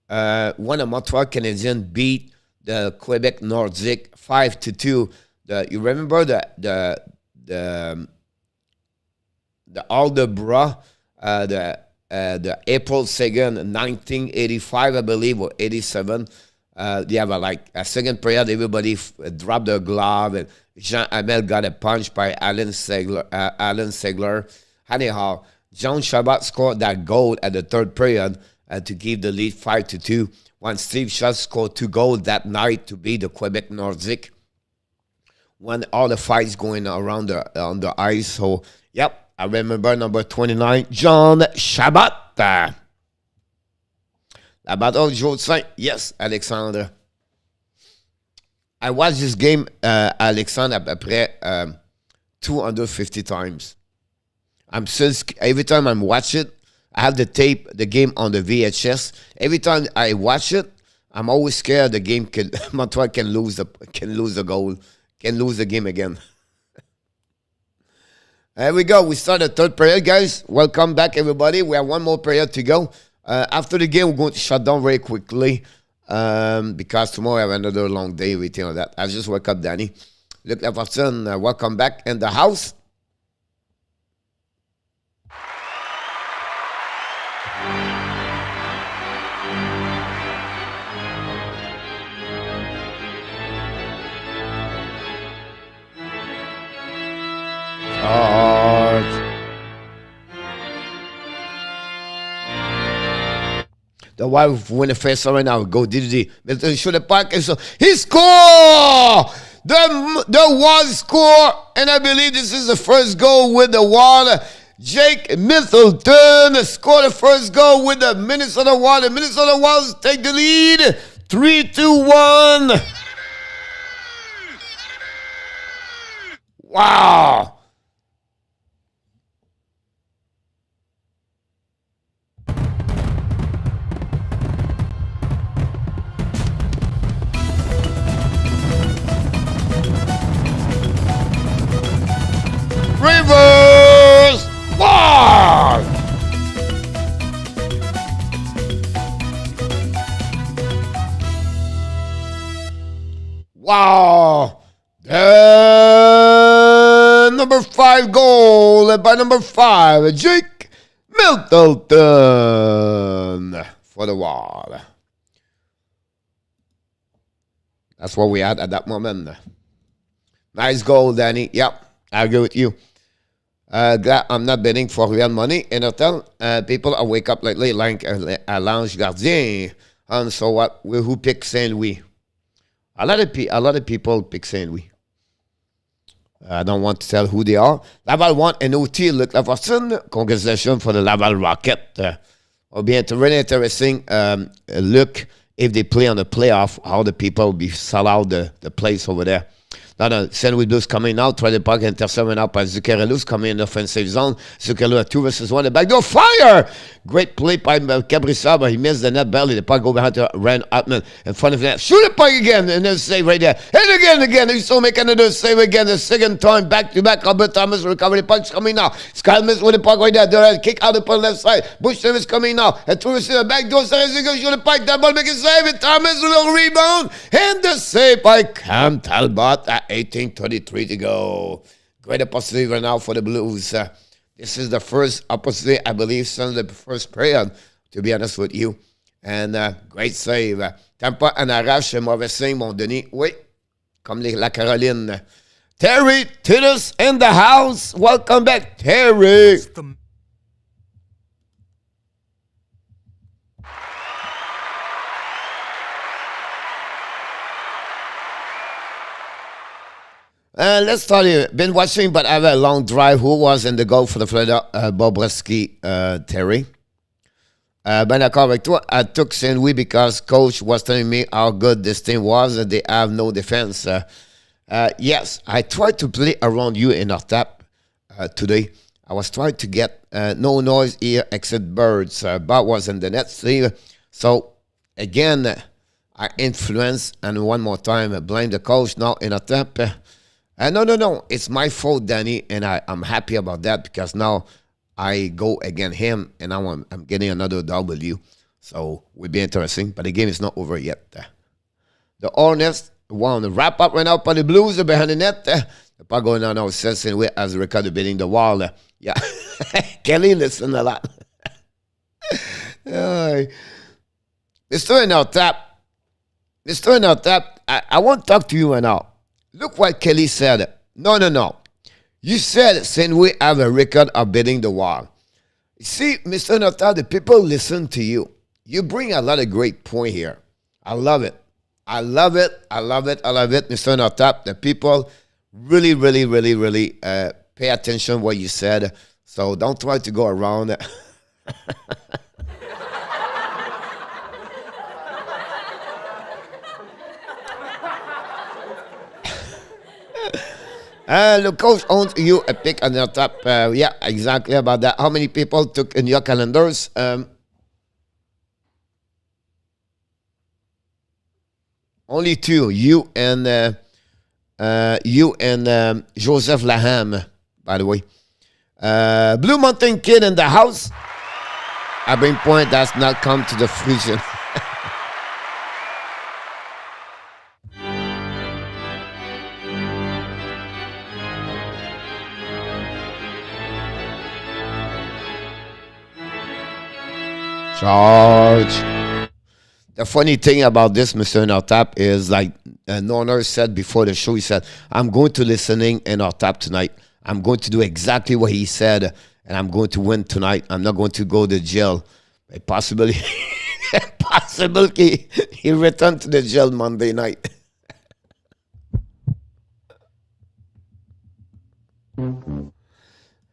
when the Montreal Canadiens beat the Quebec Nordique 5-2. You remember the Aldebra, the April 2nd, 1985, I believe, or 87. They have a second period. Everybody dropped their glove, and Jean Hamel got a punch by Alan Segler. Anyhow, John Talbot scored that goal at the third period to give the lead 5-2. When Steve Shutt scored 2 goals that night to beat the Quebec Nordique. When all the fights going around on the ice. So, yep, I remember number 29, John Talbot. La battle Joe Saint. Yes, Alexandre. I watched this game, Alexandre, après 250 times. I'm still, every time I'm watching it, I have the tape, the game on the VHS. Every time I watch it, I'm always scared the game Montreal can lose the goal, can lose the game again. There we go. We start the third period, guys. Welcome back, everybody. We have one more period to go. After the game, we're going to shut down very quickly because tomorrow I have another long day, everything like that. I just woke up, Danny. Luc Lafortune, welcome back in the house. The wife win the face right now. Go DDD. Middleton shoot the puck. And so he score! The Wild score. And I believe this is the first goal with the Wild. Jake Middleton scored the first goal with the Minnesota Wild. The Minnesota Wild take the lead. 3-1. Wow. Reverse! Wow! Wow! The number 5 goal by number 5, Jake Middleton for the Wild. That's what we had at that moment. Nice goal, Danny. Yep, I agree with you. Glad I'm not betting for real money in hotel. People are wake up lately like Lounge Gardien. And so what? Who pick Saint Louis? A lot of people pick Saint Louis. I don't want to tell who they are. Laval want an OT. Look, la fortune. Congratulations for the Laval Rocket. Will be really interesting. Look if they play on the playoff, how the people will be sell out the place over there. Now, St. Louis Blues coming out. Try the park intercepted out by Zuccarello's coming in the offensive zone. Zuccarello at 2 versus 1. The backdoor fire! Great play by Kaprizov, but he missed the net barely. The puck go behind to Ryan Atman in front of the net. Shoot the puck again, and then save right there. And again. He's so making another save again. The second time, back to back. Albert Thomas recover the puck's coming now. Scott Miss with the puck right there. The kick out the puck left side. Bush Davis coming now. And 2 versus the backdoor. Tarasenko shoot the puck. That ball make a save. And Thomas with a rebound. And the save by Cam Talbot at 18:33 to go. Great opportunity right now for the Blues. This is the first opportunity, I believe, since the first period, to be honest with you. And great save. Tampa en arrache, mauvais signe, mon Denis. Oui, comme la Caroline. Terry Titus in the house. Welcome back, Terry. Let's start here. Been watching, but I have a long drive. Who was in the goal for the Florida? Bobrovsky, Terry. Ben d'accord avec toi. I took St. Louis because coach was telling me how good this team was and they have no defense. Yes, I tried to play around you in our tap today. I was trying to get no noise here except birds. Bob was in the net. So, again, I influence and one more time blame the coach now in a tap. No. It's my fault, Danny, and I'm happy about that because now I go against him, and now I'm getting another W. So, will be interesting, but the game is not over yet. The Hornets want to wrap up right now by the Blues behind the net. The puck going on now says in way as Ricardo beating the wall. Yeah, Kelly listen a lot. Mr. In our tap. I want to talk to you right now. Look what Kelly said. No. You said St. Louis have a record of beating the wall. See, Mr. Nota, the people listen to you. You bring a lot of great point here. I love it, Mr. Nota. The people really pay attention to what you said. So don't try to go around. The coach owns you a pick on your top. Yeah, exactly about that. How many people took in your calendars? Only 2. You and Joseph Laham, by the way. Blue Mountain Kid in the house. I bring point that's not come to the fruition. Charge. The funny thing about this, Mr. In our tap, is like Norner said before the show, he said, I'm going to listening in our tap tonight. I'm going to do exactly what he said, and I'm going to win tonight. I'm not going to go to jail. Possibly he returned to the jail Monday night.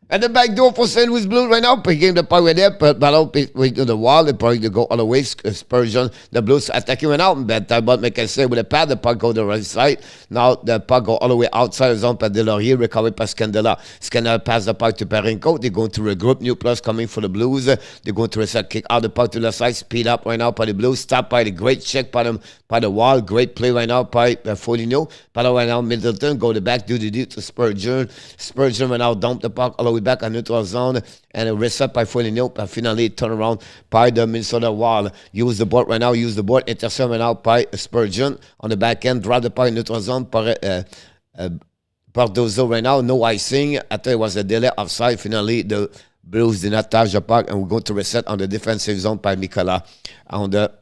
And the back door for St. Louis Blues right now. Picking the puck right there. But ball way to the wall. They probably go all the way. Spurgeon. The Blues attacking right out. But Talbot make a save with a pad. The puck go to the right side. Now the puck go all the way outside the zone. But Delaurier recovered by Scandella. Scandella pass the puck to Parenko. They're going to regroup. New plus coming for the Blues. They're going to reset. Kick out the puck to the side. Speed up right now by the Blues. Stop by the great check by them. By the wall, great play right now by Foligno. But right now, Middleton go to back, do the deal to Spurgeon. Spurgeon right now dump the puck all the way back on neutral zone and a reset by Foligno. But finally, turn around by the Minnesota wall. Use the board right now, intercept right now by Spurgeon on the back end. Drop the puck in neutral zone. Bardozo right now, no icing. After it was a delay offside, finally, the Blues did not touch the puck and we're going to reset on the defensive zone by Mikola on the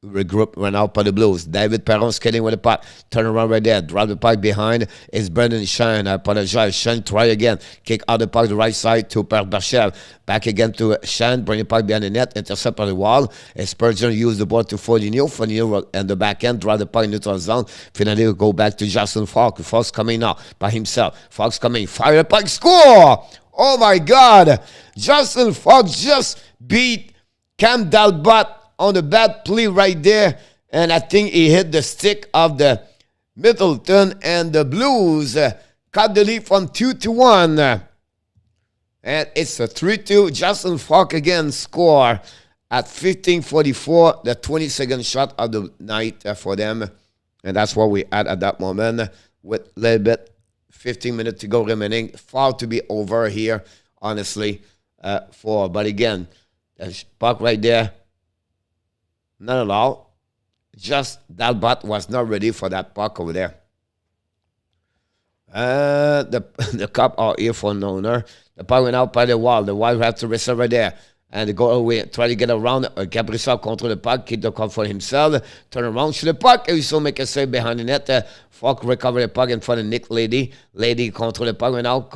regroup run out by the Blues. David Perron skating with the puck. Turn around right there. Drop the puck behind. It's Brendan Shine. I apologize. Shine try again. Kick out the puck to the right side to Barchev. Back again to Shine. Bring the puck behind the net. Intercept on the wall. Spurgeon use the ball to Foligno. Foligno and the back end. Drop the puck in neutral zone. Finally go back to Justin Faulk. Faulk's coming now by himself. Faulk's coming. Fire the puck. Score! Oh my God. Justin Faulk just beat Cam Talbot on the bad play right there, and I think he hit the stick of the Middleton, and the Blues cut the lead from 2-1. And it's a 3-2. Justin Faulk again score at 15:44, the 22nd shot of the night for them. And that's what we had at that moment with a little bit, 15 minutes to go remaining. Far to be over here, honestly, but again, the puck right there, not allowed. Just Talbot was not ready for that puck over there. The cup are here for an owner. The puck went out by the wall. The wall had to receive right there. And go away, try to get around. Kaprizov control the puck, keep the cup for himself. Turn around, shoot the puck. He also make a save behind the net. Faulk recover the puck in front of Nick Lady. Lady control the puck, went out,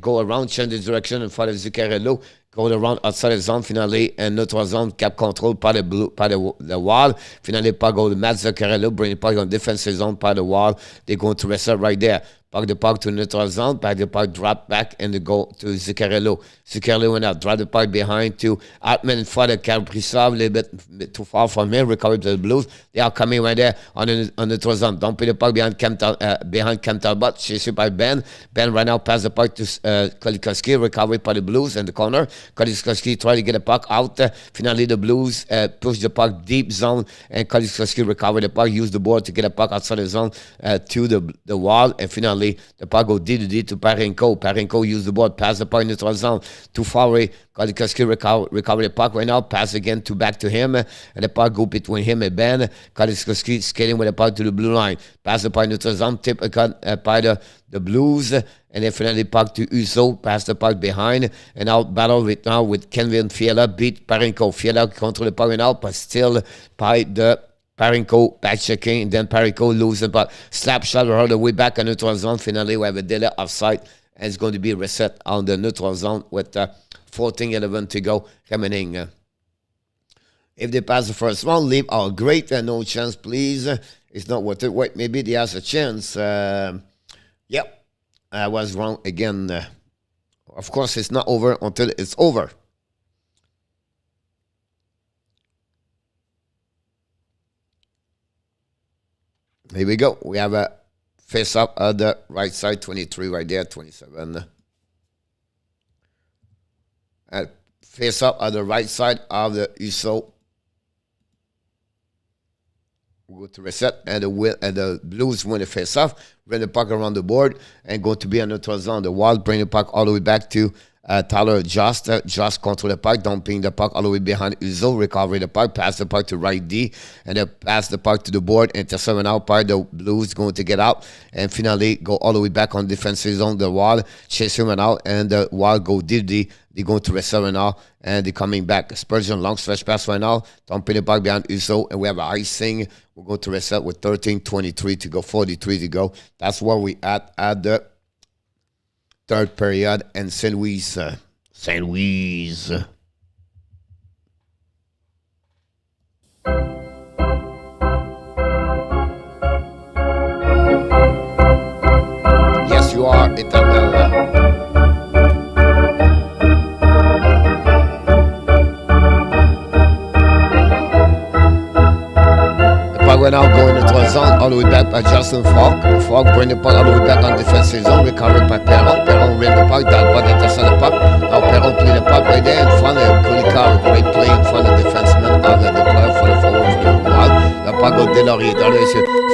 go around, change the direction in front of Zuccarello. Go around outside the zone, finally, and neutral zone, cap control par the wall. Finally, puck go to Matt Zuccarello, bring the puck on defensive zone par the wall. They're going to reset right there. Pack the puck to neutral zone, pack the puck, drop back, and they go to Zuccarello. Zuccarello went out, drop the puck behind to Altman in front of Kaprizov, a little bit too far from him, recover to the Blues. They are coming right there on the neutral zone. Dumping the puck behind Cam Talbot, chased by Ben. Ben right now pass the puck to Kolikowski, recovered by the Blues in the corner. Kolikowski try to get the puck out. Finally, the Blues push the puck deep zone, and Kolikowski recovered the puck, use the board to get the puck outside the zone to the wall, and finally, the puck go D to Parenko. Parenko use the ball, pass the puck in neutral zone to Fowey. Kolikowski recover the puck right now, pass again back to him, and the puck go between him and Ben. Kolikowski skating with the puck to the blue line, pass the puck in neutral zone, tip by the Blues, and then finally puck to Husso, pass the puck behind, and out battle with Kevin Fiala, beat Parenko. Fiala control the puck right now, but still by the Parenko back checking, and then Parenko losing, but slap shot all the way back on neutral zone. Finally, we have a delay offside, and it's going to be reset on the neutral zone with 14:11 to go remaining. If they pass the first one, leave our great and no chance, please. It's not worth it. Wait, maybe they has a chance. Yep, I was wrong again. Of course, it's not over until it's over. Here we go. We have a face-up at the right side, 23 right there, 27. Face-up at the right side of the Husso. We go to reset, and the Blues win the face-off, run the puck around the board, and go to be on the neutral zone. The Wild bring the puck all the way back to Tyler Just control the puck, dumping the puck all the way behind Husso, recover the puck, pass the puck to right D, and then pass the puck to the board, intercept out by the Blues going to get out, and finally go all the way back on defensive zone. The Wild chase him out, and the Wild go D. They're going to reset now, and they're coming back. Spurgeon long stretch pass right now, dumping the puck behind Husso, and we have icing. We're going to reset with 13:23 to go, 43 to go. That's where we at the third period, and St. Louis. Yes, you are, Eternal. We're now going into a zone all the way back by Justin Faulk. Faulk bring the puck all the way back on defensive zone, recovered by Perron. Perron ran the puck, Talbot intercept the puck. Now Perron play the puck right there in front of Kolikar. Great play in front of the defenseman of the player for the forward for the Wild. The puck go Delorier.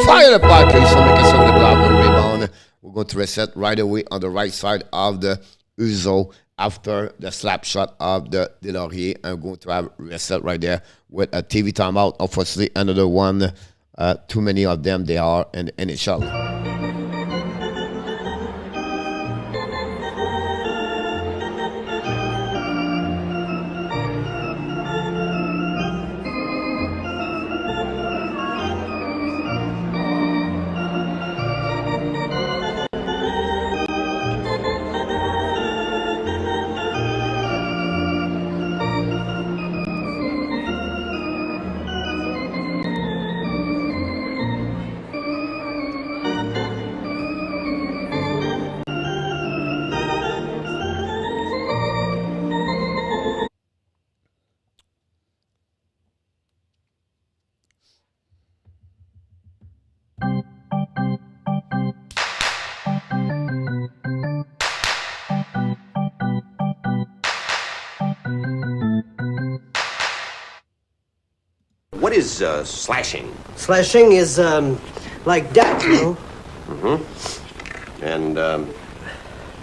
Fire the puck. He's going to make a some of the ground and rebound. We're going to reset right away on the right side of the Husso after the slap shot of the Delorier. I'm going to have reset right there with a TV timeout. Unfortunately, another one. Too many of them they are in the NHL. What is slashing? Slashing is like that, you know? And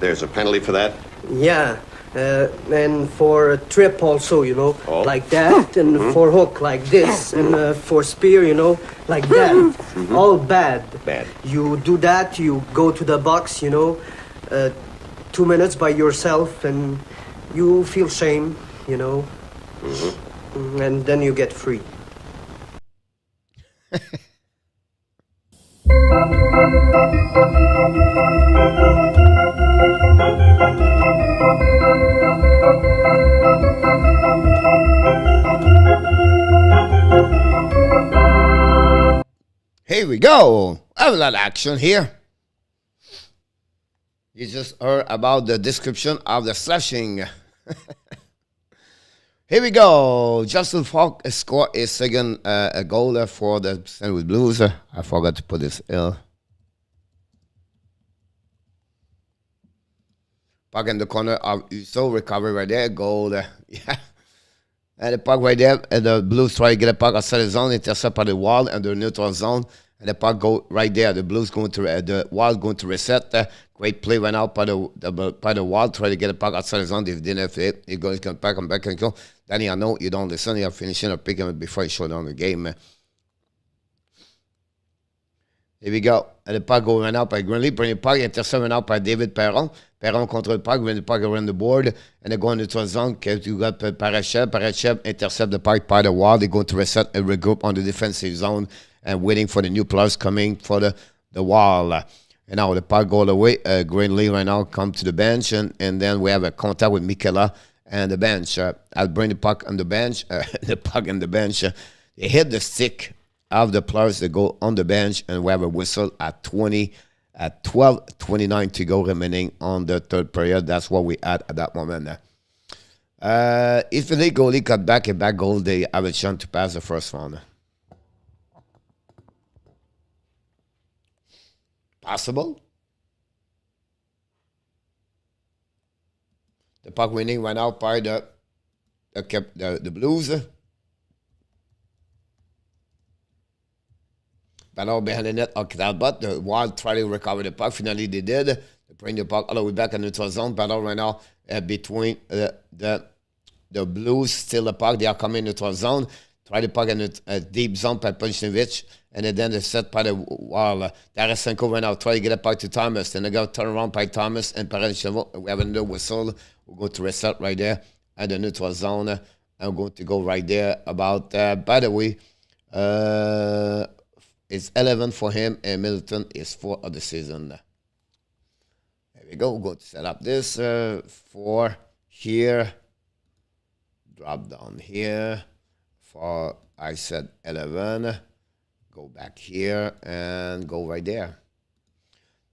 there's a penalty for that? Yeah. And for a trip also, you know, Oh. like that, and for hook like this, and for spear, you know, like that. All bad. Bad. You do that, you go to the box, you know, 2 minutes by yourself, and you feel shame, you know, and then you get free. Here we go. I have a lot of action here. You just heard about the description of the slashing. Here we go. Justin Faulk scored a second a goal for the St. Louis Blues. I forgot to put this in. Puck in the corner of Husso, recovery right there, goal. Yeah. And the puck right there, and the Blues try to get a puck outside the zone, intercept by the wall and the neutral zone. And the puck go right there. The Blues going to the wall going to reset. Great play went out by the wall. Try to get a puck outside the zone. If didn't have it, he goes come back and go. Then you know you don't listen. You're finishing or picking it before you show down the game. Here we go. And the puck go run out by Greenlee. Bring the puck. Intercept went out by David Perron. Perron contre le puck. Bring the puck around the board. And they go into the zone. You got Parachev. Parachev intercept the puck by the wall. They're going to reset and regroup on the defensive zone and waiting for the new players coming for the wall. And now the puck go away. Greenlee right now come to the bench. And then we have a contact with Mikela and the bench. I'll bring the puck on the bench. The puck on the bench. They hit the stick of the players that go on the bench, and we have a whistle at 12:29 to go remaining on the third period. That's what we had at that moment. If the goalie cut back a back goal, they have a chance to pass the first round. Possible. The puck winning went out by the Blues. Battle behind the net of Talbot. The Wild tried to recover the puck. Finally, they did. They bring the puck all the way back in the neutral zone. Battle right now between the Blues. Still the puck. They are coming in the neutral zone. Try the puck in a deep zone by Punchevich. And then they're set by the Wild. Tarasenko went out. Try to get a puck to Thomas. Then they go turn around by Thomas and Parachev. We have another whistle. We're going to reset right there at the neutral zone. I'm going to go right there about, by the way, it's 11 for him, and Middleton is 4 of the season. There we go. We're going to set up this 4 here. Drop down here. For, I said 11. Go back here and go right there.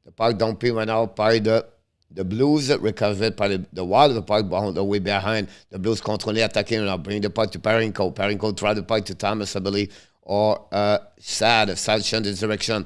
The puck dumping went out by the Blues, recovered by the Wild. The puck on the way behind. The Blues controlling, attacking, and bring the puck to Parenko. Parenko tried the puck to Thomas, I believe. Or Sad changed the direction.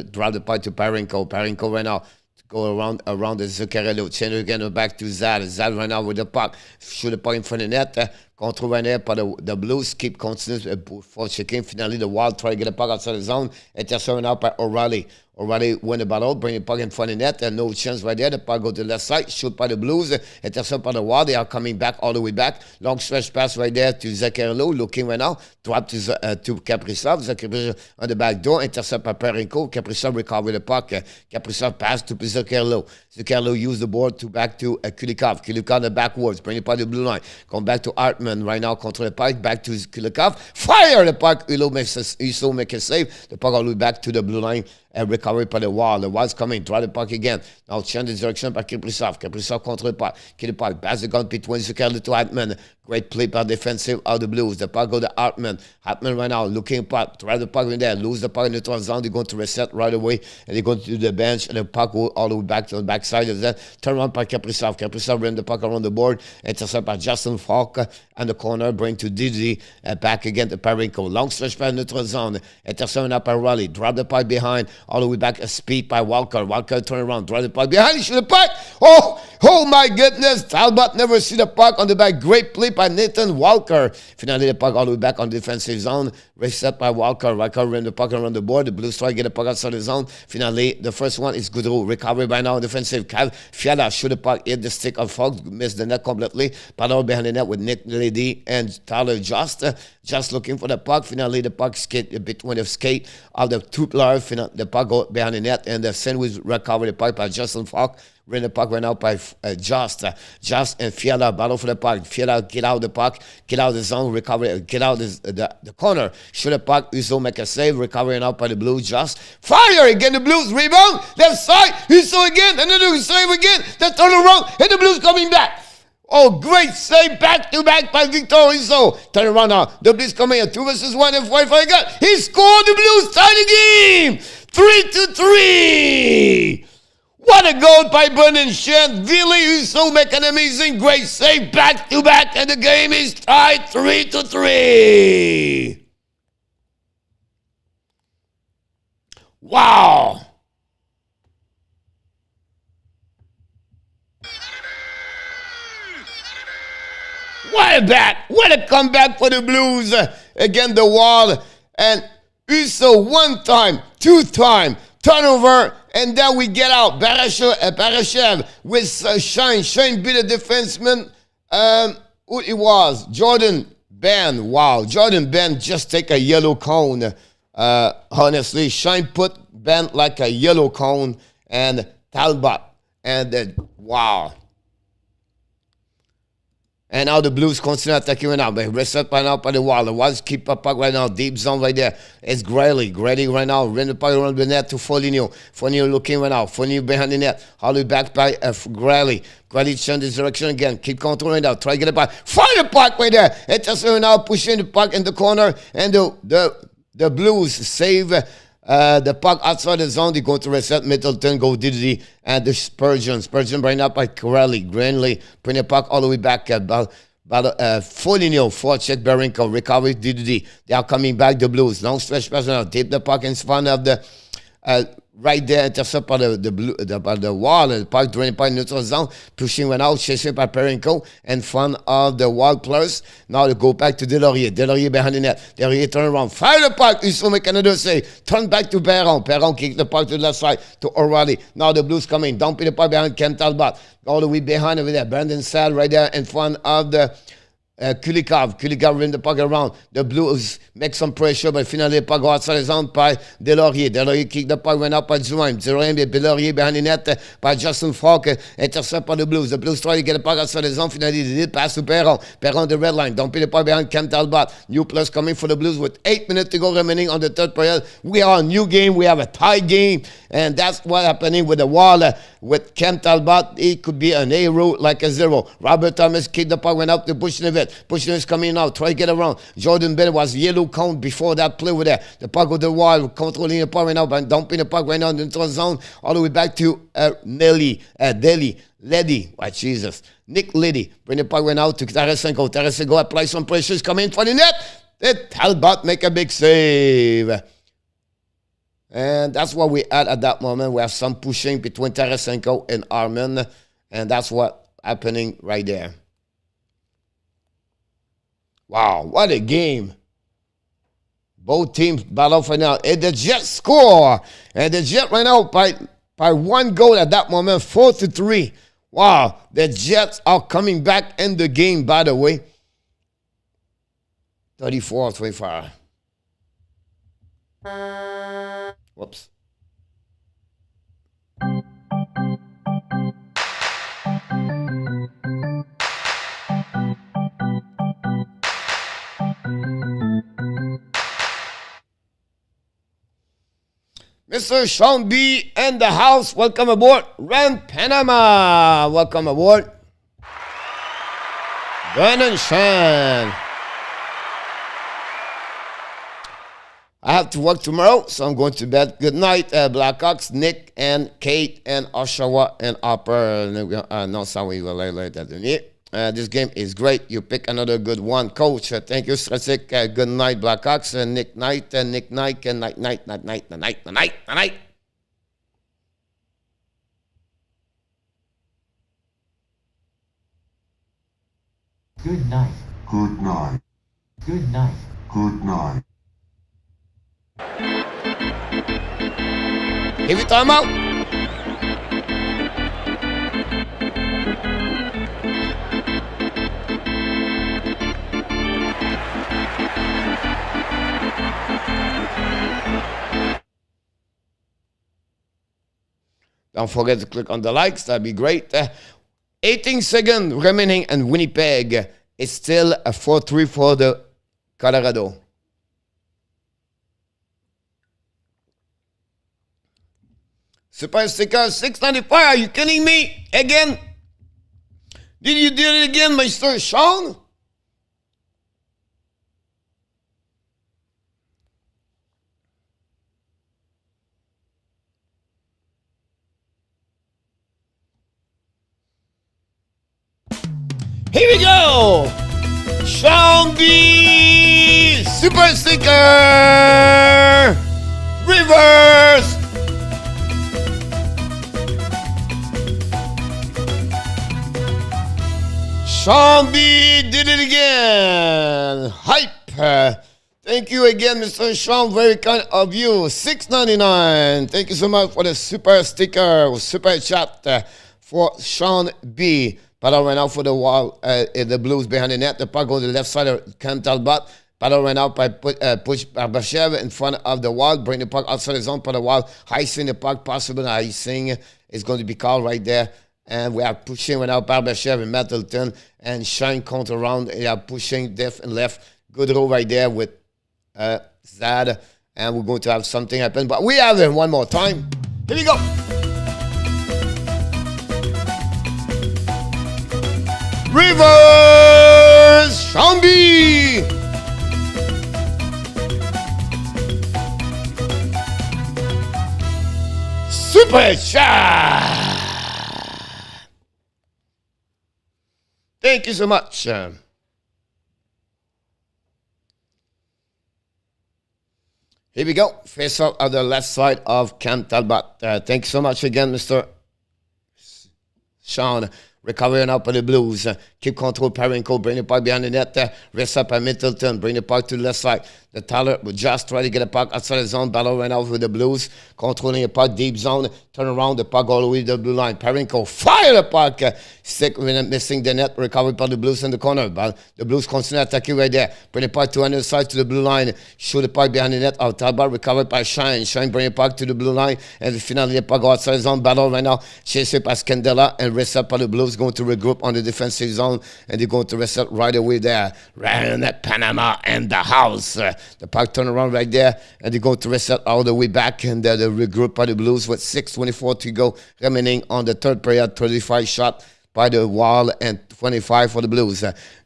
Drive the puck to Parenko. Parenko right now to go around the Zuccarello. Change again back to Zad. Zad right now with the puck. Shoot the puck in front of the net. Control right there by the Blues. Keep continuing for checking. Finally, the Wild try to get the puck outside the zone. Intercept out by O'Reilly. O'Reilly win the battle, bring the puck in front of the net, and no chance right there. The puck go to the left side, shoot by the Blues, intercept by the Wild. They are coming back all the way back. Long stretch pass right there to Zuccarello, looking right now. Drop to Kaprizov. Kaprizov on the back door, intercept by Parenko. Kaprizov recover the puck. Kaprizov pass to Zuccarello. Zuccarello use the board to back to Kulikov. Kulikov the backwards, bring the puck to the blue line. Come back to Hartman right now, control the puck, back to Kulikov. Fire the puck. Husso make a save. The puck all the way back to the blue line. And recovery by the Wild. The Wild's coming. Try the puck again. Now change the direction by Kaprizov. Kaprizov control the puck. Kill the puck. Pass the gun between Zuccarello to Hartman. Great play by defensive of the Blues. The puck go to Hartman. Hartman right now looking puck. Try the puck in there. Lose the puck in the neutral zone. They're going to reset right away. And they're going to do the bench. And the puck go all the way back to the backside of that. Turn around by Kaprizov. Kaprizov ran the puck around the board. Intercept by Justin Faulk. And the corner bring to Didi. Back again to Parenko. Long stretch by the neutral zone. Intercept up by Raleigh. Drop the puck behind. All the way back. A speed by Walker. Walker turn around. Drop the puck behind. He shoot the puck. Oh! Oh my goodness. Talbot never see the puck on the back. Great play by Nathan Walker. Finally, the puck all the way back on the defensive zone. Reset by Walker. Walker ran the puck around the board. The Blues try to get the puck outside the zone. Finally, the first one is Goudreau. Recovery by now. Defensive. Fiala shoot the puck. Hit the stick of Faulk. Missed the net completely. Paddle behind the net with Nick Lady and Tyler Just looking for the puck. Finally, the puck skate between the skate of the two players. The puck go behind the net. And the sandwich recover the puck by Justin Faulk. Ran the puck right now by Just and Fiala battle for the puck. Fiala get out the puck, get out the zone, recover, get out the corner. Shoot the puck, Husso make a save, recovering out by the Blues. Just fire again, the Blues rebound, left side, Husso again, and then the save again. They turn around, and the Blues coming back. Oh, great save back to back by Victor Husso. Turn around now. The Blues coming in 2 versus 1 and 5 again. He scored, the Blues tie the game. 3-3. What a goal by Brendan Shen. Ville Husso make an amazing great save back to back, and the game is tied 3-3. Wow. What a bat. What a comeback for the Blues against the wall. And Husso 1 time, 2 time, turnover, and then we get out. Barashev with Shane. Shane beat a defenseman. Who it was? Jordan Ben. Wow. Jordan Ben just take a yellow cone. Honestly, Shane put Ben like a yellow cone. And Talbot. And wow. And now the Blues continue attacking right now. They reset by now by the wall. The Wilds keep a puck right now. Deep zone right there. It's Grady. Grady right now. Ran the puck around the net to Foligno. Foligno looking right now. Foligno behind the net. All the way back by Grady. Grady change his direction again. Keep controlling now. Try to get the puck. Fire the puck right there. It's just now pushing the puck in the corner. And the Blues save the puck outside the zone. They're going to reset. Middleton go Diddy and the Spurgeon. Spurgeon bring up by Kirill. Granley bring the puck all the way back. Foligno, forecheck Barenko, recovery Diddy. They are coming back. The Blues long stretch pass now. Tape the puck in front of the right there, intercept by the wall, and the puck drained by neutral zone, pushing one out, chasing by Barenko in front of the wall players. Now they go back to Delaurier. Delaurier behind the net. Delaurier turn around, fire the puck. Husso make another save. Turn back to Perron. Perron kick the puck to the left side to O'Reilly. Now the Blues coming, dumping the puck behind Cam Talbot. All the way behind over there. Brandon Sal right there in front of the Kulikov ran the puck around. The Blues make some pressure, but finally the puck go outside the zone by Delaurier. Delaurier kick the puck, went up by Zouim. Delaurier behind the net by Justin Faulk. Intercept by the Blues. The Blues try to get the puck outside the zone. Finally they did pass to Perron. Perron the red line. Dumping the puck behind Cam Talbot. New plus coming for the Blues with 8 minutes to go remaining on the third period. We are a new game. We have a tie game. And that's what's happening with the wall. With Cam Talbot, it could be an arrow like a 0. Robert Thomas kicked the puck, went up to Bushnevet. Bushnevet is coming out, try to get around. Jordan Ben was yellow count before that play with there. The puck with the wall, controlling the puck right now, but dumping the puck right now in the neutral zone, all the way back to Lady. What Jesus. Nick Liddy. Bring the puck right now to Tarasenko. Tarasenko apply some pressure, coming for the net. Talbot make a big save. And that's what we had at that moment. We have some pushing between Tarasenko and Armin. And that's what happening right there. Wow, what a game. Both teams battle for now. And the Jets score. And the Jets right now by 1 goal at that moment, 4-3. Wow, the Jets are coming back in the game, by the way. 34-25. Whoops. Mr. Sean B. in the house. Welcome aboard. Ran Panama. Welcome aboard. Brennan Shan. I have to work tomorrow, so I'm going to bed. Good night, Blackhawks, Nick and Kate and Oshawa and Upper. No, sorry, later. This game is great. You pick another good one, Coach. Thank you, Strasik. Good night, Blackhawks. Nick Knight, Nick Knight, and night. Good night. Good night. Good night. Good night. Give it time out. Don't forget to click on the likes. That'd be great. 18 seconds remaining, and Winnipeg is still a 4-3 for the Colorado. Super sticker 695. Are you kidding me? Again? Did you do it again, Mr. Sean? Here we go! Sean B! Super sticker! Reverse! Sean B did it again! Hype! Thank you again, Mr. Sean. Very kind of you. $6.99. Thank you so much for the super sticker, super chat for Sean B. Paddle right now for the wall, the Blues behind the net. The puck goes to the left side of Cam Talbot. Paddle right now by push Barbashev in front of the wall. Bring the puck outside the zone for the wall. Icing the puck, possible icing is going to be called right there. And we are pushing right now Barbashev and Middleton. And Shine comes around. They are pushing left and left. Good roll right there with Zad. And we're going to have something happen. But we have it one more time. Here we go. Reverse Shambi! Super chat! Thank you so much. Here we go. Face off on the left side of Cam Talbot. Thank you so much again, Mr. Sean. Recovering up on the Blues. Keep control, Tarasenko. Bring the puck behind the net. Rest up at Middleton. Bring the puck to the left side. The Tyler will just try to get a puck outside the zone. Battle right now with the Blues. Controlling the puck deep zone. Turn around the puck all the way to the blue line. Tarasenko fire the puck. Stick missing the net. Recovered by the Blues in the corner. But the Blues continue attacking right there. Bring the puck to the other side to the blue line. Shoot the puck behind the net. Talbot recovered by Shine. Shine bring the puck to the blue line. And finally the puck outside the zone. Battle right now. Chased by Scandella. And rest up by the Blues. Going to regroup on the defensive zone. And they're going to rest up right away there. Right in the Panama and the house. The puck turn around right there. And they're going to rest up all the way back. And the regroup by the Blues with 6:24 to go. Remaining on the third period. 35 shot by the wall and 25 for the Blues.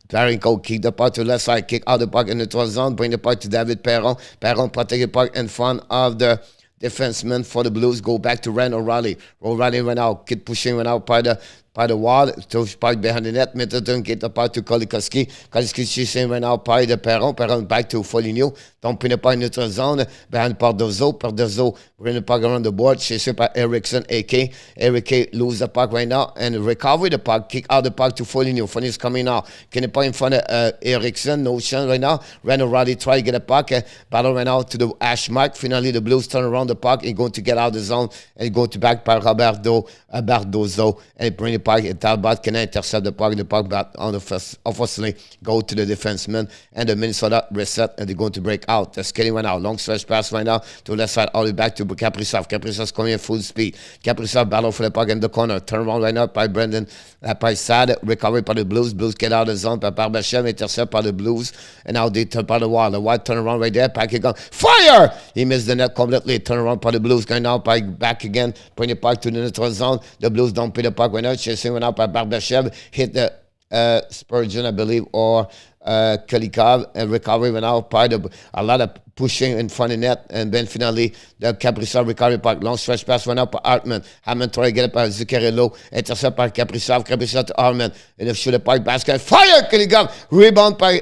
Tarasenko kick the puck to the left side. Kick out the puck in the 12 zone. Bring the puck to David Perron. Perron protect the puck in front of the defenseman for the Blues. Go back to Ren O'Reilly. O'Reilly went out. Keep pushing went out by the wall. Touch puck behind the net. Middleton get the puck to Kolikoski. Kolikoski chasing went out by the Perron. Perron back to Foligno. Dumping the puck in the neutral zone. Behind Pardozzo. Pardozzo bring the puck around the board. Chasing by Eriksson. AK. AK lose the puck right now and recover the puck. Kick out the puck to Foligno. Foligno's coming now. Can the puck in front of Eriksson. No chance right now. Ren O'Reilly try to get a puck. Battle right now to the hash mark. Finally the Blues turn around the puck and going to get out of the zone and go to back by Roberto Bardozzo and bring the puck. And Talbot can intercept the puck. The puck back on the first, obviously go to the defenseman and the Minnesota reset and they're going to break out. The skating right now. Long stretch pass right now to the left side all the way back to Kaprizov. Kaprizov's coming in full speed. Kaprizov battle for the puck in the corner. Turn around right now by Brendan. By Sad. Recovered by the Blues. Blues get out of the zone. By Barbashev intercept by the Blues. And now they turn by the wall. The white turn around right there. Pack it gun. Fire! He missed the net completely. Turn around by the Blues. Going now by back again. Bring the puck to the neutral zone. The Blues don't pay the puck right now. Chasing went out by Barbashev. Hit the Spurgeon, I believe, or Kalikov. And recovery went out by a lot of pushing in front of the net. And then finally, the Kaprizov recovery puck. Long stretch pass went out by Hartman. Hartman try to get it by Zuccarello. Intercept by Kaprizov. Kaprizov to Hartman. And if shoot the puck basket. Fire! Kalikov. Rebound by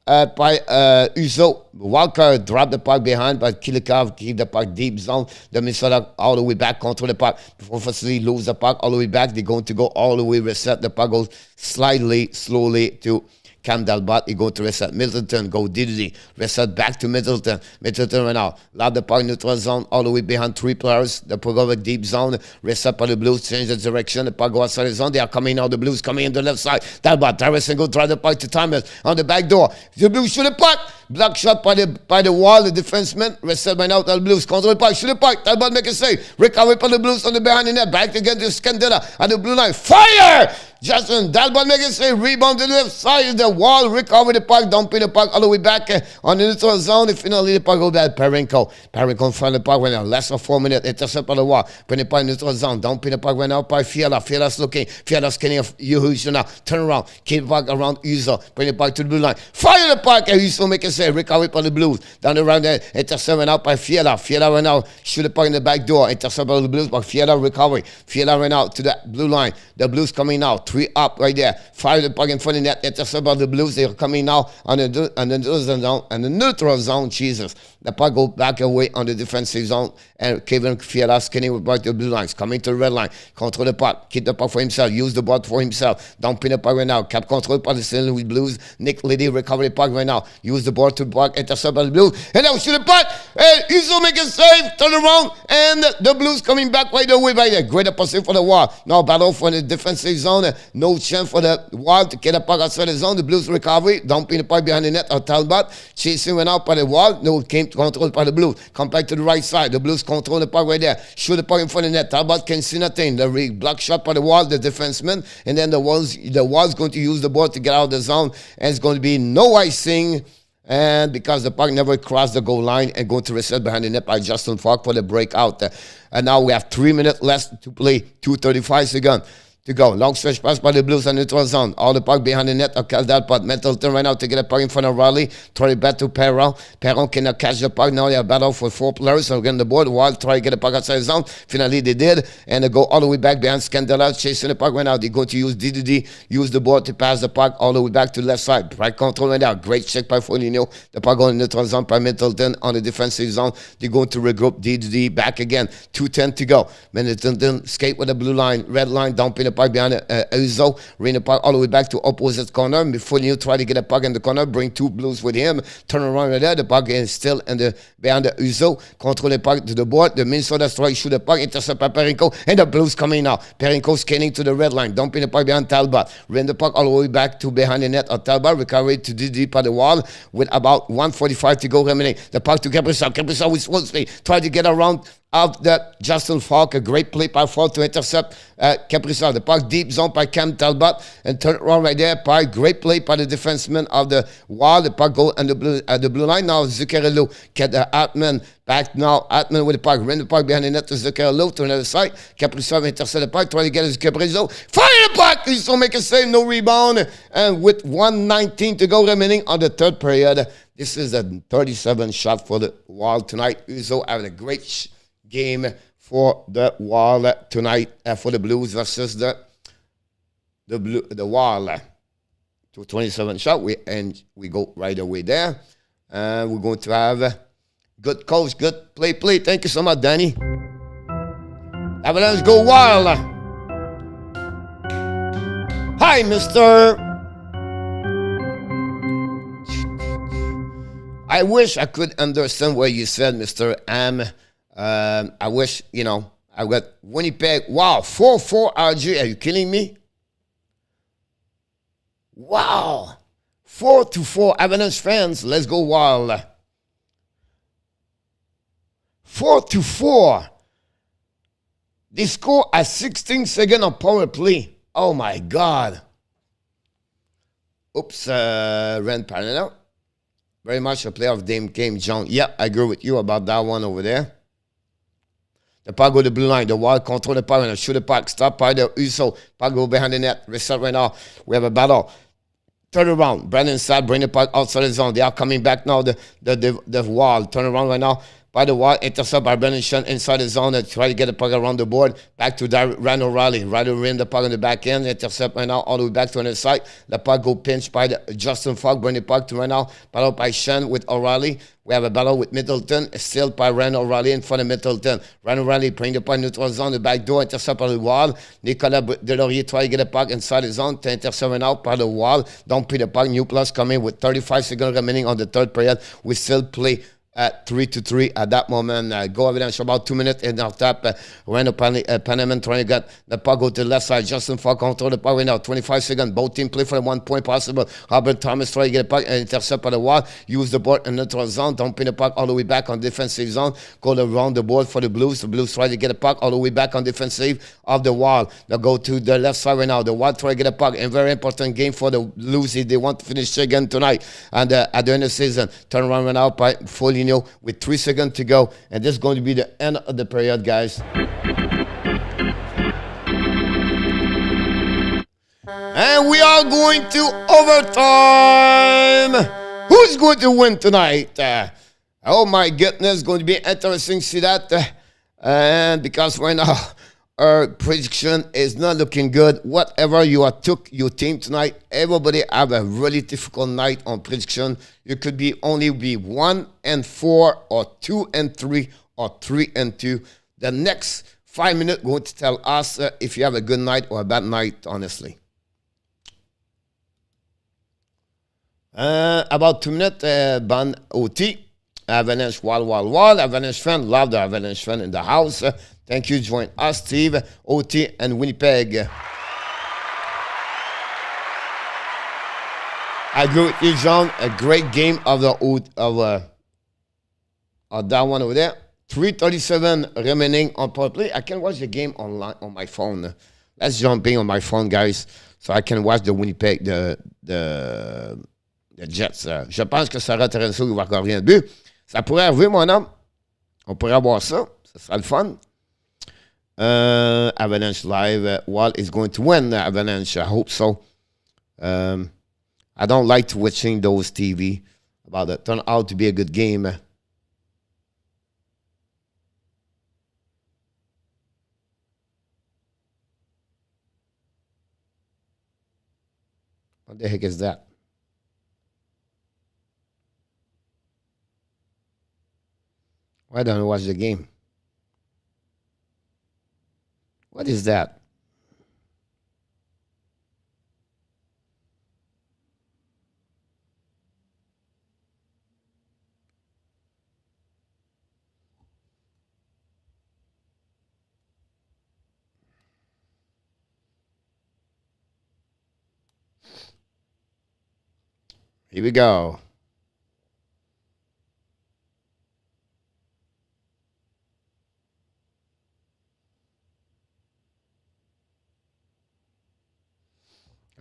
Husso. Walker dropped the puck behind, but Kilikov keep the puck deep zone. The Minnesota all the way back, control the puck. Before firstly lose the puck all the way back, they're going to go all the way reset. The puck goes slowly to Cam Talbot, he go to reset. Middleton, go Diddy. Reset back to Middleton. Middleton right now. Loud the puck, neutral zone, all the way behind 3 players. The puck over deep zone. Reset by the Blues, change the direction. The puck go outside the zone. They are coming now. The Blues coming in the left side. Talbot, Tarasenko drive the puck to Thomas on the back door. The Blues shoot the puck. Block shot by the wall. The defenseman. Reset by now. The Blues control the puck. Shoot the puck. Talbot make a save. Recovery by the Blues on the behind the net. Back again to Scandella at the blue line. Fire! Justin Talbot make a save. Rebound to the left side of the wall. Recover the puck. Dumping the puck all the way back on the neutral zone. Finally the puck go back. Parenko in front of the puck right now. Less than 4 minutes. Intercept by the wall. Bring the puck in the neutral zone. Dumping the puck right now by Fiala. Fiala's looking. Fiala's skinning of Husso now. Turn around. Keep the puck around Husso. Bring the puck to the blue line. Fire the puck. And Husso make a save. Recover by the Blues. Down around there. Intercept right now by Fiala. Fiala right now. Shoot the puck in the back door. Intercept by the Blues. But Fiala recovery. Fiala right now to the blue line. The Blues coming now. 3 up right there. Fire the puck in front of the net. Intercept by the Blues. They're coming now on the neutral zone. Jesus. The puck go back away on the defensive zone. And Kevin Fiala skinning with the blue lines. Coming to the red line. Control the puck. Keep the puck for himself. Use the ball for himself. Dumping the puck right now. Cap control by the St. Louis Blues. Nick Liddy recover the puck right now. Use the ball to the puck. Intercept by the Blues. And now shoot the puck. And Husso make a save. Turn around. And the Blues coming back right away by there. Great opportunity for the Wall. Now battle for the defensive zone. No chance for the Wall to get the puck outside the zone. The Blues recovery. Dumping the puck behind the net of Talbot. Chasing went out by the Wall. No, came controlled by the Blues. Come back to the right side. The Blues control the puck right there. Shoot the puck in front of the net. Talbot can see nothing. The block shot by the Wall, the defenseman. And then the Wall's going to use the ball to get out of the zone. And it's going to be no icing. And because the puck never crossed the goal line and going to reset behind the net by Justin Faulk for the breakout. And now we have 3 minutes left to play. 2:35 seconds to go. Long stretch pass by the Blues on the neutral zone. All the puck behind the net of Talbot. Middleton right now to get a puck in front of Raleigh. Throw it back to Perron. Perron cannot catch the puck. Now they have battle for 4 players. So again, the board. Wild try to get the puck outside the zone. Finally, they did. And they go all the way back behind Scandella. Chasing the puck right now. They go to use DDD. Use the board to pass the puck all the way back to the left side. Right control right now. Great check by Foligno. The puck on the neutral zone by Middleton on the defensive zone. They're going to regroup DDD back again. 2:10 to go. Middleton skate with the blue line. Red line. Dumping the puck behind Husso. Ring the puck all the way back to opposite corner. Before you try to get a puck in the corner, bring 2 Blues with him. Turn around right there. The puck is still behind the Husso. Control the puck to the board. The Minnesota strike shoot the puck. Intercept by Parenko. And the Blues coming now. Parenko skating to the red line. Dumping the puck behind Talbot. Ring the puck all the way back to behind the net of Talbot. Recovery to deep by the Wall with about 1:45 to go remaining. The puck to Kaprizov. Kaprizov with full speed. Try to get around of the Justin Faulk. A great play by Faulk to intercept Kaprizov. The puck deep zone by Cam Talbot and turn around right there by great play by the defenseman of the Wall. The puck go on the blue line. Now Zuccarello get the Atman back now. Atman with the puck. Ran the puck behind the net to Zuccarello to another side. Kaprizov intercept the puck. Try to get his Kaprizov. Fire the puck! He's going to make a save. No rebound. And with 1:19 to go remaining on the third period. This is a 37 shot for the Wall tonight. Husso having a great game for the Wall tonight for the Blues versus the Wall. 2:27 shot. We go right away there. We're going to have good coach, good play. Thank you so much, Danny. Let's go Wall. Hi, Mr. I wish I could understand what you said, Mr. M. I wish, I got Winnipeg. Wow, 4-4 RG. Are you kidding me? Wow. 4-4 Avalanche fans. Let's go Wild. 4-4. They score at 16 seconds on power play. Oh, my God. Oops, Ren Parnell. Very much a player of the game, John. Yeah, I agree with you about that one over there. The puck go to the blue line. The Wall control the puck and shoot the puck. Stop by the Husso. Puck go behind the net. Reset right now. We have a battle. Turn around. Brandon Saad bring the puck outside the zone. They are coming back now. The Wall. Turn around right now. by the wall, intercept by Brennan Shen inside the zone and try to get the puck around the board. Back to Ryan O'Reilly. Riley ran the puck on the back end. Intercept right now all the way back to the other side. The puck go pinch by Justin Faulk. Bring the puck to right now. Battle by Shen with O'Reilly. We have a battle with Middleton. Still by Ryan O'Reilly in front of Middleton. Ryan O'Reilly bring the puck neutral zone. The back door. Intercept by the wall. Nicolas Delaurier try to get the puck inside the zone. To intercept right now by the wall. Don't pay the puck. New plus coming with 35 seconds remaining on the third period. We still play at 3-3 at that moment. Go Avalanche about 2 minutes in our tap. Randall Panaman trying to get the puck go to the left side. Justin Faulk control the puck right now. 25 seconds. Both teams play for the 1 point possible. Robert Thomas trying to get the puck and intercept by the wall. Use the board in the neutral zone. Don't pin the puck all the way back on defensive zone. Go around the board for the Blues. The Blues try to get the puck all the way back on defensive of the wall. They go to the left side right now. The wall try to get a puck. A very important game for the Blues if they want to finish again tonight. And at the end of the season, turn around right now by Foligno with 3 seconds to go, and this is going to be the end of the period, guys. And we are going to overtime. Who's going to win tonight? Oh my goodness, going to be interesting to see that. And because right now our prediction is not looking good. Whatever you took your team tonight, everybody have a really difficult night on prediction. You could only be 1-4 or 2-3 or 3-2. The next 5 minutes going to tell us if you have a good night or a bad night, honestly. About 2 minutes, ban OT. Avalanche wall. Avalanche fan, love the Avalanche fan in the house. Thank you. Join us, Steve, OT, and Winnipeg. I agree with you, John. A great game of that one over there. 3:37 remaining on power play. I can watch the game online on my phone. Let's jump in on my phone, guys, so I can watch the Winnipeg, the Jets. Je pense que Sarah Tarasenko va encore rien de but. Ça pourrait arriver, mon homme. On pourrait avoir ça. Ça sera le fun. Avalanche Live. Wall is going to win Avalanche. I hope so. I don't like watching those TV. About it turned out to be a good game. What the heck is that? Why don't I watch the game? What is that? Here we go.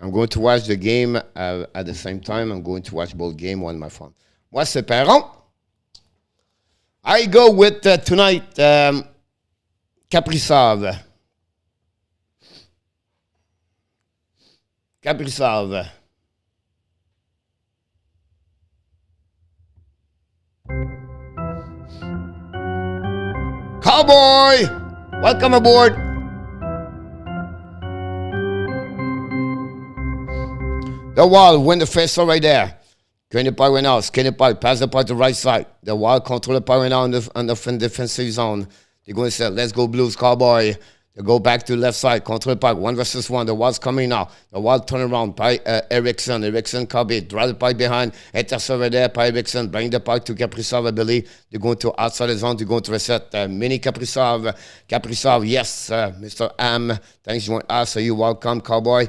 I'm going to watch the game at the same time. I'm going to watch both games on my phone. Moi, c'est Perron. I go with tonight, Kaprizov. Kaprizov. Cowboy! Welcome aboard. The wall, win the face right there. Gain the puck right now. Skin the puck. Pass the puck to the right side. The wall control the puck right now on the defensive zone. They're going to say, let's go Blues, Cowboy. They go back to the left side. Control the puck. 1 versus 1. The wall's coming now. The wall turn around by Eriksson. Eriksson copy. Draw the puck behind. Intercept right there by Eriksson. Bring the puck to Kaprizov, I believe. They're going to outside the zone. They're going to reset. Mini Kaprizov. Kaprizov, yes. Mr. M. Thanks for joining us. You're welcome, Cowboy.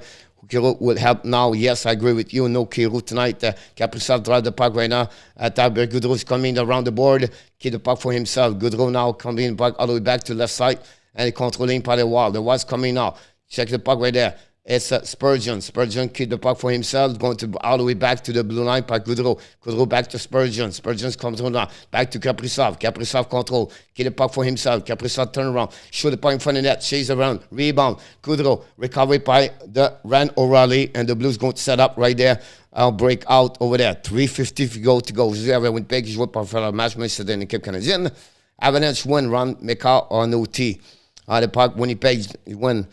Kirill will help now. Yes, I agree with you. No Kirill tonight. Kaprizov drive the puck right now. Talbot Goodrow is coming around the board. Keep the puck for himself. Goodrow now coming back all the way back to the left side. And controlling by the wall. The wall's coming now. Check the puck right there. It's Spurgeon. Spurgeon keep the puck for himself. Going to all the way back to the blue line by Goodrow. Goodrow back to Spurgeon. Spurgeon's control now. Back to Kaprizov. Kaprizov control. Keep the puck for himself. Kaprizov turn around. Shoot the puck in front of net. Chase around. Rebound. Goodrow. Recovery by the Ryan O'Reilly. And the Blues going to set up right there. I'll break out over there. 3:50 to go. Je vais avec Winnipeg qui joue pour faire le match, mais c'est une équipe canadienne. Avalanche win, Ron McCall on OT. The Park Winnipeg win.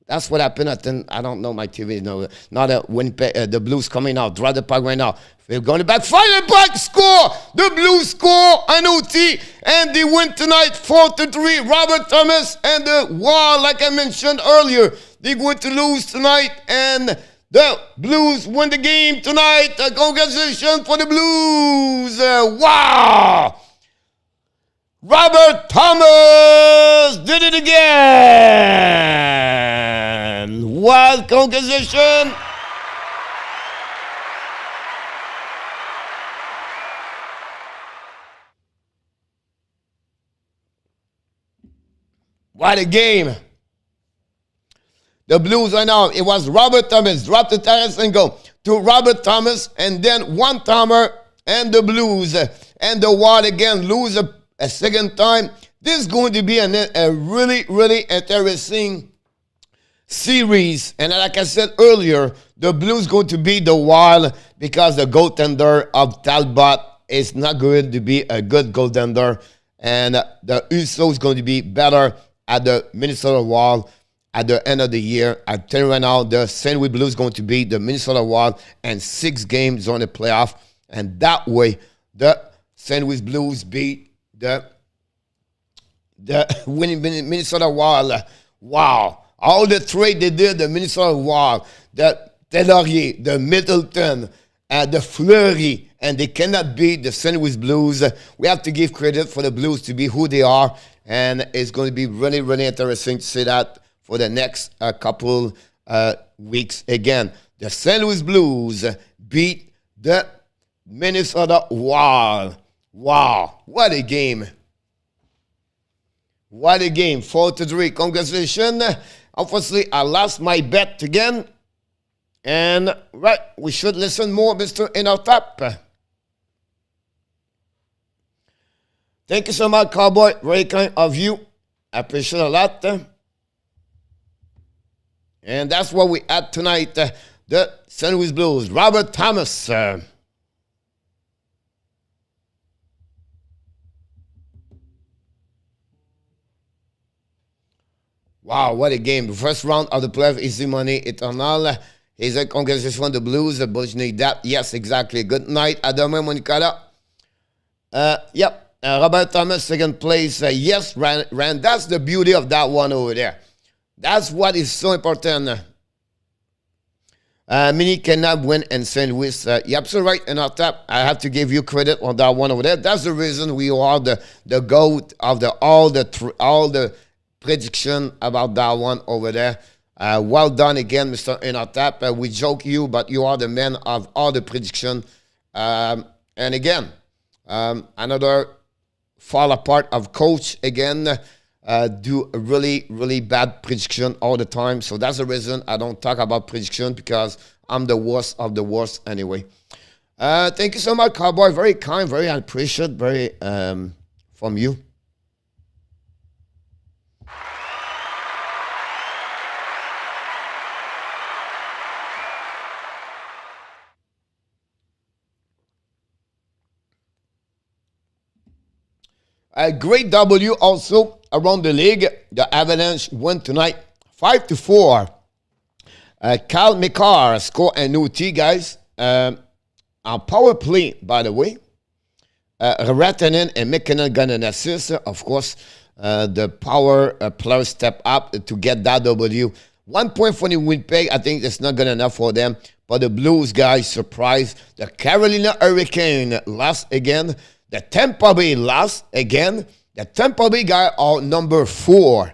That's what happened. I don't know my TV. No, not a Winnipeg. The Blues coming out. Draw the puck right now. We're going to back. Fire the puck. Score. The Blues score on OT. And they win tonight 4-3. Robert Thomas and the Wall, like I mentioned earlier. They're going to lose tonight. And the Blues win the game tonight. Congratulations for the Blues. Wow. Robert Thomas did it again. Wild congratulations. What a game. The Blues right now, it was Robert Thomas, dropped the Tarasenko to Robert Thomas, and then one timer and the Blues. And the Wild again lose a second time. This is going to be a really, really interesting series. And like I said earlier, the Blues going to beat the Wild because the goaltender of Talbot is not going to be a good goaltender. And the Husso is going to be better at the Minnesota Wild at the end of the year. I tell you right now, the St. Louis Blues going to beat the Minnesota Wild and 6 games on the playoff. And that way, the St. Louis Blues beat the winning Minnesota Wild. Wow. All the trade they did, the Minnesota Wild, the Delorier, the Middleton, the Fleury, and they cannot beat the St. Louis Blues. We have to give credit for the Blues to be who they are, and it's going to be really, really interesting to see that for the next couple weeks. Again, the St. Louis Blues beat the Minnesota Wild. Wow, what a game. What a game, 4-3. Congratulations. Unfortunately, I lost my bet again. And, right, we should listen more, Mr. Inotap. Thank you so much, Cowboy. Very kind of you. I appreciate it a lot. And that's what we had tonight. The St. Louis Blues. Robert Thomas. Wow, what a game. The first round of the playoff, easy money, eternal. He's a congratulations on the Blues. The Bulls need that. Yes, exactly. Good night. À demain, Monicala. Yep. Robert Thomas, second place. Yes, Rand. That's the beauty of that one over there. That's what is so important. Mini cannot win in St. Louis. You're absolutely right. And on top, I have to give you credit on that one over there. That's the reason we are the GOAT of all the prediction about that one over there. Well done again, Mr. Inotap. We joke you, but you are the man of all the prediction. And again, another fall apart of coach again. Do a really, really bad prediction all the time. So that's the reason I don't talk about prediction, because I'm the worst of the worst anyway. Thank you so much, Cowboy. Very kind, very appreciated, very from you. A great W also around the league. The Avalanche won tonight 5-4. Cal McCarr scored an OT, guys. On power play, by the way. Ratanen and McKinnon got an assist. Of course, the power players step up to get that W. 1 point for the Winnipeg. I think it's not good enough for them. But the Blues, guys, surprised. The Carolina Hurricane lost again. The Tampa Bay lost again. The Tampa Bay guy are number 4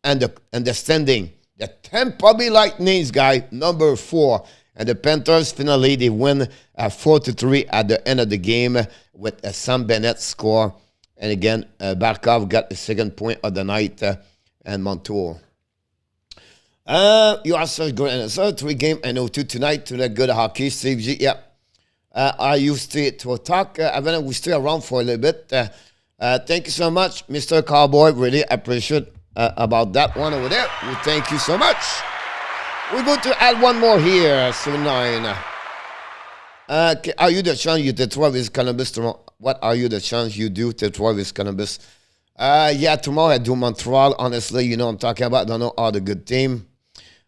and the standing. The Tampa Bay Lightning's guy number 4. And the Panthers finally they win 4-3 at the end of the game with a Sam Bennett score. And again, Barkov got the second point of the night and Montour. You are so good. And so 3 game and 0-2 tonight to the good hockey. Steve G. Yeah. I used to talk. We stay around for a little bit. Thank you so much, Mr. Cowboy. Really appreciate about that one over there. We thank you so much. We're going to add one more here. So 9. Are you the chance you Detroit with Columbus tomorrow? What are you the chance you do Detroit with Columbus? Yeah, tomorrow I do Montreal. Honestly, you know what I'm talking about. I don't know all the good team.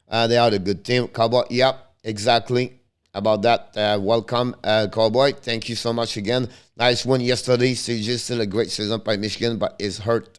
They are the good team. Cowboy, yep, exactly. About that. Welcome, Cowboy. Thank you so much again. Nice win yesterday. CJ still a great season by Michigan, but is hurt.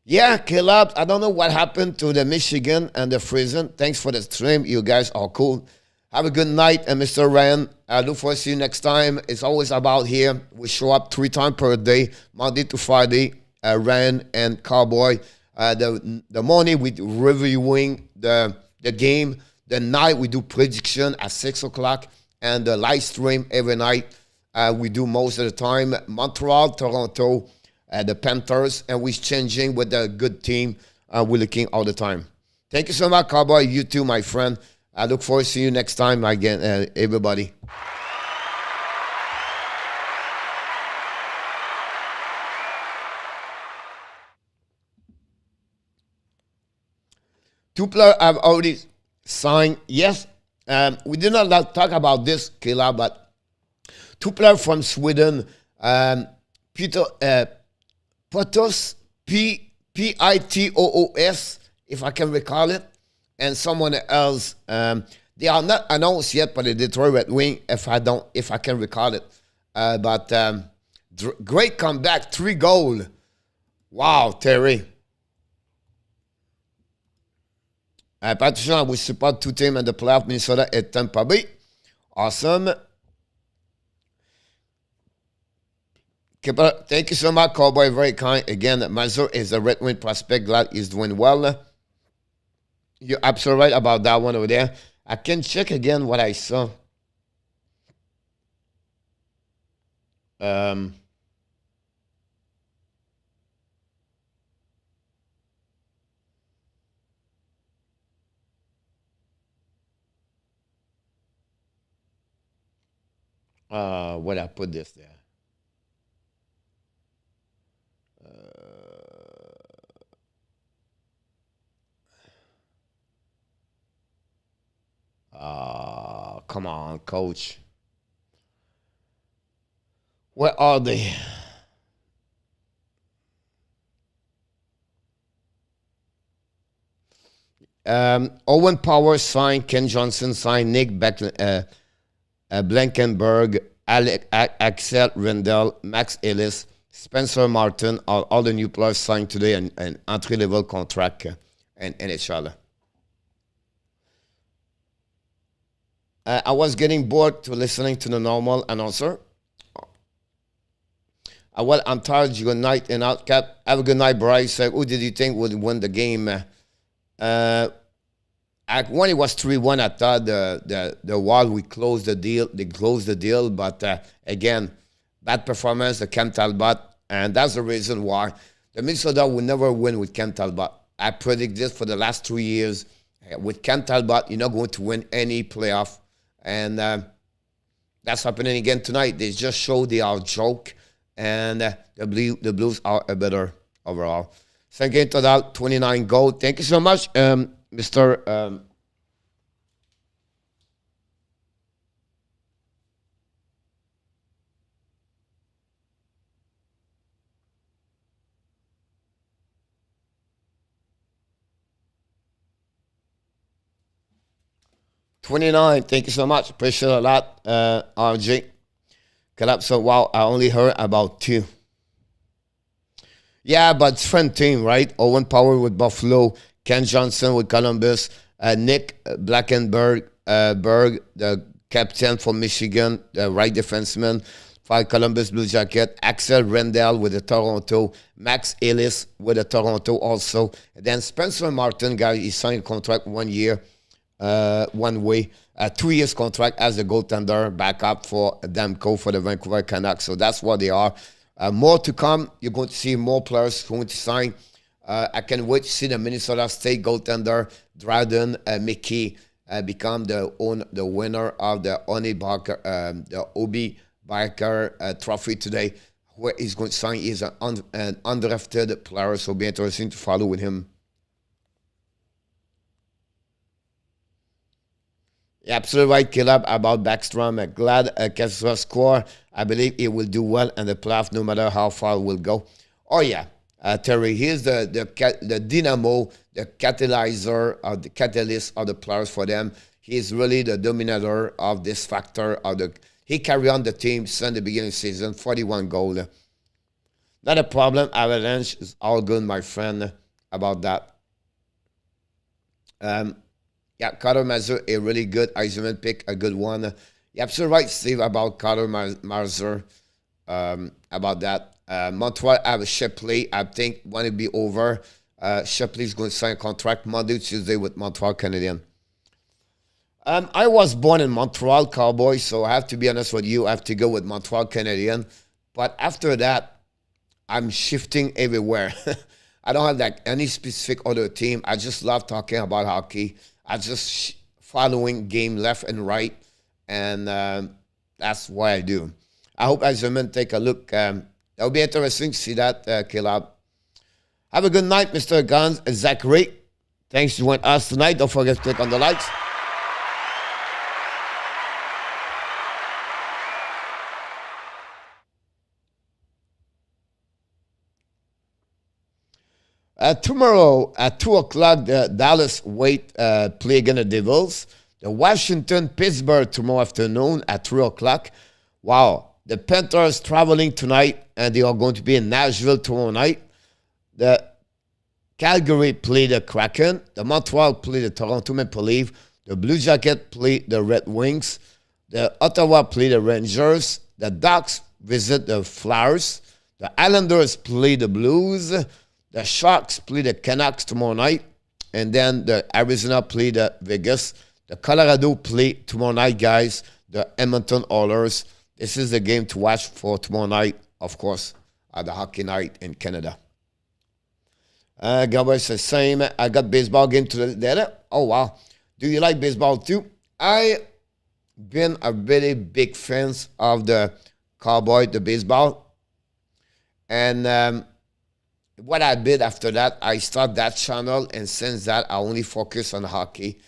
Yeah, Caleb, I don't know what happened to the Michigan and the Friesen. Thanks for the stream. You guys are cool. Have a good night, and Mr. Ryan. I look forward to see you next time. It's always about here. We show up 3 times per day, Monday to Friday. Ryan and Cowboy. The morning we reviewing the game. The night we do prediction at 6 o'clock, and the live stream every night. We do most of the time Montreal, Toronto, the Panthers, and we're changing with a good team. We're looking all the time. Thank you so much, Cowboy. You too, my friend. I look forward to seeing you next time again, everybody. Two players have already signed. Yes, we did not talk about this, Kayla, but two players from Sweden, Peter Potos, P-I-T-O-O-S, if I can recall it, and someone else. They are not announced yet, but the Detroit Red Wing, if I can recall it. But great comeback, 3 goals. Wow, Terry. Patricia, we support 2 teams in the playoff, Minnesota and Tampa Bay. Awesome. Thank you so much, Cowboy. Very kind. Again, Mazur is a Red Wing prospect. Glad he's doing well. You're absolutely right about that one over there. I can check again what I saw. Where I put this there? Come on, coach. Where are they? Owen Power signed, Ken Johnson signed, Nick Blankenberg, Axel Rendell, Max Ellis, Spencer Martin are all the new players signed today and entry-level contract in NHL. I was getting bored to listening to the normal announcer. Well, I'm tired. Good night and out, Cap. Have a good night, Bryce. Who did you think would win the game? When it was 3-1, I thought the Wild we closed the deal. They closed the deal, but again, bad performance, the Cam Talbot, and that's the reason why the Minnesota will never win with Cam Talbot. I predict this for the last 2 years. With Cam Talbot, you're not going to win any playoff. And that's happening again tonight. They just show they are a joke, and the Blues are a better overall. Thank you, total 29 goals. Thank you so much, Mr. 29, thank you so much. Appreciate it a lot, RJ. Collapse, so wow, I only heard about 2. Yeah, but different team, right? Owen Power with Buffalo, Ken Johnson with Columbus, Nick Blankenberg, the captain for Michigan, the right defenseman for Columbus Blue Jacket, Axel Rendell with the Toronto, Max Ellis with the Toronto also. And then Spencer Martin, guy, he signed a contract 1 year. 1 way, 2 years contract as a goaltender backup for Demko for the Vancouver Canucks. So that's what they are. More to come. You're going to see more players going to sign. I can't wait to see the Minnesota State goaltender Dryden Mickey become the winner of the Obi Barker Trophy today, where he's going to sign. He's an undrafted player, so it'll be interesting to follow with him. Yeah, absolutely right, Caleb, about Backstrom. Glad Kaprizov score. I believe he will do well in the playoff no matter how far we'll go. Oh yeah, Terry. Here's the dynamo, the catalyzer, the catalyst of the players for them. He's really the dominator of this factor of the. He carried on the team since the beginning of the season. 41 goal. Not a problem. Avalanche is all good, my friend. About that. Yeah, Carter Mazur, a really good Iserman pick, a good one. You're absolutely right, Steve, about Carter Mazur. About that. Montreal have a Shipley. I think when it be over, Shipley's going to sign a contract Monday, Tuesday with Montreal Canadiens. I was born in Montreal, Cowboy, so I have to be honest with you. I have to go with Montreal Canadiens. But after that, I'm shifting everywhere. I don't have like any specific other team. I just love talking about hockey. I just following game left and right, and that's what I do. I hope Iserman take a look. That'll be interesting to see that, Caleb. Have a good night, Mr. Guns. Zachary, thanks for joining us tonight. Don't forget to click on the likes. Tomorrow at 2 o'clock, the Dallas Wait play against the Devils. The Washington Pittsburgh tomorrow afternoon at 3 o'clock. Wow. The Panthers traveling tonight, and they are going to be in Nashville tomorrow night. The Calgary play the Kraken. The Montreal play the Toronto Maple Leafs. The Blue Jackets play the Red Wings. The Ottawa play the Rangers. The Ducks visit the Flyers. The Islanders play the Blues. The Sharks play the Canucks tomorrow night. And then the Arizona play the Vegas. The Colorado play tomorrow night, guys. The Edmonton Oilers. This is the game to watch for tomorrow night, of course, at the hockey night in Canada. Gabriel says, same. I got baseball game today. Oh, wow. Do you like baseball too? I been a very big fan of the Cowboy, the baseball. And what I did after that, I started that channel, and since that, I only focus on hockey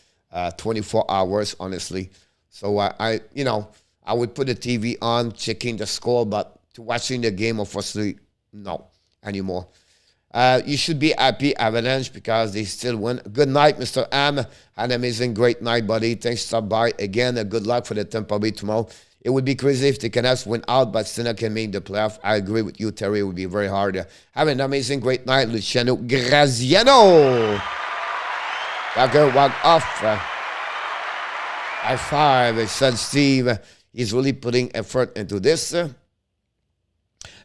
24 hours, honestly. So I would put the TV on, checking the score, but to watching the game, unfortunately, no anymore. You should be happy, Avalanche, because they still win. Good night, Mr. Am. Had an amazing, great night, buddy. Thanks for stopping by. Again, good luck for the Tampa Bay tomorrow. It would be crazy if the Canucks win out, but still can make the playoff. I agree with you, Terry. It would be very hard. Have an amazing, great night, Luciano Graziano. Tucker walk off. High five, said Steve. He's really putting effort into this.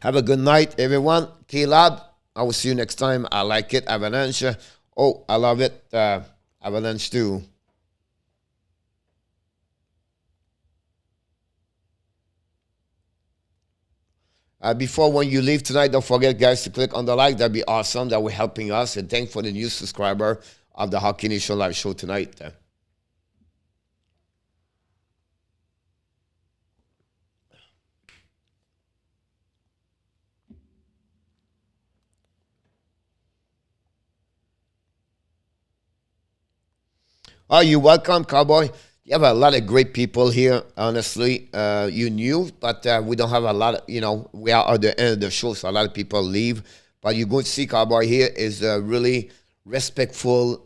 Have a good night, everyone. Caleb, I will see you next time. I like it. Avalanche. Oh, I love it. Avalanche too. Before when you leave tonight, don't forget, guys, to click on the like. That'd be awesome. That will be helping us. And thanks for the new subscriber of the Hockey Nation live show tonight. Oh, you're welcome, Cowboy. You have a lot of great people here, honestly. You knew, but we don't have a lot of, we are at the end of the show, so a lot of people leave. But you're going to see Cowboy here is a really respectful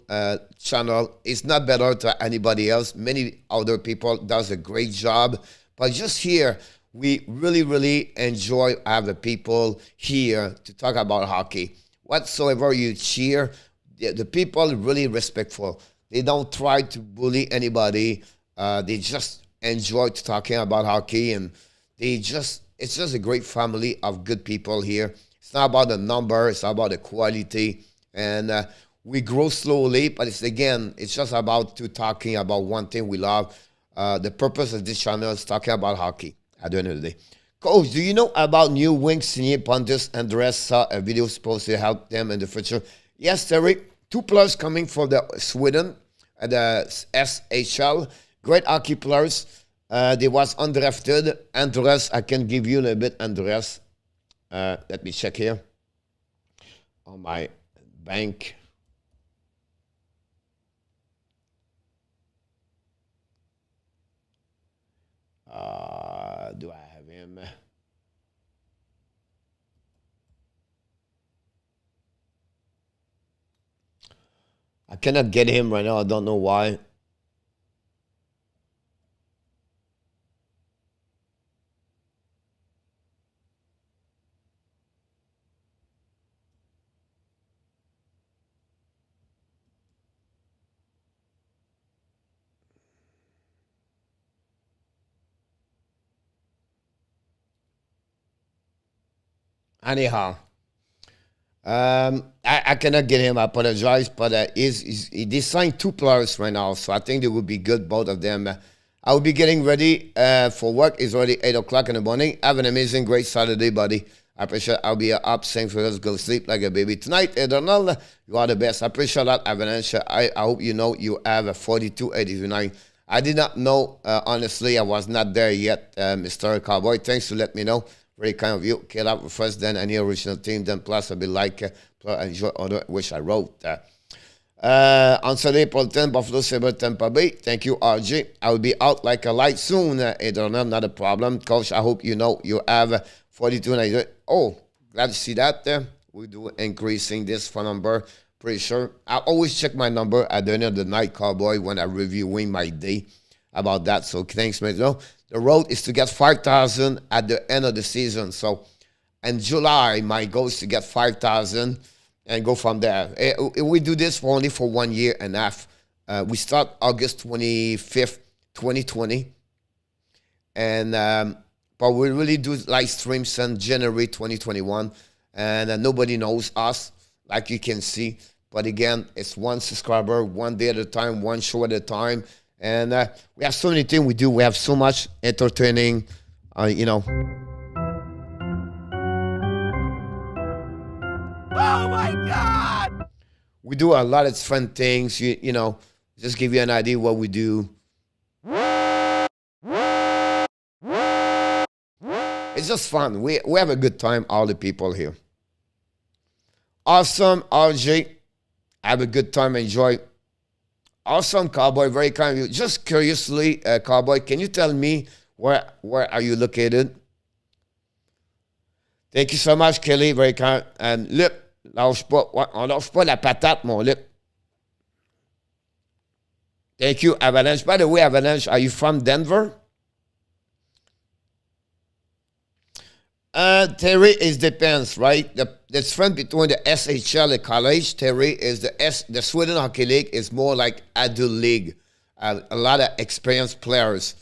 channel. It's not better to anybody else. Many other people does a great job. But just here, we really, really enjoy having people here to talk about hockey. Whatsoever you cheer, the people are really respectful. They don't try to bully anybody. They just enjoy talking about hockey, and it's just a great family of good people here. It's not about the number, it's about the quality. And we grow slowly, but it's just about talking about one thing we love. The purpose of this channel is talking about hockey at the end of the day. Coach, do you know about new wings signé Pontus Andres? Saw a video supposed to help them in the future. Yes, Terry. 2 players coming from the Sweden, the SHL. Great hockey players. They was undrafted. Andres, I can give you a little bit, Andres. Let me check here on my bank. Do I have him? I cannot get him right now. I don't know why. Anyhow, I cannot get him. I apologize, but he signed 2 players right now, so I think they would be good, both of them. I will be getting ready for work. It's already 8 o'clock in the morning. Have an amazing, great Saturday, buddy. I appreciate. I'll be up saying for us, go sleep like a baby tonight. Donald, you are the best. I appreciate that, Avalanche. I hope you know you have a 42-89. I did not know, honestly. I was not there yet, Mr. Cowboy. Thanks to let me know. Very kind of you. Kill out first, then any original team, then plus I'll be like, enjoy other, which I wrote. On Sunday, April 10, Buffalo Sabre, Tampa Bay. Thank you, RJ. I will be out like a light soon. Not a problem. Coach, I hope you know you have 42. Oh, glad to see that. We do increasing this phone number. Pretty sure. I always check my number at the end of the night, Cowboy, when I'm reviewing my day about that. So thanks, mate. No, the road is to get 5,000 at the end of the season. So in July, my goal is to get 5,000 and go from there. We do this for only for 1 year and a half. We start August 25th, 2020. And but we really do live streams since January 2021. And nobody knows us, like you can see. But again, it's one subscriber, 1 day at a time, one show at a time. And we have so many things we do. We have so much entertaining, you know. Oh my God! We do a lot of fun things, you know, just give you an idea what we do. It's just fun. We have a good time, all the people here. Awesome, RJ. Have a good time, enjoy. Awesome, Cowboy, very kind of you. Just curiously, Cowboy, can you tell me where are you located? Thank you so much, Kelly, very kind. And look, on lâche pas la patate, mon Luc. Thank you, Avalanche. By the way, Avalanche, are you from Denver? Terry, it depends, right? The difference between the SHL and college, Terry, is the Sweden Hockey League is more like adult league. A lot of experienced players,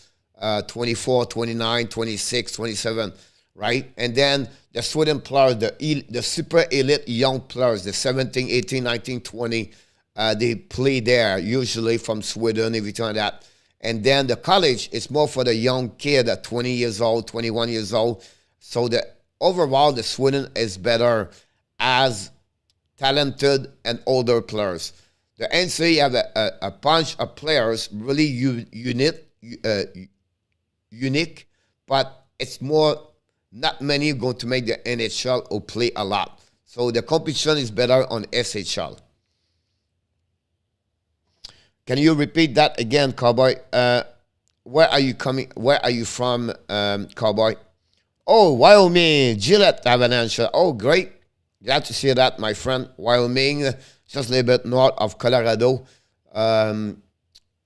24, 29, 26, 27, right? And then the Sweden players, the super elite young players, the 17, 18, 19, 20, they play there, usually from Sweden, everything like that. And then the college is more for the young kid at 20 years old, 21 years old. So overall, the Sweden is better as talented and older players. The NCAA have a bunch of players really unique, but it's more, not many going to make the NHL or play a lot. So the competition is better on SHL. Can you repeat that again, Cowboy? Where are you coming? Where are you from, Cowboy? Oh, Wyoming, Gillette Avalanche. Oh, great. Glad to see that, my friend. Wyoming, just a little bit north of Colorado. I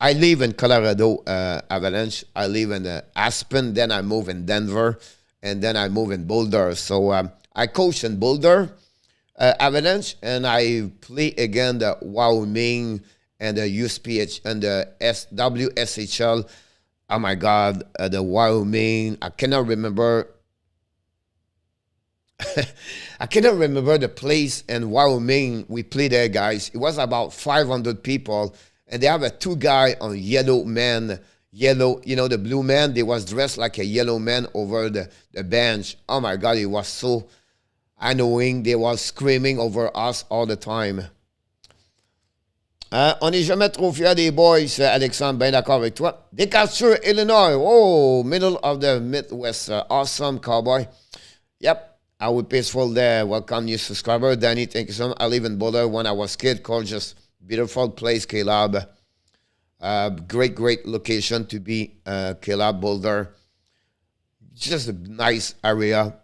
live in Colorado, Avalanche. I live in Aspen. Then I move in Denver. And then I move in Boulder. So I coach in Boulder, Avalanche. And I play again the Wyoming and the USPH and the WSHL. Oh, my God, the Wyoming. I cannot remember. I cannot remember the place in Wyoming we played there, guys. It was about 500 people, and they have a 2 guy on yellow man, yellow, you know, the blue man. They was dressed like a yellow man over the bench. Oh my God, it was so annoying. They was screaming over us all the time. On n'est jamais trop fiers des boys, Alexandre, bien d'accord avec toi. Decatur, Illinois. Oh, middle of the Midwest. Awesome, Cowboy. Yep. I would peaceful there. Welcome new subscriber. Danny, thank you so much. I live in Boulder when I was a kid. Gorgeous, beautiful place, Caleb. Great location to be, Caleb, Boulder. Just a nice area.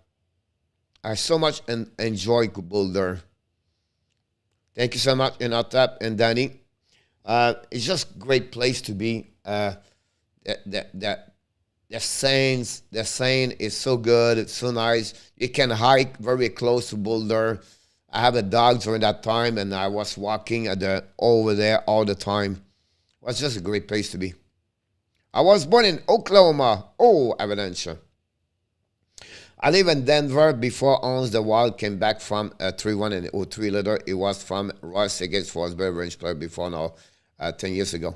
I so much enjoy Boulder. Thank you so much, Inatap and Danny. It's just great place to be. The Seine is so good. It's so nice. You can hike very close to Boulder. I have a dog during that time, and I was walking over there all the time. It was just a great place to be. I was born in Oklahoma. Oh, Avalanche. I live in Denver before Ons the Wild came back from 3-1 and 0-3 later. It was from Ross against Forsberg Range player before now, 10 years ago.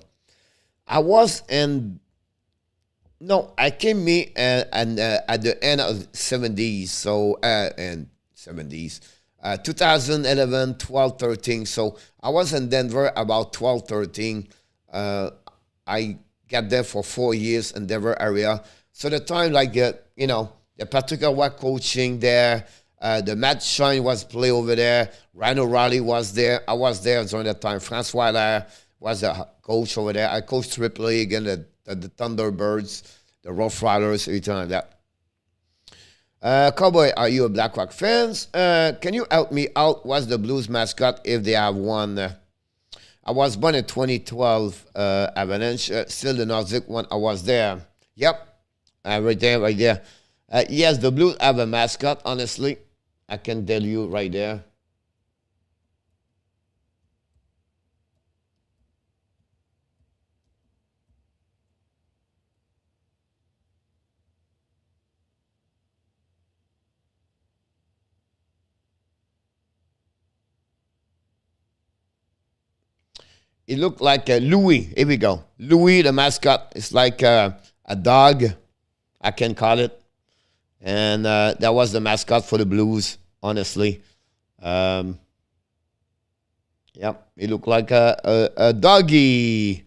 I was in... No, I came at the end of 70s, so, and 70s. 2011, 12, 13. So I was in Denver about 12, 13. I got there for 4 years in Denver area. So the time, like, the particular was coaching there. The Matt Shine was play over there. Ryan O'Reilly was there. I was there during that time. Francois Allaire was the coach over there. I coached Triple A again, the Thunderbirds, the Rough Riders, everything like that. Cowboy, are you a Blackhawk fans? Can you help me out? What's the Blues mascot if they have one? I was born in 2012, Avalanche. Still the Nordic one. I was there. Yep. Right there. Yes, the Blues have a mascot, honestly. I can tell you right there. It looked like Louis. Here we go. Louis, the mascot. It's like a dog, I can call it. And that was the mascot for the Blues, honestly. Yep, it looked like a doggy.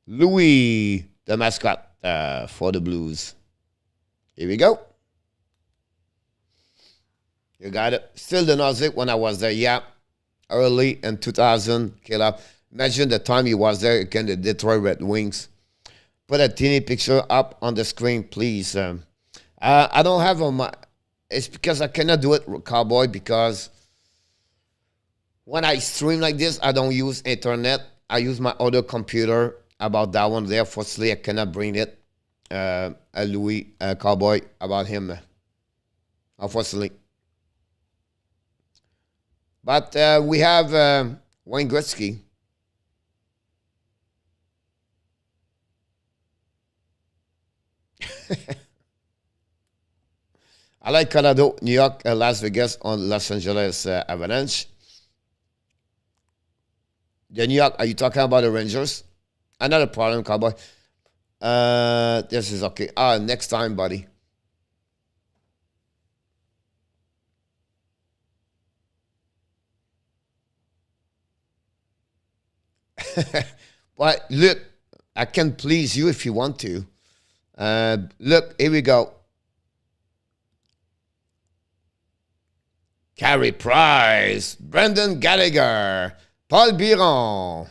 Louis, the mascot for the Blues. Here we go. You got it. Still the Nordic when I was there. Yeah, early in 2000. Killer. Imagine the time he was there against the Detroit Red Wings. Put a teeny picture up on the screen, please. I don't have a... It's because I cannot do it, Cowboy, because when I stream like this, I don't use internet. I use my other computer about that one there. Fortunately, I cannot bring it. Louis, Cowboy, about him. Unfortunately. But we have Wayne Gretzky. I like Colorado, New York, Las Vegas, on Los Angeles Avalanche. The New York, are you talking about the Rangers? Another problem, Cowboy. This is okay. Next time, buddy. But look, I can please you if you want to. Look, here we go. Carey Price, Brendan Gallagher, Paul Biron.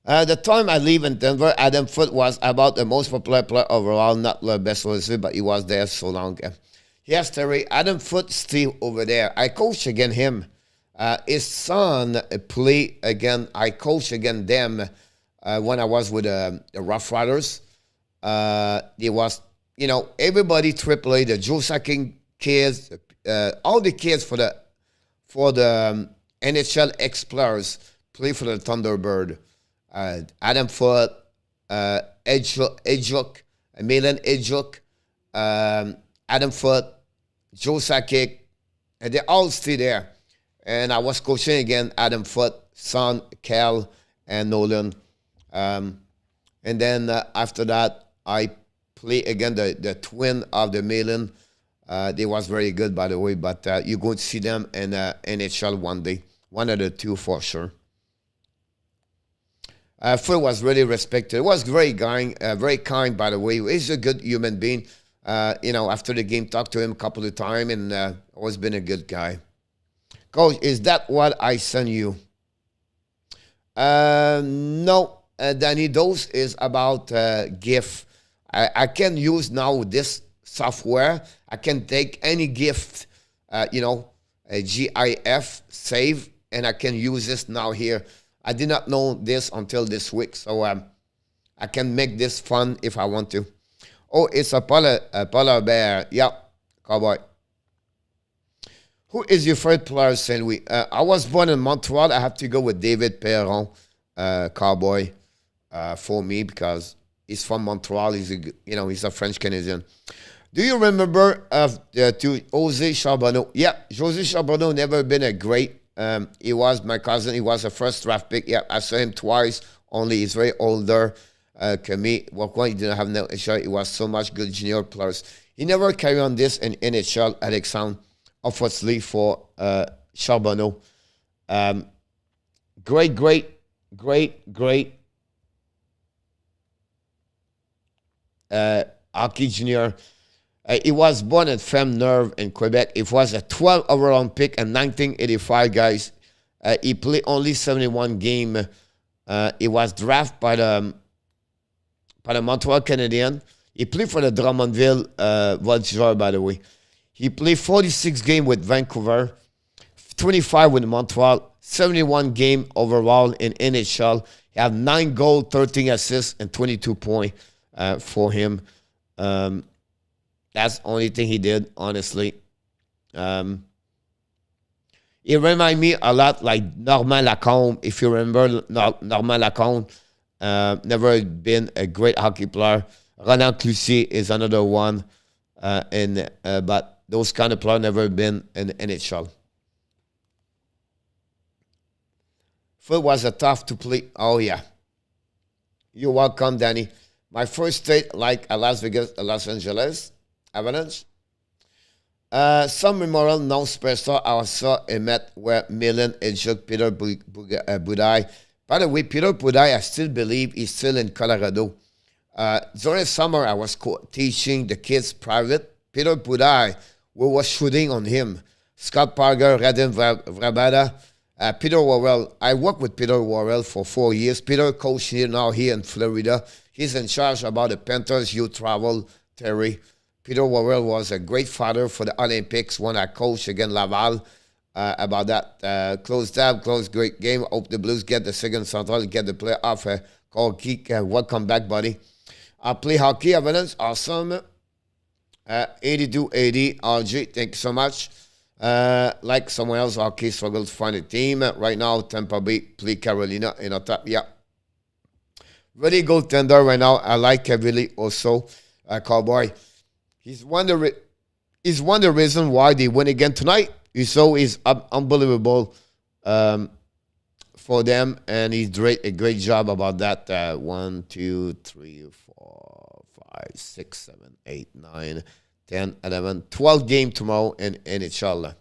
The time I live in Denver, Adam Foote was about the most popular player overall, not the best receiver, but he was there so long. Yes, Terry, Adam Foote still over there. I coach again him. His son play again. I coach again them when I was with the Rough Riders. It was, everybody AAA, the Joe Sacking kids, all the kids for the NHL Explorers play for the Thunderbird. Adam Foote, Edjuk, Milan Edjuk, Adam Foote, Joe Sakic, and they all stay there. And I was coaching again Adam Foote, son, Cal, and Nolan. And then after that, I play again the twin of the Milan. They was very good, by the way, but you're going to see them in NHL one day. One of the two for sure. Phil was really respected. He was very kind, by the way. He's a good human being. After the game, talked to him a couple of times, and always been a good guy. Coach, is that what I sent you? No, Danny, those is about GIF. I can use now this software. I can take any gift, a GIF save, and I can use this now here. I did not know this until this week, so I can make this fun if I want to. Oh, it's a polar bear. Yeah, cowboy. Who is your favorite player, Saint Louis? I was born in Montreal. I have to go with David Perron, cowboy, for me because he's from Montreal. He's a French Canadian. Do you remember to Jose Charbonneau? Yeah, Jose Charbonneau never been a great. He was my cousin. He was a first draft pick. Yeah, I saw him twice. Only he's very older than me. Well, he didn't have no NHL. He was so much good junior players. He never carried on this in NHL. Alexandre, obviously for Charbonneau. Great hockey junior. He was born at Femme-Neuve in Quebec. It was a 12 overall pick in 1985, guys. He played only 71 games. He was drafted by the Montreal Canadiens. He played for the Drummondville Voltigeurs, by the way. He played 46 games with Vancouver, 25 with Montreal, 71 games overall in NHL. He had 9 goals, 13 assists, and 22 points for him. That's the only thing he did, honestly. He reminds me a lot like Normand Lacombe. If you remember Normand Lacombe, never been a great hockey player. Roland Cloutier is another one. But those kind of players never been in NHL. Phil was a tough to play. Oh, yeah. You're welcome, Danny. My first state, like Las Vegas, Los Angeles. Avalanche. Some memorable non-superstar I saw and met were Milan, Ejuk, Peter Budaj. By the way, Peter Budaj, I still believe he's still in Colorado. During the summer, I was teaching the kids private. Peter Budaj, we was shooting on him. Scott Parker, Radim Vrabada, Peter Worrell. I worked with Peter Worrell for 4 years. Peter coached here in Florida. He's in charge about the Panthers youth travel, Terry. Peter Worrell was a great father for the Olympics when I coached against Laval about that. Close great game. Hope the Blues get the second central, get the playoff. Call Geek, welcome back, buddy. I play hockey, Avalanche, awesome. 82-80, RG, thank you so much. Like someone else, hockey struggled to find a team. Right now, Tampa Bay play Carolina in a top. Yeah. Really goaltender right now. I like Ville Husso, cowboy. He's one of the reasons why they win again tonight. Husso is unbelievable for them, and he's a great job about that. 1, 2, 3, 4, 5, 6, 7, 8, 9, 10, 11, 12 game tomorrow in NHL.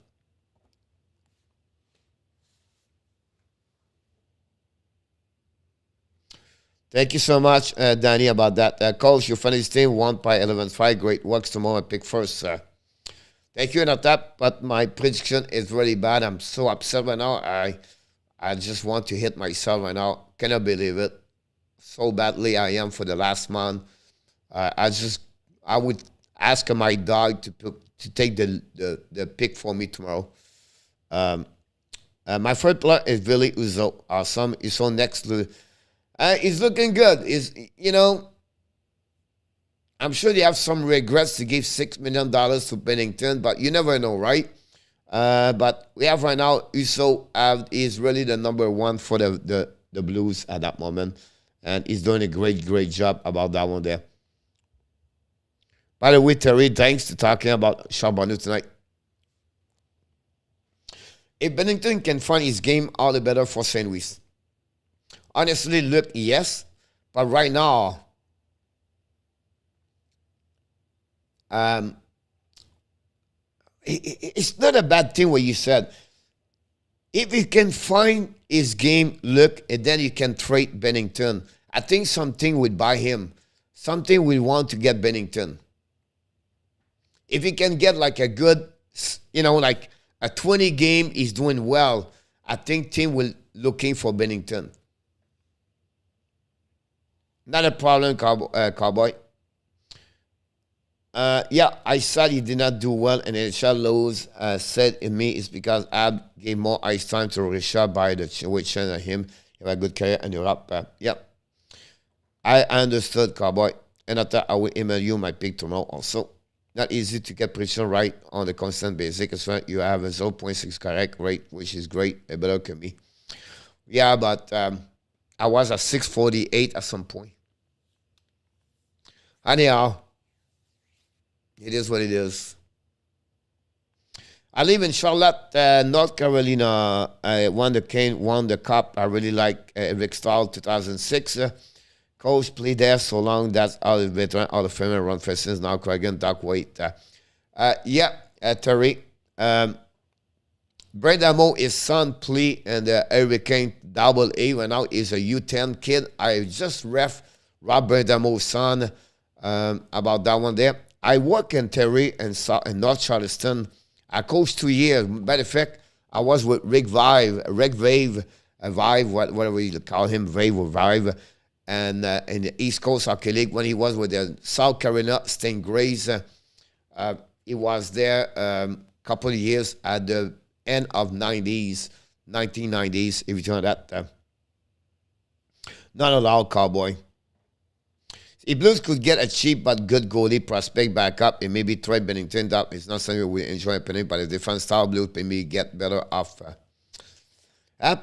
Thank you so much, Danny, about that. Coach, your fantasy team won by 11-5. Great works tomorrow. Pick first, sir. Thank you, not that, but my prediction is really bad. I'm so upset right now. I just want to hit myself right now. Cannot believe it. So badly I am for the last month. I would ask my dog to take the pick for me tomorrow. My first player is Ville Husso. Awesome. He's on next to. He's looking good. I'm sure they have some regrets to give $6 million to Bennington, but you never know, right? But we have right now, Husso is really the number one for the Blues at that moment, and he's doing a great job about that one there. By the way, Terry, thanks for talking about Charbonneau tonight. If Bennington can find his game, all the better for St. Louis. Honestly, look, yes, but right now, it's not a bad thing what you said. If he can find his game, look, and then you can trade Bennington, I think something would buy him. Something we want to get Bennington. If he can get like a good, like a 20 game, he's doing well. I think team will looking for Bennington. Not a problem, Cowboy. Yeah, I said he did not do well, and NHL Lowe's said in me it's because Ab gave more ice time to Richard by the which and him. He had a good career in Europe. Yep. I understood, Cowboy. And after I will email you my pick tomorrow also. Not easy to get precision right on the constant basis. You have a 0.6 correct rate, which is great. Better than me. Yeah, but I was at 648 at some point. Anyhow, it is what it is. I live in Charlotte, North Carolina. I won the cup. I really like Rick Stahl, 2006. Coach played there so long. That's all the veteran, all the family run for since now. Cragen, Doc Waite. Terry. Brad Amo, his son, played in the Hurricane Double A. Right now, he's a U10 kid. I just ref Robert Amo's son about that one there. I work in Terry in North Charleston. I coached 2 years. Matter of fact, I was with Rick Vave, whatever you call him, Vave or Vive, and in the East Coast Hockey League when he was with the South Carolina Stingrays. He was there a couple of years at the end of 1990s, if you turn that. Not allowed, Cowboy. If Blues could get a cheap but good goalie prospect back up, and maybe Troy Bennington up, it's not something we enjoy happening, but a different style Blues maybe get better off.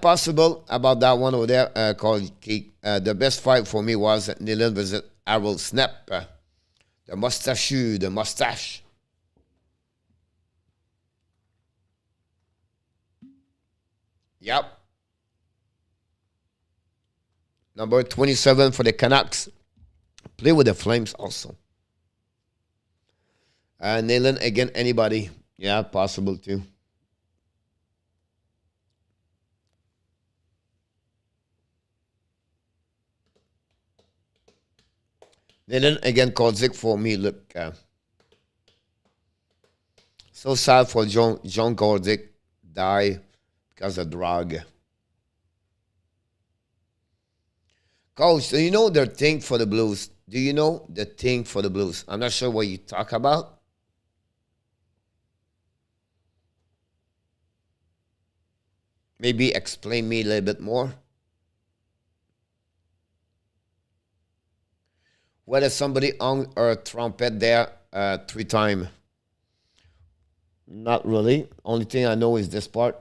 Possible about that one over there called Keith. The best fight for me was Nilan visit Harold Snap. The mustache. Yep. Number 27 for the Canucks. Play with the Flames also. Nayland again, anybody. Yeah, possible too. Nayland again, Kodzik for me. Look. So sad for John Kodzik. Die because of drug. Coach, do you know their thing for the Blues? Do you know the thing for the Blues? I'm not sure what you talk about. Maybe explain me a little bit more. Whether somebody on a trumpet there 3 times. Not really. Only thing I know is this part.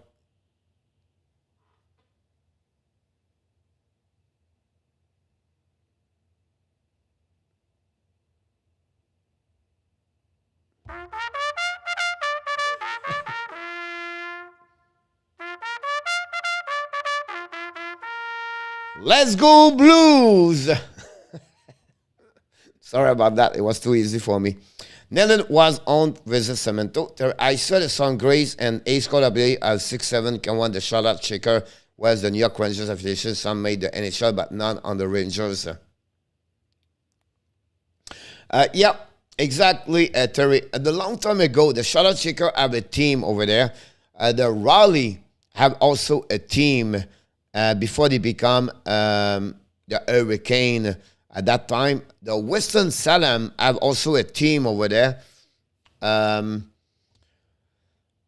Let's go Blues! Sorry about that. It was too easy for me. Nellen was on visit Cemento. I saw the song Grace and Ace Code ability as 6'7" can win the Charlotte Shaker, whereas the New York Rangers affiliation. Some made the NHL, but none on the Rangers. Yeah, exactly, Terry. The long time ago, the Charlotte Shaker have a team over there. The Raleigh have also a team before they become the Hurricane. At that time, the Western Salem have also a team over there. I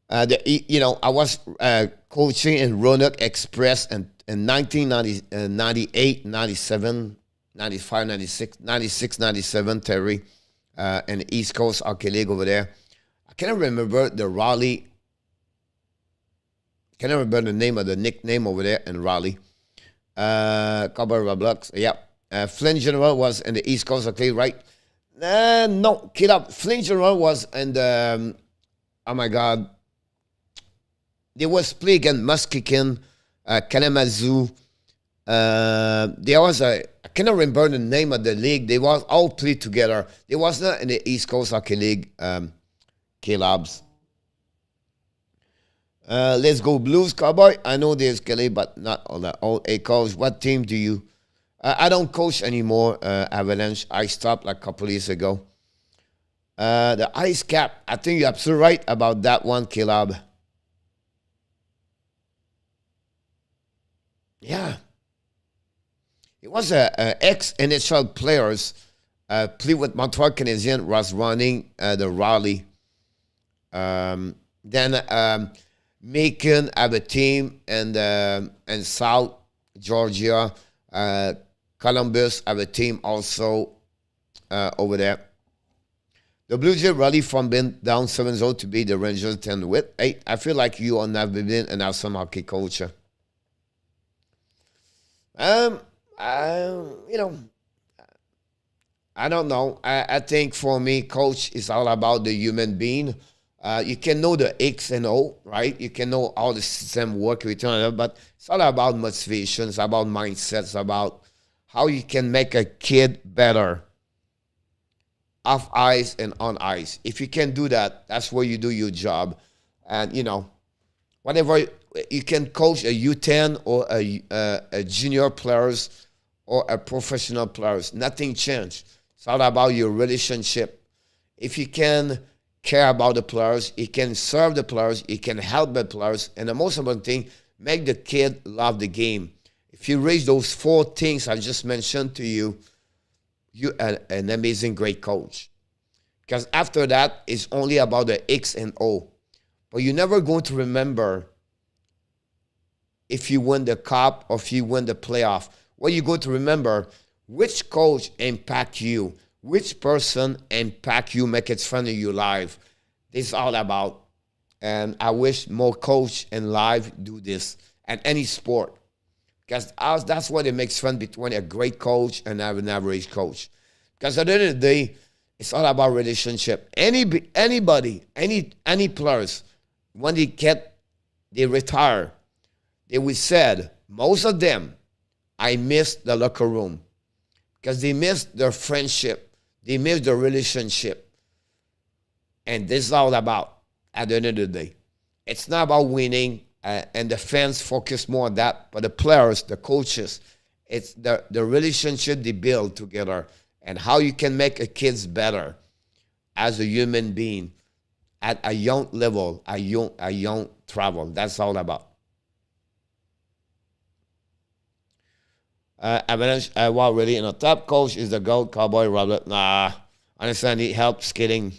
was coaching in Roanoke Express in 1998, 97, 95, 96, 96, 97, Terry, in the East Coast Hockey League over there. I cannot remember the Raleigh. I cannot remember the name of the nickname over there in Raleigh. Couple of blocks, yeah. Flynn General was in the East Coast, okay, right? No, kid up. Flynn General was in the, oh my God. They was playing against Muskegon, Kalamazoo. There was I cannot remember the name of the league. They was all played together. They was not in the East Coast Hockey League, K-Labs. Let's go Blues, Cowboy. I know there's Kelly, but not all that. All a coach. What team do you? I don't coach anymore, Avalanche. I stopped like a couple of years ago. The ice cap. I think you're absolutely right about that one, Caleb. Yeah. It was a ex-NHL players played with Montreal Canadiens, was running the Raleigh. Then Macon have a team in South Georgia. Columbus have a team also over there. The Blue Jays rally from being down 7-0 to be the Rangers 10 with 8. I feel like you are never been an awesome hockey coach. You know, I don't know. I think for me, coach is all about the human being. You can know the X and O, right? You can know how the system work with one another, but it's all about motivation. It's about mindset. It's about how you can make a kid better off ice and on ice. If you can do that, that's where you do your job. And, you know, whatever, you can coach a U10 or a junior players or a professional players. Nothing changed. It's all about your relationship. If you can care about the players, you can serve the players, you can help the players, and the most important thing, make the kid love the game. If you raise those 4 things I just mentioned to you, you're an amazing, great coach. Because after that, it's only about the X and O. But you're never going to remember if you win the cup or if you win the playoff. What you're going to remember, which coach impact you, which person impact you, make it fun in your life. This is all about. And I wish more coach in life do this at any sport. Because that's what it makes fun between a great coach and an average coach. Because at the end of the day, it's all about relationship. Anybody, any players, when they retire, they will said, most of them, I miss the locker room. Because they miss their friendship. They miss their relationship. And this is all about at the end of the day. It's not about winning. And the fans focus more on that, but the players, the coaches, it's the relationship they build together and how you can make a kids better as a human being at a young level, a young travel. That's all about. Avalanche, well, really, in a top coach is the GOAT, Cowboy Robert. Nah, honestly, I need help skating.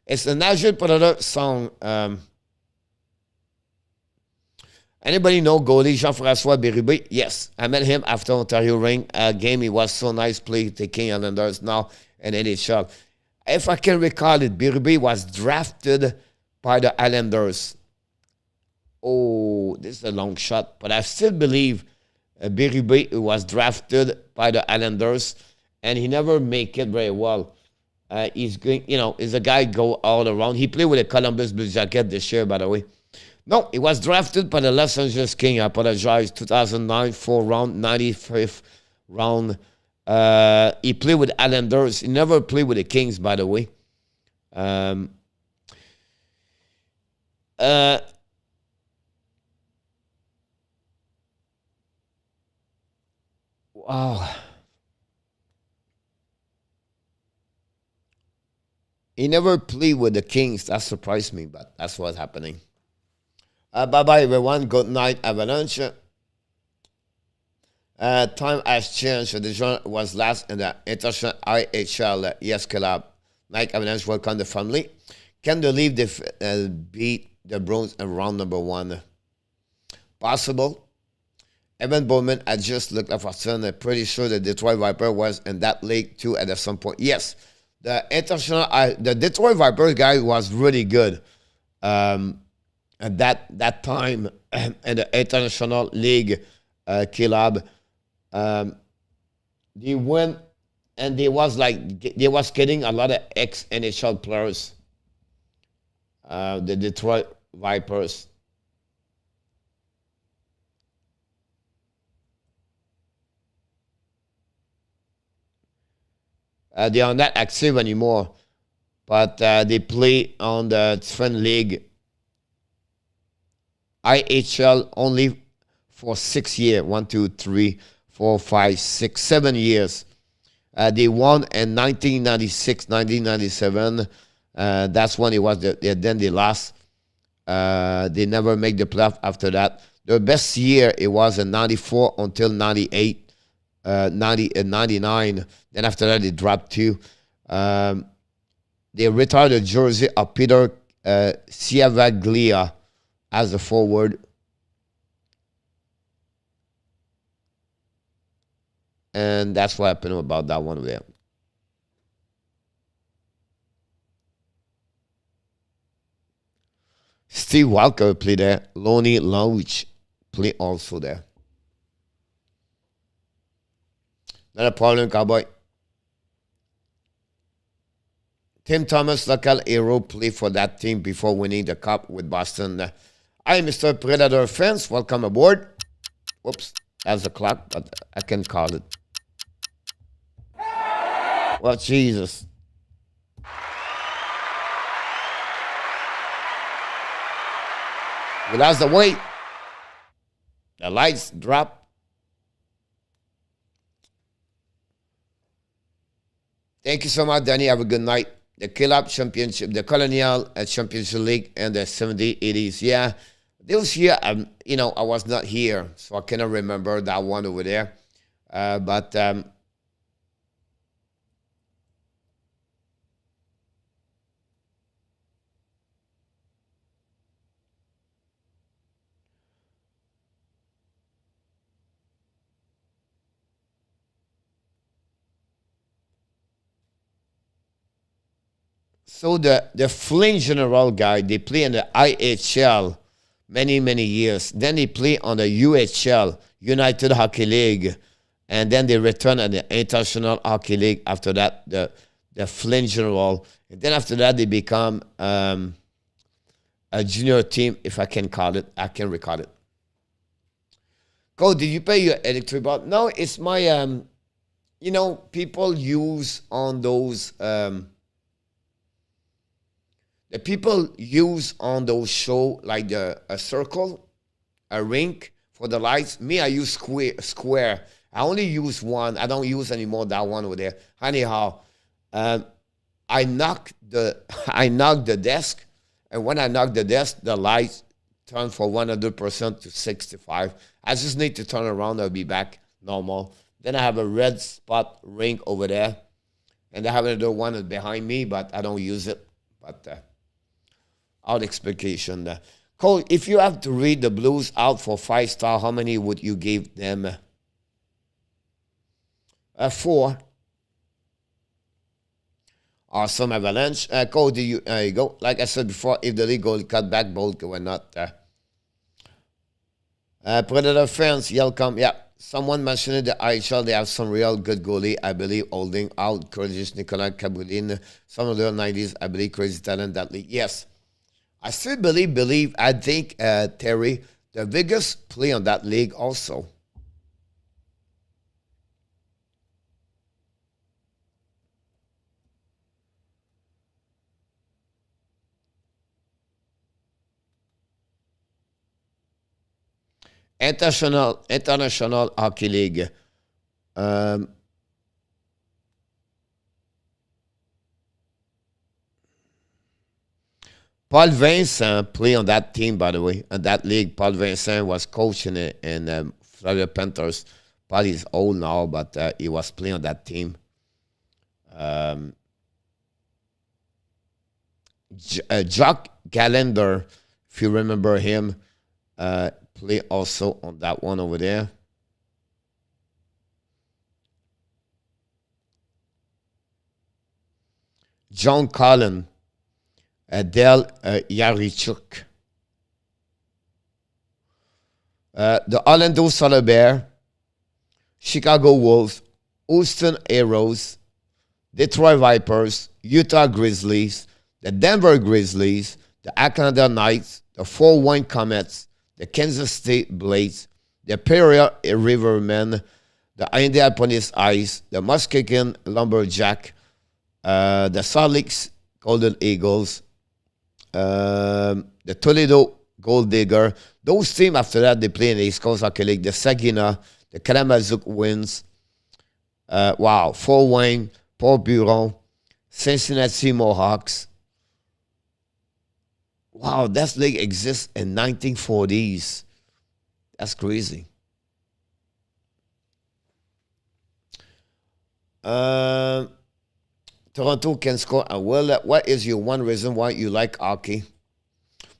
It's a Nashville Predator song. Anybody know goalie Jean-François Bérubé? Yes. I met him after Ontario Ring game. He was so nice play taking Islanders now in NHL. If I can recall it, Bérubé was drafted by the Islanders. Oh, this is a long shot, but I still believe Bérubé was drafted by the Islanders, and he never make it very well. He's going, he's a guy go all around. He played with the Columbus Blue Jacket this year, by the way. No, he was drafted by the Los Angeles Kings. I apologize. 2009, 4th round, 95th round. He played with Islanders. He never played with the Kings, by the way. Wow. He never played with the Kings. That surprised me, but that's what's happening. Bye-bye, everyone. Good night, Avalanche. Time has changed. The genre was last in the international IHL. Yes, club. Night, Avalanche. Welcome the family. Can the Leaf beat the Bruins in round number 1? Possible. Evan Bowman, I just looked up for son. I'm pretty sure the Detroit Viper was in that league too at some point. Yes, the Detroit Vipers guy was really good. At that time in the International League club, they went and they was getting a lot of ex-NHL players. The Detroit Vipers. They are not active anymore, but they play on the different league. IHL only for 6 years. 1, 2, 3, 4, 5, 6, 7 years. They won in 1996, 1997. That's when it was. Then they lost. They never make the playoff after that. Their best year, it was in 94 until 98. 99. Then after that, they dropped 2. They retired the jersey of Peter Ciavaglia as a forward. And that's what happened about that one there. Steve Walker played there. Lonnie Lowich played also there. Not a problem, Cowboy. Tim Thomas, local hero, played for that team before winning the cup with Boston. Hi, Mr. Predator fans. Welcome aboard. Whoops, that's the clock, but I can call it. Well, Jesus. We lost the weight. The lights drop. Thank you so much, Danny. Have a good night. The Kill-Up Championship, the Colonial Championship League, and the 70s, 80s. Yeah, this year, I was not here, so I cannot remember that one over there. But so the Flynn General guy, they play in the IHL many years. Then they play on the UHL, United Hockey League. And then they return at the International Hockey League after that, the Flynn General. And then after that, they become a junior team, if I can call it. I can recall it. Cole, did you pay your electric bill? No, it's my, people use on those... the people use on those show like a circle, a ring for the lights. Me, I use square. I only use one. I don't use anymore that one over there. Anyhow, I knock the desk, and when I knock the desk, the lights turn from 100% to 65. I just need to turn around. I'll be back normal. Then I have a red spot ring over there, and I have another one behind me, but I don't use it. But out explication. Cole, if you have to read the Blues out for 5 stars, how many would you give them? 4. Awesome Avalanche. Cole, there you go. Like I said before, if the league goal cut back, both were not there. Predator fans, welcome. Yeah, someone mentioned the IHL. They have some real good goalie, I believe, holding out. Courageous Nicolas Cabulin. Some of the 90s, I believe, crazy talent that league. Yes. I still believe, I think, Terry, the biggest play on that league also. International Hockey League. Paul Vincent played on that team, by the way, and that league. Paul Vincent was coaching in Florida Panthers. Paul is old now, but he was playing on that team. Jock Gallender, if you remember him, played also on that one over there. John Cullen. Del Yarichuk. The Orlando Solar Bear, Chicago Wolves, Houston Aeros, Detroit Vipers, Utah Grizzlies, the Denver Grizzlies, the Atlanta Knights, the Fort Wayne Comets, the Kansas State Blades, the Peoria Rivermen, the Indianapolis Ice, the Muskegon Lumberjack, the Salt Lake Golden Eagles, the Toledo Gold Digger. Those teams after that, they play in the East Coast Hockey League. The Saginaw, the Kalamazoo Winds. Fort Wayne, Port Buron, Cincinnati Mohawks. Wow, that league exists in 1940s. That's crazy. Uh, Toronto can score. Well, what is your one reason why you like hockey?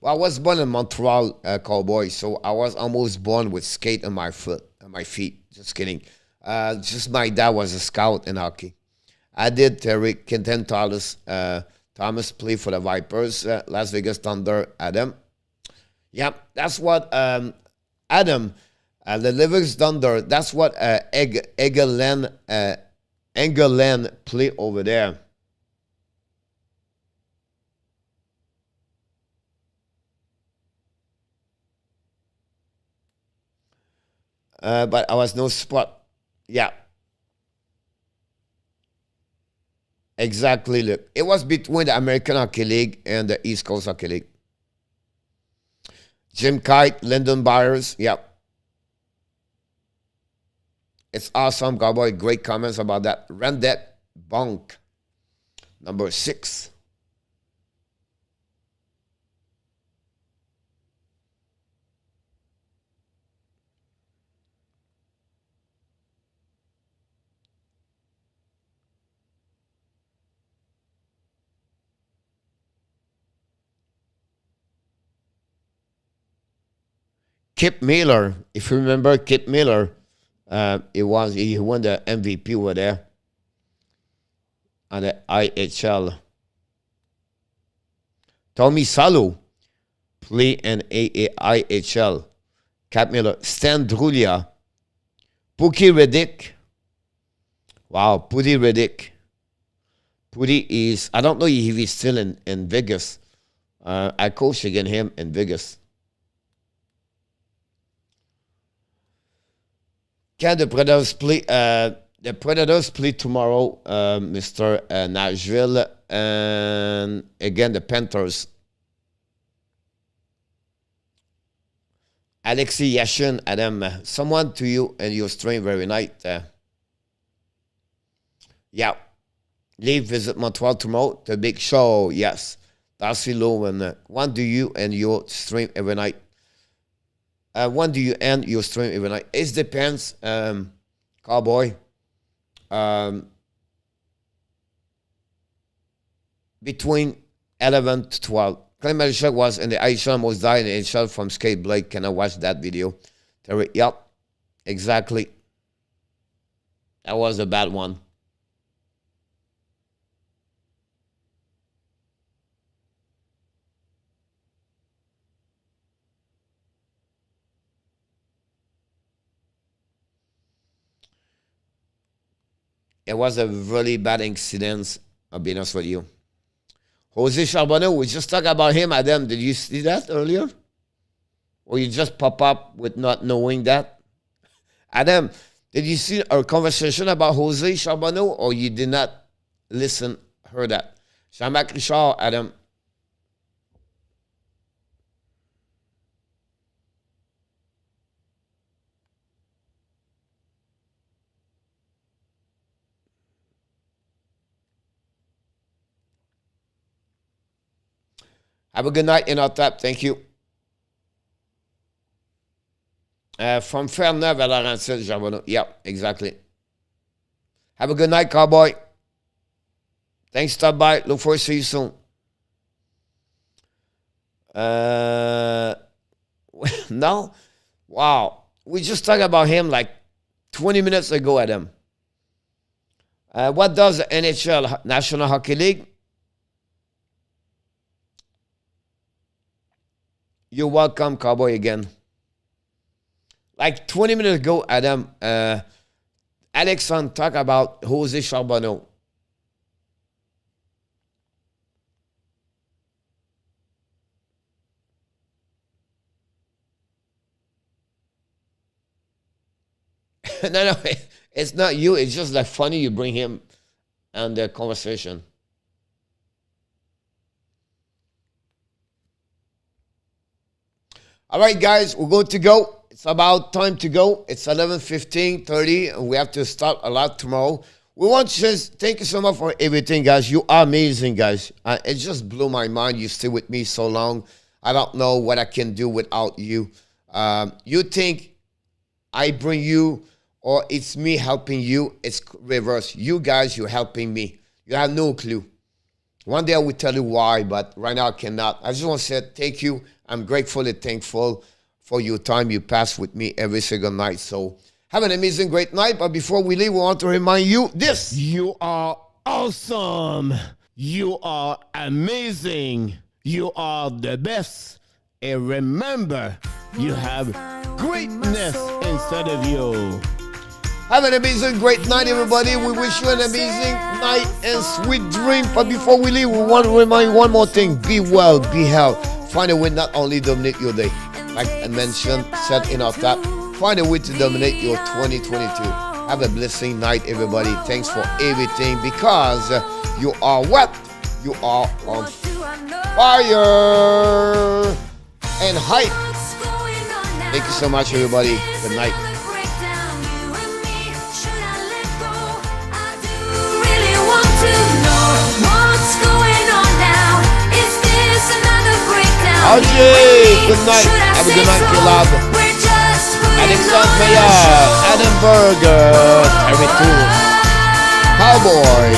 Well, I was born in Montreal, cowboy, so I was almost born with skate on my foot, on my feet. Just kidding. Just my dad was a scout in hockey. I did Terry Quentin Thomas play for the Vipers, Las Vegas Thunder, Adam. Yeah, that's what Adam, the Vegas Thunder. That's what Engelland play over there. But I was no spot. Yeah. Exactly. Look, it was between the American Hockey League and the East Coast Hockey League. Jim Kite, Lyndon Byers. Yep. It's awesome, Cowboy. Great comments about that. Rendet Bunk, number 6. Kip Miller, if you remember Kip Miller, he won the MVP over there on the IHL. Tommy Salo play in IHL. Kip Miller, Stan Drulia, Pookie Reddick. Wow, Pookie Reddick. Pookie is, I don't know if he's still in Vegas. I coached against him in Vegas. Can the Predators play? The Predators play tomorrow, Mr. Nashville, and again the Panthers. Alexei Yashin, Adam, someone to you and your stream very night. Yeah. Leave, visit Montreal tomorrow. The big show, yes. Darcy Lowen, one do you and your stream every night? When do you end your stream every night? It depends, Cowboy. Between 11 to 12. Clay Marichal was in the IHL, almost died in the IHL from skate blade. Can I watch that video? Terry, yep, exactly. That was a bad one. It was a really bad incident, I'll be honest with you. Jose Charbonneau, we just talked about him, Adam. Did you see that earlier? Or you just pop up with not knowing that? Adam, did you see our conversation about Jose Charbonneau, or you did not listen, heard that? Jean-Marc Richard, Adam. Have a good night in our tap. Thank you. From Ferner, Valorant, Charbonneau. Yeah, exactly. Have a good night, Cowboy. Thanks, stop by. Look forward to see you soon. No? Wow. We just talked about him like 20 minutes ago, Adam. What does the NHL, National Hockey League? You're welcome, Cowboy, again. Like 20 minutes ago, Adam, Alexandre talked about Jose Charbonneau. No, it's not you. It's just like funny you bring him on the conversation. All right, guys, we're going to go. It's about time to go. It's 11:15, 30, and we have to start a lot tomorrow. We want to just thank you so much for everything, guys. You are amazing, guys. It just blew my mind. You stay with me so long. I don't know what I can do without you. You think I bring you or it's me helping you. It's reverse. You guys, you're helping me. You have no clue. One day I will tell you why, but right now I cannot. I just want to say thank you. I'm grateful and thankful for your time you pass with me every single night. So have an amazing, great night. But before we leave, we want to remind you this. You are awesome. You are amazing. You are the best. And remember, you have greatness inside of you. Have an amazing, great night, everybody. We wish you an amazing night and sweet dream. But before we leave, we want to remind you one more thing. Be well, be healthy. Find a way not only dominate your day, like I mentioned, said in our top, find a way to dominate your 2022. Have a blessing night, everybody. Thanks for everything, because you are what? You are on fire and hype. Thank you so much, everybody. Good night. RJ, good night. Have a good night, Kirill. Alexandre Meyer, Adam Berger, Terry Tool, Cowboy,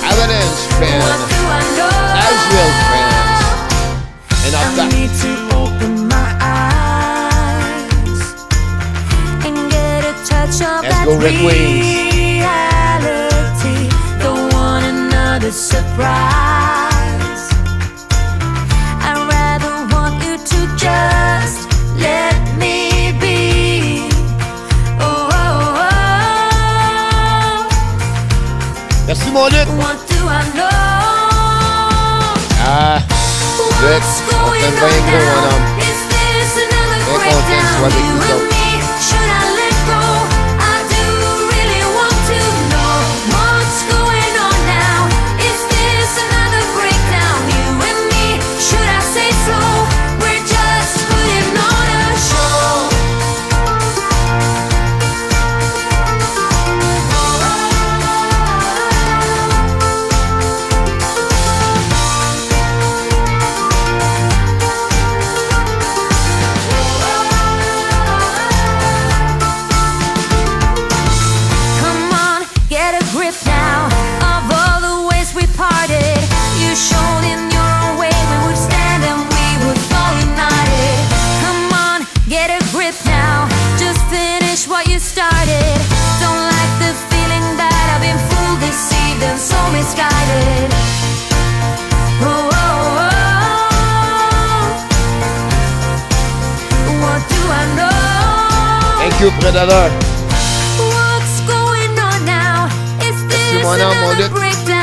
Avalanche fan, Nashville fans, and after. I need to open my eyes and get a touch of that reality. Don't want another surprise. Just let me be. Oh, oh, oh. Merci mon Luc. What do I know? Luc, on t'aime bien gros mon homme. Bien content que tu sois avec nous autres. Should I let go? I do really want to know what's going on now. Is this another breakdown? You and me, should I say so? What you started. Don't like the feeling that I've been fooled, deceived, and so misguided. Oh, oh, oh. What do I know? Thank you, Predator. What's going on now? Is this another breakdown?